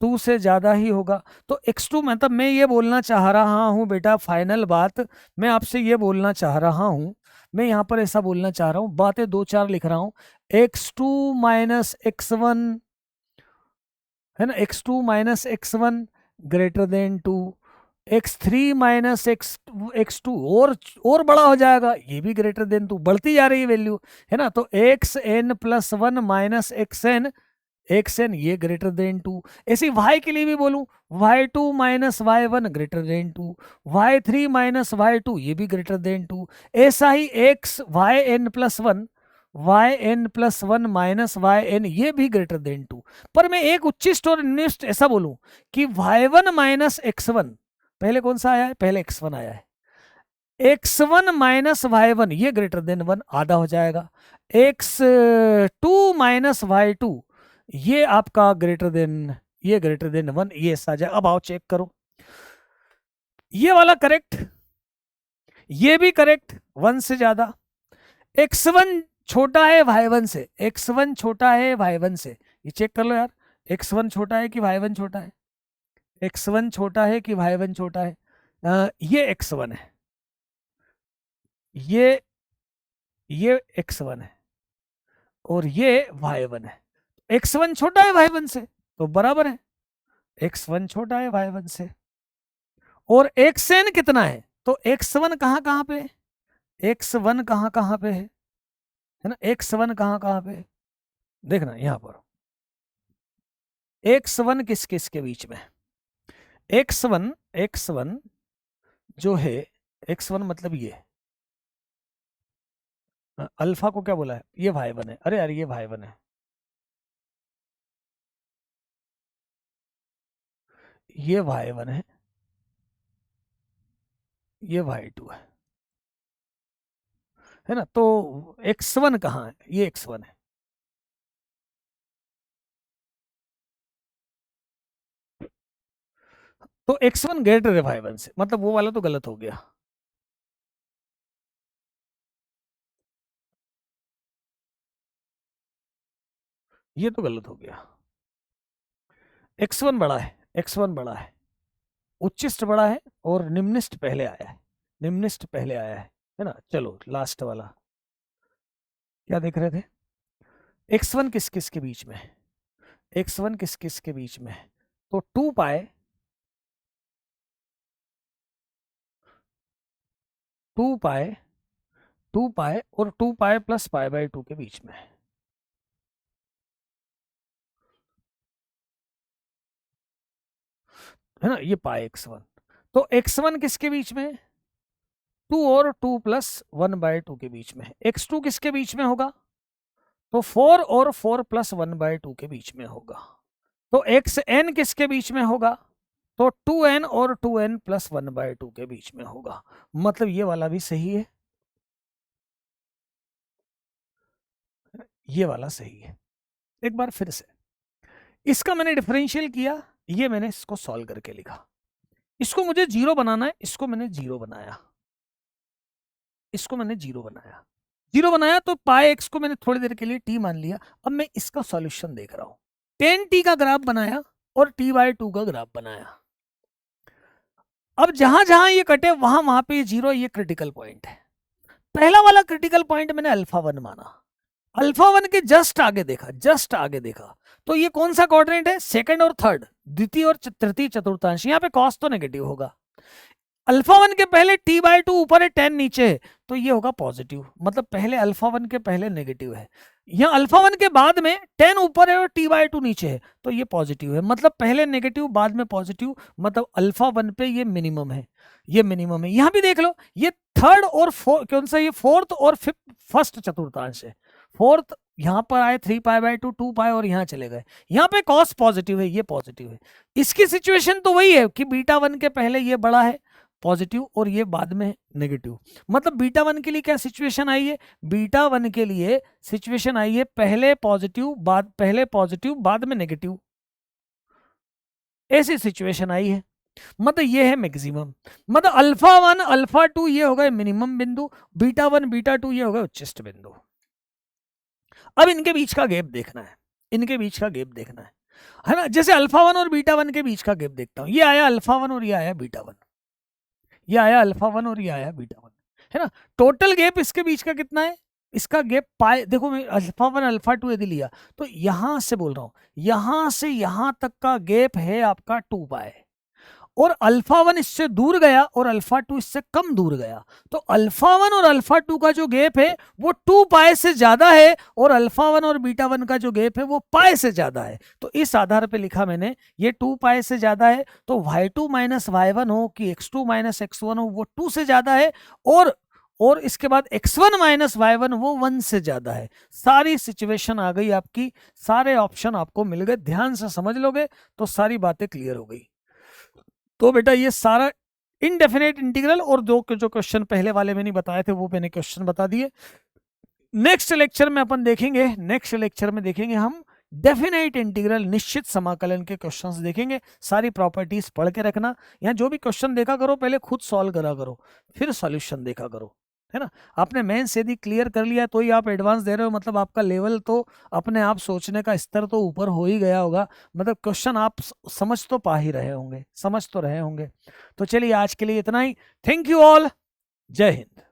2 से ज्यादा ही होगा। तो x2 मतलब मैं ये बोलना चाह रहा हूं बेटा, फाइनल बात मैं आपसे ये बोलना चाह रहा हूं, मैं यहां पर ऐसा बोलना चाह रहा हूं, बातें 2-4 लिख रहा हूं, x2 माइनस x1 है ना, x2 minus x1 greater than 2, x3 minus x2 और बड़ा हो जाएगा, ये भी ग्रेटर देन 2, बढ़ती जा रही है वैल्यू, है ना। तो xn प्लस 1 माइनस xn ये ग्रेटर देन 2। ऐसे y के लिए भी बोलूं, y2 minus y1 greater than 2, y3 minus y2 ये भी ग्रेटर देन 2। ऐसा ही yn plus 1 yn plus 1 minus yn ये भी ग्रेटर देन 2। पर मैं एक उच्चिष्ट और निष्ठ ऐसा बोलूं कि y1 माइनस x1, पहले कौन सा आया है, पहले x1 आया है, x1 माइनस y1 ये ग्रेटर देन 1, आधा हो जाएगा। x2 माइनस y2 ये आपका ग्रेटर देन, ये ग्रेटर देन 1, ये आ जाए। अब आओ चेक करो, ये वाला करेक्ट, ये भी करेक्ट, 1 से ज्यादा। x1 छोटा है y1 से, x1 छोटा है y1 से, ये चेक कर लो यार, x1 छोटा है कि y1 छोटा है, x1 छोटा है कि y1 छोटा है। ये x1 है, ये x1 है और ये y1 है। x1 छोटा है y1 से तो बराबर है, x1 छोटा है y1 से। और xn कितना है, तो x1 कहां कहां पे है, x1 कहां कहां पे है ना, x1 कहां कहां पे है, देखना यहां पर x1 किस किस के बीच में, x1 जो है, x1 मतलब ये अल्फा को क्या बोला है, ये y1 है, अरे यार ये y1 है, ये y1 है, ये y2 है ना। तो x1 कहाँ है, ये x1 है। तो x1 ग्रेटर है y1 से, मतलब वो वाला तो गलत हो गया। ये तो गलत हो गया। x1 बड़ा है, x1 बड़ा है, उच्चिष्ट बड़ा है और निम्निष्ट पहले आया है, निम्निष्ट पहले आया है ना। चलो लास्ट वाला क्या देख रहे थे, x1 किस किस के बीच में, x1 किस किस के बीच में, तो 2 पाए, 2 पाए, 2 पाए और 2 पाए प्लस पाई बाई 2 के बीच में, है ना, ये पाए x1। तो x1 किसके बीच में, 2 और 2 प्लस 1 बाई 2 के बीच में। x2 किसके बीच में होगा, तो 4 और 4 प्लस 1 बाई 2 के बीच में होगा। तो xn किसके बीच में होगा, तो 2n और 2n प्लस 1 बाई 2 के बीच में होगा। मतलब ये वाला भी सही है, ये वाला सही है। एक बार फिर से इसका मैंने डिफरेंशियल किया, ये मैंने इसको सॉल्व करके लिखा। इसको मुझे जीरो बनाना है, इसको मैंने जीरो बनाया, इसको मैंने जीरो बनाया, जीरो बनाया तो पाई एक्स को मैंने थोड़ी देर के लिए टी मान लिया। अब मैं इसका सॉल्यूशन देख रहा हूं, 10t का ग्राफ बनाया और t बाई 2 का ग्राफ बनाया। अब जहां जहां ये कटे वहां वहां पे ये जीरो, ये क्रिटिकल पॉइंट है। पहला वाला क्रिटिकल पॉइंट मैंने अल्फा 1 माना, अल्फा 1 के जस्ट आगे देखा, जस्ट आगे देखा, तो ये कौन सा क्वाड्रेंट है, सेकंड और थर्ड, द्वितीय और तृतीय चतुर्थांश। यहाँ पे कॉस तो नेगेटिव होगा। अल्फा 1 के पहले t बाई 2 ऊपर है, 10 नीचे है, तो ये होगा पॉजिटिव, मतलब पहले अल्फा 1 के पहले नेगेटिव है। यहाँ अल्फा 1 के बाद में 10 ऊपर है और t बाई 2 नीचे है, तो ये पॉजिटिव है, मतलब पहले नेगेटिव बाद में पॉजिटिव, मतलब अल्फा 1 पे ये मिनिमम है, ये मिनिमम है। यहाँ भी देख लो, ये थर्ड और कौन सा, ये फोर्थ और फर्स्ट चतुर्थांश है। फोर्थ यहाँ पर आए 3 पाई बाई 2, 2 पाई और यहाँ चले गए, यहाँ पे कॉस पॉजिटिव है, ये पॉजिटिव है। इसकी सिचुएशन तो वही है कि बीटा 1 के पहले ये बड़ा है पॉजिटिव और ये बाद में नेगेटिव। मतलब बीटा 1 के लिए क्या सिचुएशन आई है, बीटा 1 के लिए सिचुएशन आई है पहले पॉजिटिव बाद में नेगेटिव, ऐसी सिचुएशन आई है। मतलब ये है मैक्सिमम, मतलब अल्फा 1 अल्फा 2 ये हो गए मिनिमम बिंदु, बीटा 1 बीटा 2 ये हो गए उच्चिष्ट बिंदु। अब इनके बीच का गैप देखना है, इनके बीच का गैप देखना है ना। जैसे अल्फा 1 और बीटा 1 के बीच का गैप देखता हूं, ये आया अल्फा 1 और ये आया बीटा 1, ये आया अल्फा 1 और ये आया बीटा 1, है ना। टोटल गैप इसके बीच का कितना है, इसका गैप पाए, देखो मैं अल्फा 1 अल्फा 2 यदि लिया तो यहां से बोल रहा हूं, यहां से यहां तक का गैप है आपका 2 पाए, और अल्फा 1 इससे दूर गया और अल्फा 2 इससे कम दूर गया, तो अल्फा 1 और अल्फा 2 का जो गैप है वो 2 पाए से ज्यादा है, और अल्फा 1 और बीटा 1 का जो गैप है वो पाए से ज्यादा है। तो इस आधार पे लिखा मैंने, ये 2 पाए से ज्यादा है, तो y2 माइनस y1 हो कि x2 माइनस x1 हो, वो 2 से ज्यादा है, और इसके बाद x1 माइनस y1 वो 1 से ज्यादा है। सारी सिचुएशन आ गई आपकी, सारे ऑप्शन आपको मिल गए, ध्यान से समझ लोगे तो सारी बातें क्लियर हो गई। तो बेटा ये सारा इनडेफिनेट इंटीग्रल और दो जो क्वेश्चन पहले वाले में नहीं बताए थे वो मैंने क्वेश्चन बता दिए। नेक्स्ट लेक्चर में अपन देखेंगे, नेक्स्ट लेक्चर में देखेंगे हम डेफिनेट इंटीग्रल, निश्चित समाकलन के क्वेश्चंस देखेंगे। सारी प्रॉपर्टीज पढ़ के रखना, यहाँ जो भी क्वेश्चन देखा करो पहले खुद सॉल्व करा करो, फिर सॉल्यूशन देखा करो, है ना। आपने मेंस यदि क्लियर कर लिया तो ही आप एडवांस दे रहे हो, मतलब आपका लेवल तो अपने आप सोचने का स्तर तो ऊपर हो ही गया होगा, मतलब क्वेश्चन आप समझ तो पा ही रहे होंगे, समझ तो रहे होंगे। तो चलिए आज के लिए इतना ही, थैंक यू ऑल, जय हिंद।